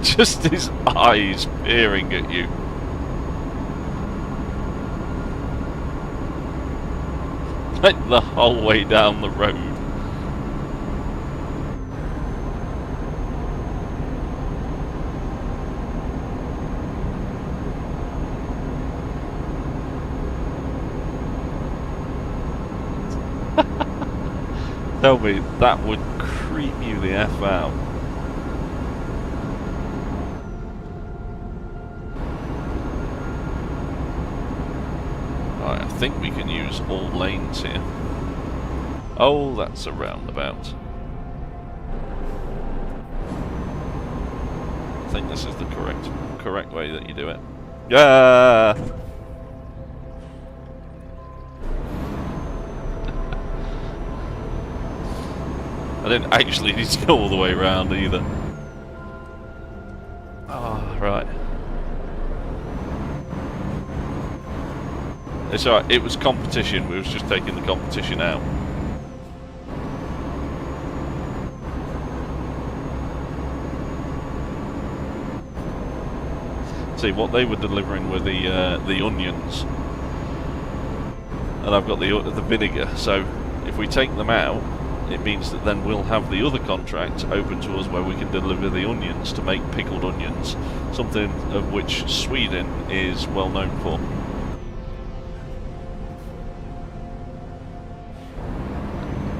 Speaker 1: Just his eyes peering at you. Like the whole way down the road. Tell me, that would creep you the F out. Right, I think we can use all lanes here. Oh, that's a roundabout. I think this is the correct way that you do it. Yeah. I didn't actually need to go all the way around either. Ah, right. It's alright, it was competition, we was just taking the competition out. See, what they were delivering were the onions, and I've got the vinegar. So if we take them out, it means that then we'll have the other contract open to us where we can deliver the onions to make pickled onions, something of which Sweden is well known for.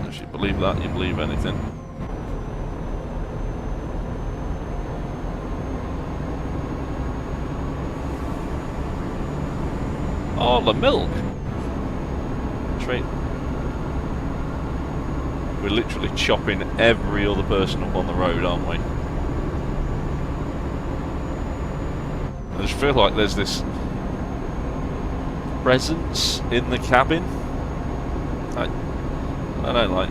Speaker 1: If you believe that, you believe anything. Oh, the milk! Straight. We're literally chopping every other person up on the road, aren't we? I just feel like there's this presence in the cabin. I don't like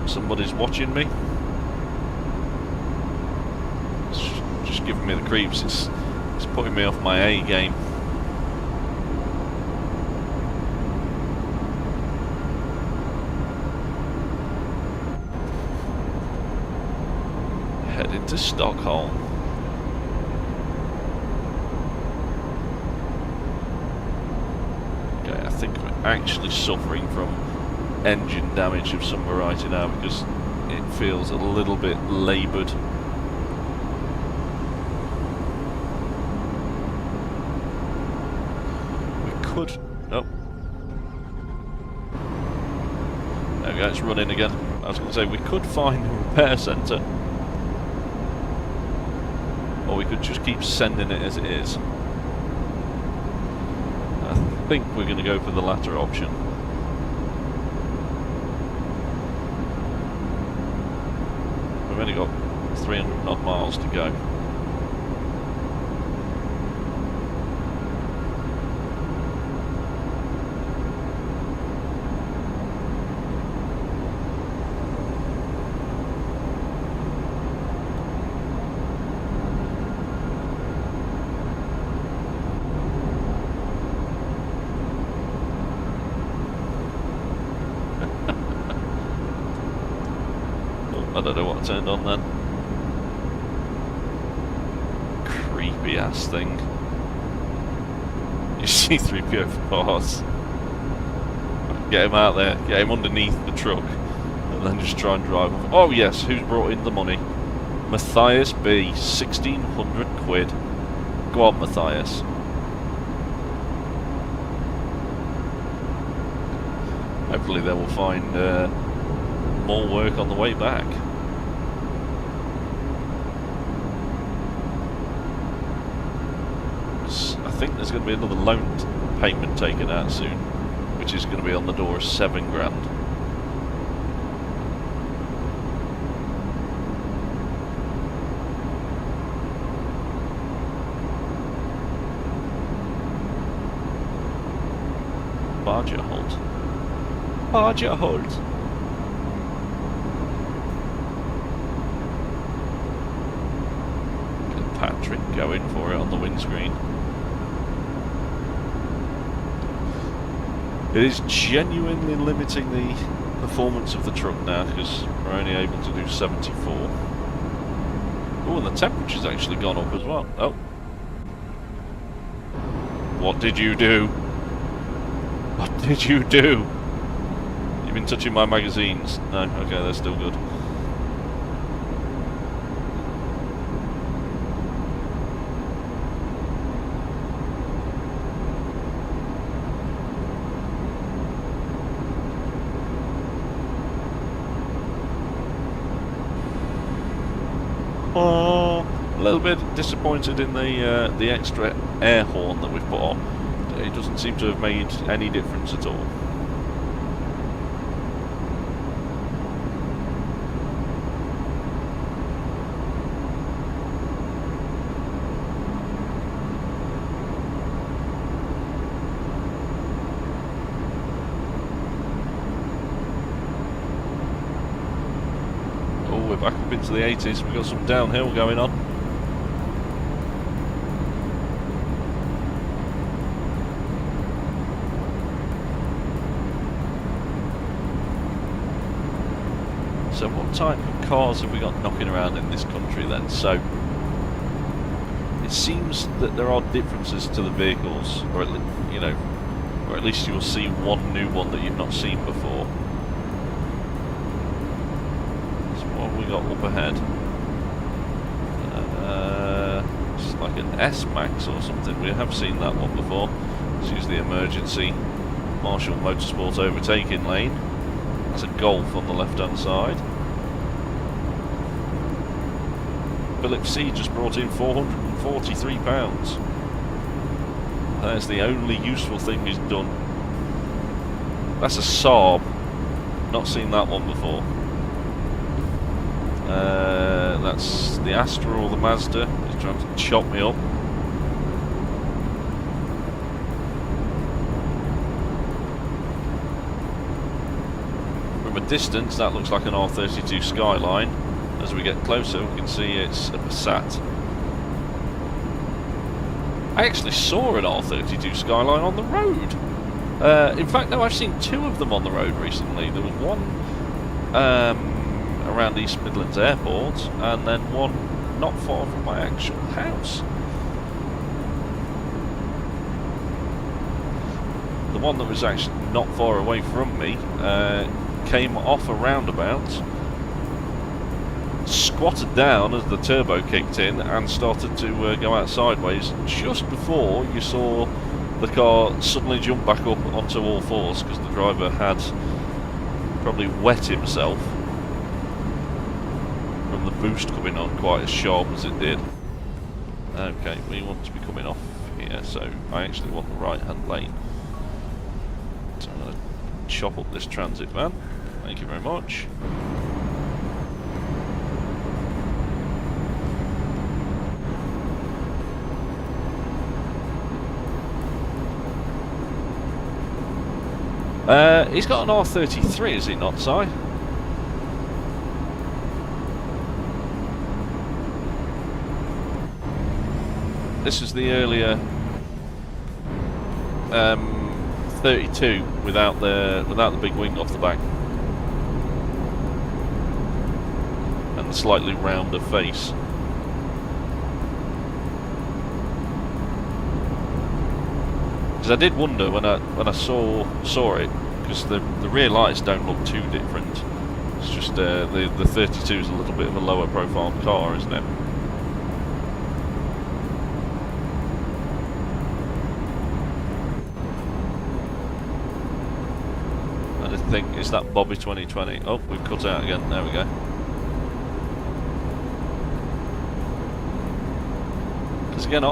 Speaker 1: somebody's watching me. It's just giving me the creeps. It's putting me off my A game. Heading to Stockholm. Okay, I think we're actually suffering from engine damage of some variety now because it feels a little bit laboured. We could... oh. There we go, it's running again. I was going to say, we could find a repair centre. Or we could just keep sending it as it is. I think we're going to go for the latter option. We've only got 300 odd miles to go. I don't know what I turned on then. Creepy ass thing. You see 3PO bars. Get him out there, get him underneath the truck, and then just try and drive off. Oh yes, who's brought in the money? Matthias B, 1,600 quid. Go on, Matthias. Hopefully they will find more work on the way back. I think there's going to be another loan payment taken out soon, which is going to be on the door of £7 grand. Bargerholt. Bargerholt. Patrick going for it on the windscreen. It is genuinely limiting the performance of the truck now because we're only able to do 74. Oh, and the temperature's actually gone up as well. Oh. What did you do? What did you do? You've been touching my magazines. No? Okay, they're still good. Oh, a little bit disappointed in the extra air horn that we've put on. It doesn't seem to have made any difference at all. Oh, we're back up into the 80s. We've got some downhill going on. So what type of cars have we got knocking around in this country then? So it seems that there are differences to the vehicles, or at or at least you'll see one new one that you've not seen before. So what have we got up ahead? It's like an S-Max or something. We have seen that one before. Let's use the emergency Marshall Motorsport overtaking lane. That's a Golf on the left-hand side. Philip C just brought in £443. That's the only useful thing he's done. That's a Saab. Not seen that one before. That's the Astra or the Mazda. He's trying to chop me up. From a distance, that looks like an R32 Skyline. As we get closer, we can see it's a Passat. I actually saw an R32 Skyline on the road. In fact, no, I've seen two of them on the road recently. There was one around East Midlands Airport, and then one not far from my actual house. The one that was actually not far away from me came off a roundabout, squatted down as the turbo kicked in and started to go out sideways just before you saw the car suddenly jump back up onto all fours because the driver had probably wet himself from the boost coming on quite as sharp as it did. Okay, we want to be coming off here, so I actually want the right hand lane. So I'm going to chop up this transit van. Thank you very much. He's got an R33, is he not, Si? This is the earlier 32 without the big wing off the back and the slightly rounder face. Because I did wonder when I saw it, because the rear lights don't look too different. It's just the 32 is a little bit of a lower profile car, isn't it? I did think, is that Bobby 2020? Oh, we've cut out again. There we go. Because again,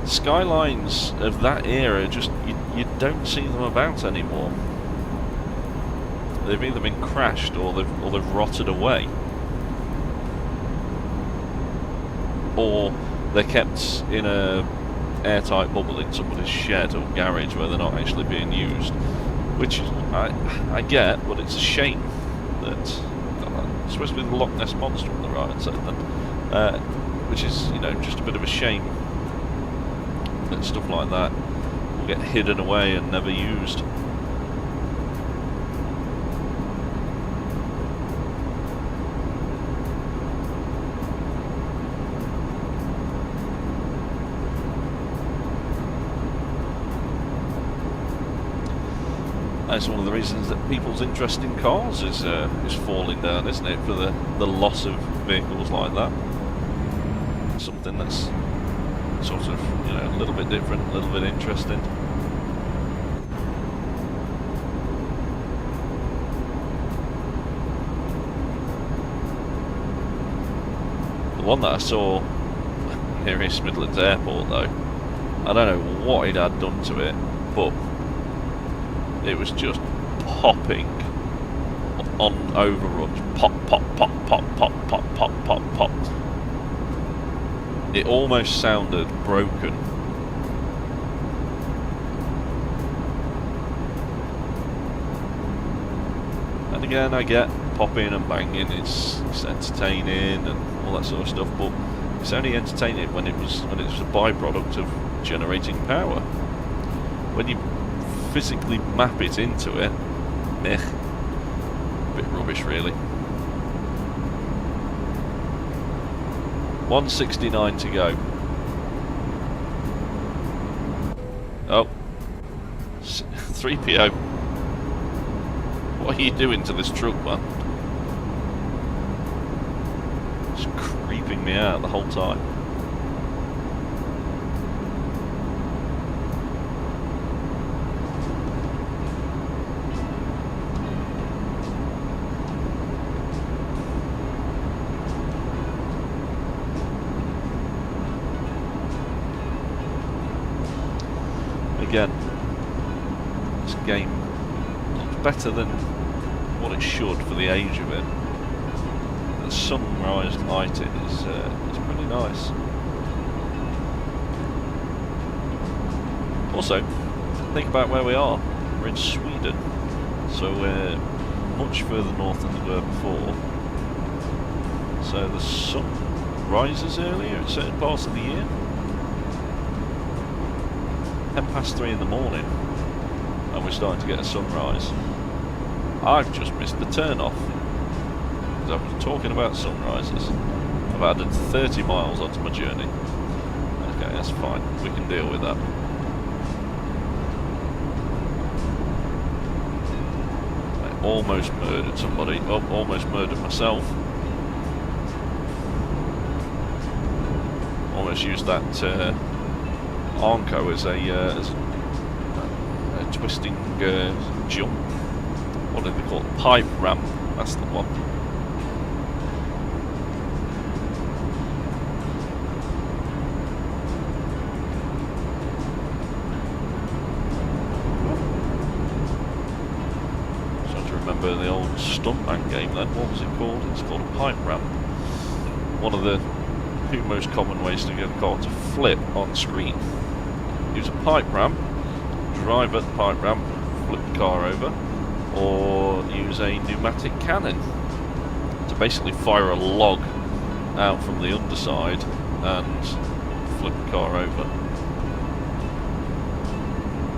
Speaker 1: Skylines of that era, just you don't see them about anymore. They've either been crashed or they've rotted away, or they're kept in a airtight bubble in somebody's shed or garage where they're not actually being used. Which I get, but it's a shame that it's supposed to be the Loch Ness Monster on the right side then, which is just a bit of a shame. And stuff like that will get hidden away and never used. That's one of the reasons that people's interest in cars is falling down, isn't it? For the loss of vehicles like that. Something that's sort of, a little bit different, a little bit interesting. The one that I saw near East Midlands Airport, though, I don't know what he'd had done to it, but it was just popping on overruns. Pop, pop, pop, pop, pop, pop, pop, pop, pop. It almost sounded broken. And again, I get popping and banging, it's entertaining and all that sort of stuff, but it's only entertaining when it was a byproduct of generating power. When you physically map it into it, meh, a bit rubbish really. 169 to go. Oh. 3PO. What are you doing to this truck, man? Just creeping me out the whole time. Again, this game looks better than what it should for the age of it. The sunrise lighting is pretty nice. Also, think about where we are. We're in Sweden, so we're much further north than we were before. So the sun rises earlier at certain parts of the year. 3:10 in the morning, and we're starting to get a sunrise. I've just missed the turn off because I was talking about sunrises. I've added 30 miles onto my journey. Okay, that's fine. We can deal with that. I almost murdered somebody. Oh, almost murdered myself. Almost used that Arnco as a twisting jump. What do they call it? Pipe ramp. That's the one. Trying to remember the old Stuntman game then. What was it called? It's called a pipe ramp. One of the two most common ways to get a car to flip on screen. Use a pipe ramp, drive at the pipe ramp, flip the car over, or use a pneumatic cannon to basically fire a log out from the underside and flip the car over.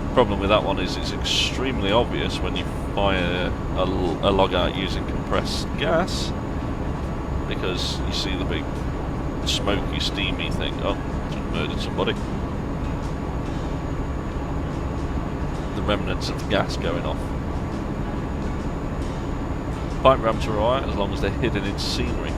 Speaker 1: The problem with that one is it's extremely obvious when you fire a log out using compressed gas, because you see the big smoky, steamy thing. Oh, just murdered somebody. The remnants of the gas going off. Pipe ramps are alright as long as they're hidden in scenery.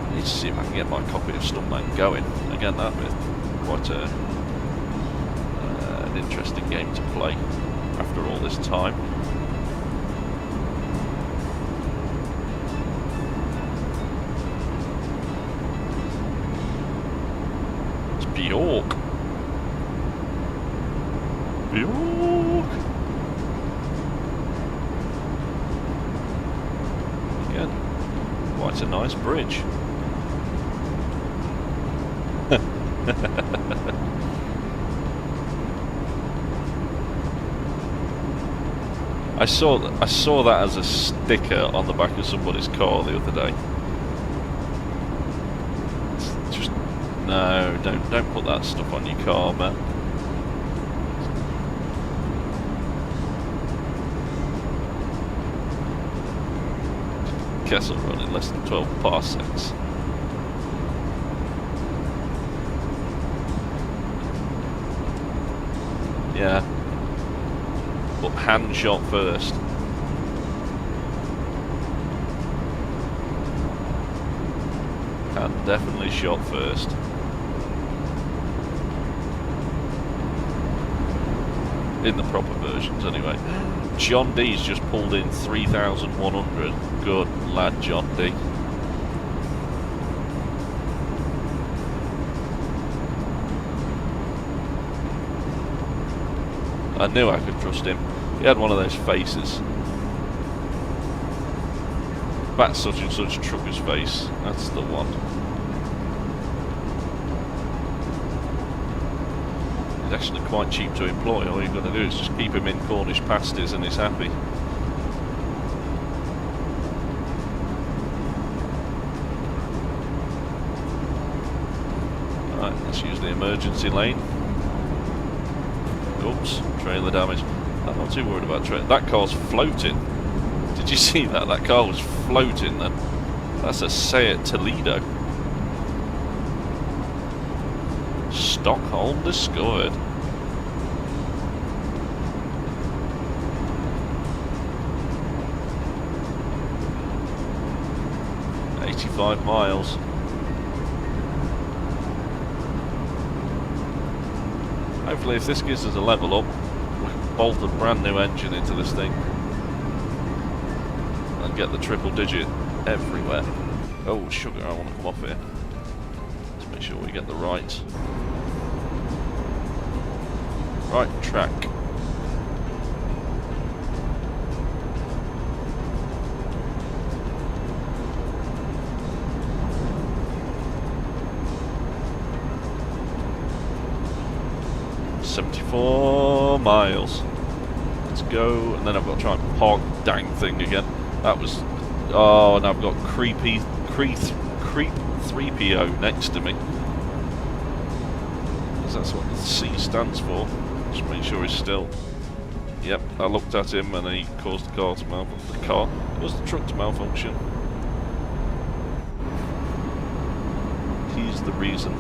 Speaker 1: I need to see if I can get my copy of Stuntman going. Again, that'd be quite an interesting game to play after all this time. It's Bjork. Bjork. Again, quite a nice bridge. I saw that as a sticker on the back of somebody's car the other day. Just no, don't put that stuff on your car, man. Kessel run in less than 12 parsecs. Yeah. But hand shot first. Hand definitely shot first. In the proper versions, anyway. John D's just pulled in 3,100. Good lad, John D. I knew I could trust him. He had one of those faces. That's such and such trucker's face. That's the one. He's actually quite cheap to employ. All you've got to do is just keep him in Cornish pasties and he's happy. Alright, let's use the emergency lane. Oops, trailer damage. I'm not too worried about trailer. That car's floating. Did you see that? That car was floating then. That's a Seat Toledo. Stockholm discovered. .85 miles. Hopefully if this gives us a level up, we can bolt a brand new engine into this thing and get the triple digit everywhere. Oh sugar, I want to come off here. Let's make sure we get the right track. .74 miles. Let's go, and then I've got to try and park the dang thing again. That was... Oh, and I've got creep 3PO next to me. Because that's what the C stands for. Just make sure he's still... Yep, I looked at him and he caused the car to malfunction. The car? It was the truck to malfunction. He's the reason.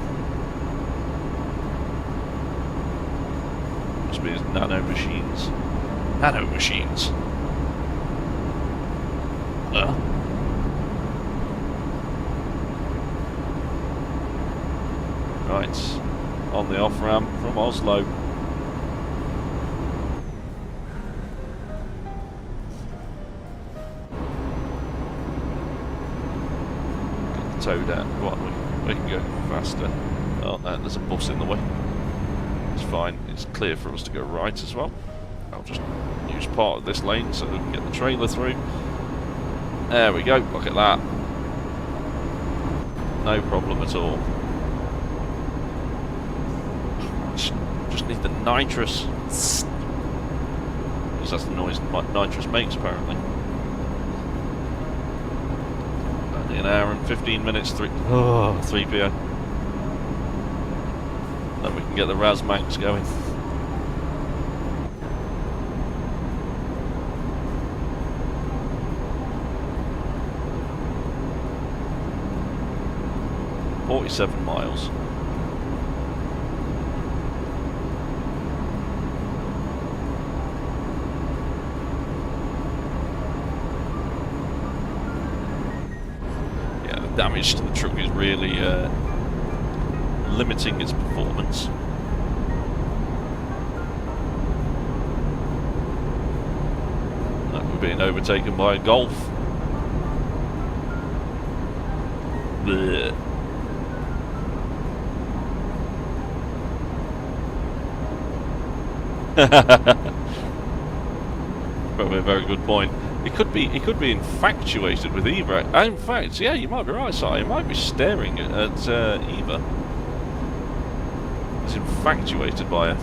Speaker 1: Must be his nano machines. Nano machines. Right, on the off ramp from Oslo. Get the toe down. Go on, we can go faster. Oh, no, there's a bus in the way. It's fine, it's clear for us to go right as well. I'll just use part of this lane so we can get the trailer through. There we go, look at that. No problem at all. Just need the nitrous. Because that's the noise nitrous makes, apparently. Only an hour and 15 minutes, 3 p.m. Then we can get the Razmax going. .47 miles. Yeah, the damage to the truck is really limiting its performance. We're being overtaken by a Golf. Blech. Probably a very good point. He could be infatuated with Eva. In fact, yeah, you might be right, Si. He might be staring at Eva. He's infatuated by her.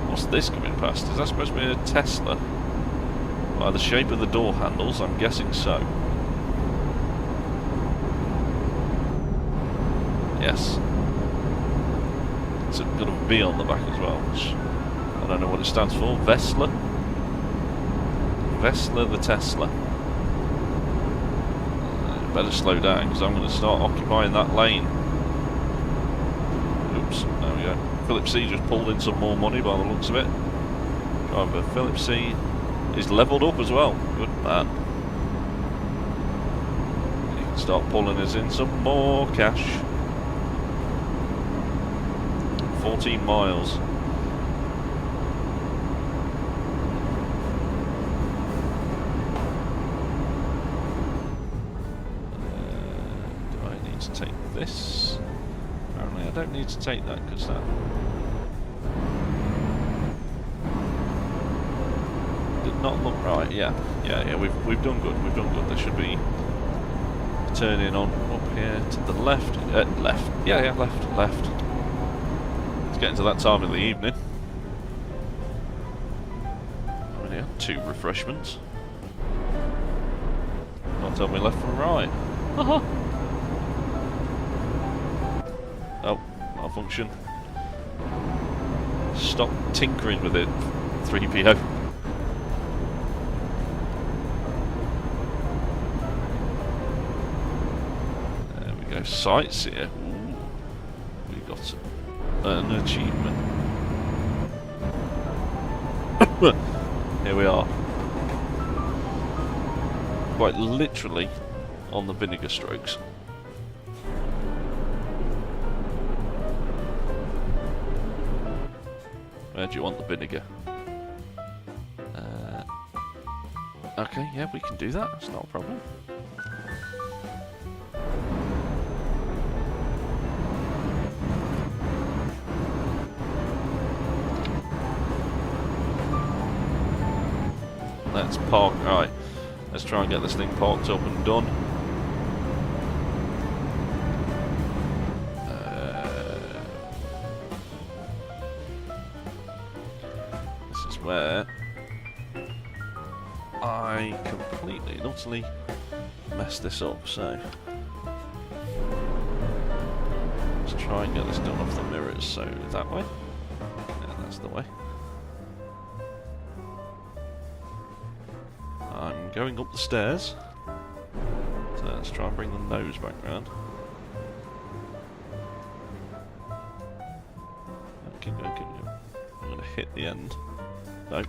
Speaker 1: What's this coming past? Is that supposed to be a Tesla? By the shape of the door handles, I'm guessing so. Yes. It's got a V on the back as well, which I don't know what it stands for. Vesla? Vesla the Tesla. Better slow down because I'm going to start occupying that lane. Oops, there we go. Philip C just pulled in some more money by the looks of it. Driver Philip C is levelled up as well. Good man. He can start pulling us in some more cash. 14 miles. Do I need to take this? Apparently I don't need to take that because that did not look right. Yeah, we've done good. We've done good. There should be turning on up here to the left. Left. Yeah, left. Getting to that time of the evening. I only had 2 refreshments. Not tell me left from right. Oh, malfunction. Stop tinkering with it, 3PO. go sightseer. Ooh, we got an achievement. Here we are. Quite literally on the vinegar strokes. Where do you want the vinegar? Okay, yeah, we can do that. That's not a problem. Let's park. Right, let's try and get this thing parked up and done. This is where I completely and utterly messed this up, so let's try and get this done off the mirrors. So that way, yeah, that's the way. I'm going up the stairs, so let's try and bring the nose back round. Keep going, keep going. I'm going to hit the end. No.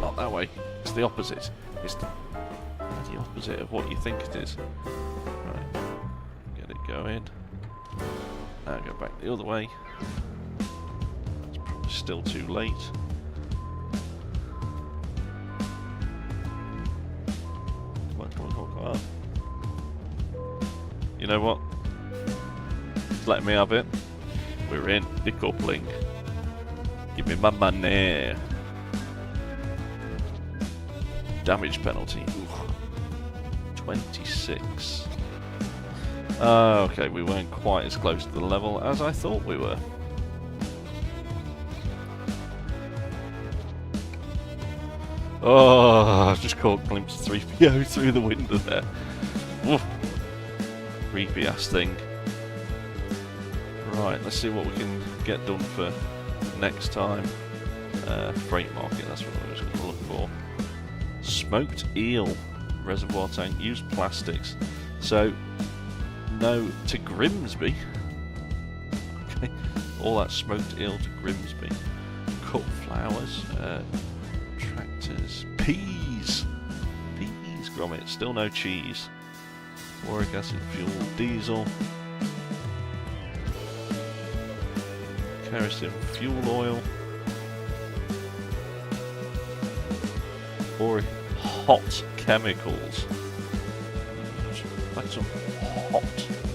Speaker 1: Not that way. It's the opposite. It's the opposite of what you think it is. Right. Get it going. Now go back the other way. It's probably still too late. You know what? Let me have it. We're in decoupling. Give me my money. Damage penalty. Ooh. 26. Okay, we weren't quite as close to the level as I thought we were. Oh, I just caught a glimpse of 3PO through the window there. Oof. Creepy ass thing. Right, let's see what we can get done for next time. Freight market, that's what I was going to look for. Smoked eel. Reservoir tank. Used plastics. So, no to Grimsby. Okay, all that smoked eel to Grimsby. Cut flowers. Tractors. Peas. Peas grommet. Still no cheese. Boric acid fuel, diesel, kerosene fuel oil, boric hot chemicals, like some hot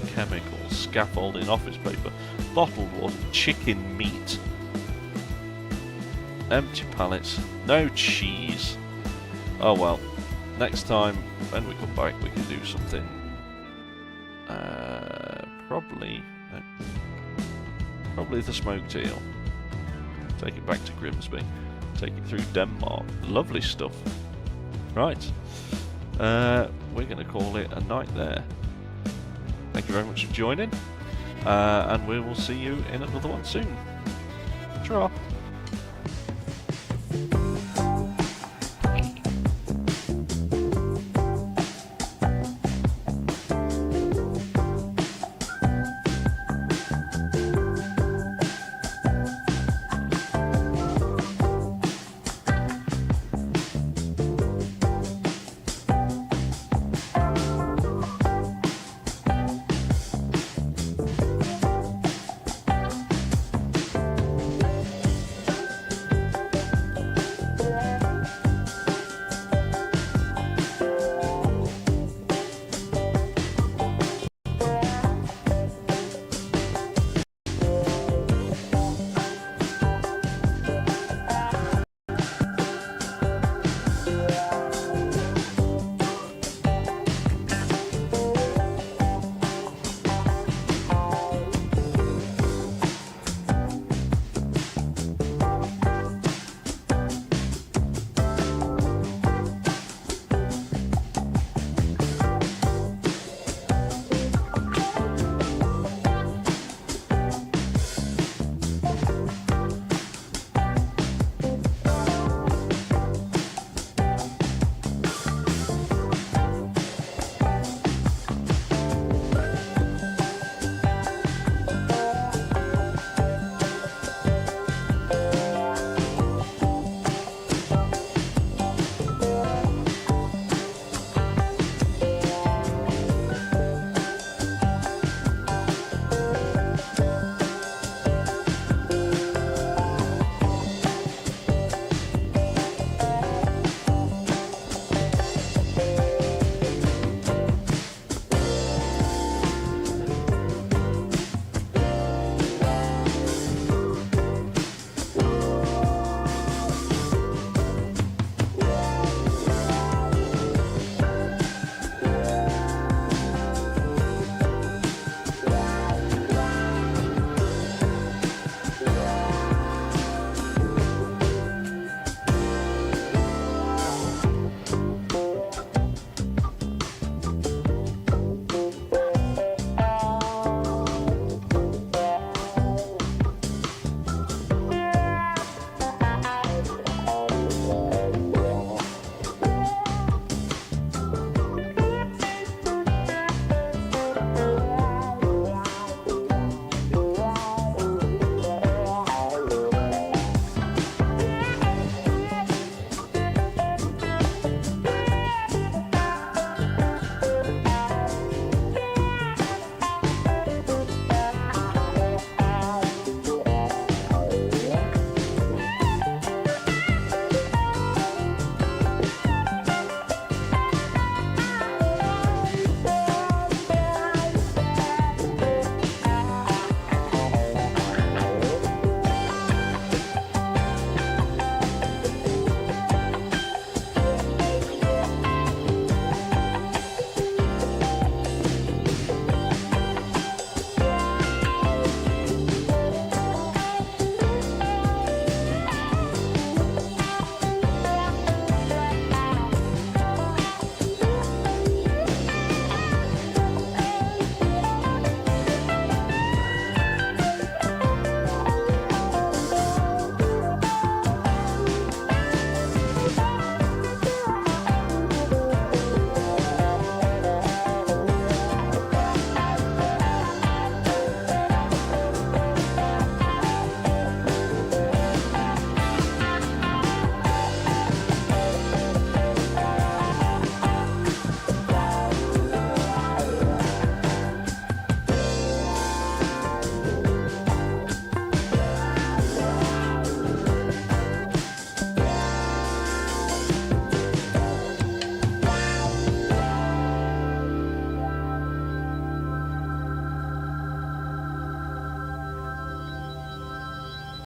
Speaker 1: chemicals, scaffolding, office paper, bottled water, chicken meat, empty pallets, no cheese. Oh well, next time when we come back we can do something. Probably the smoked eel. Take it back to Grimsby. Take it through Denmark. Lovely stuff. Right. We're going to call it a night there. Thank you very much for joining. And we will see you in another one soon. Ta-ra.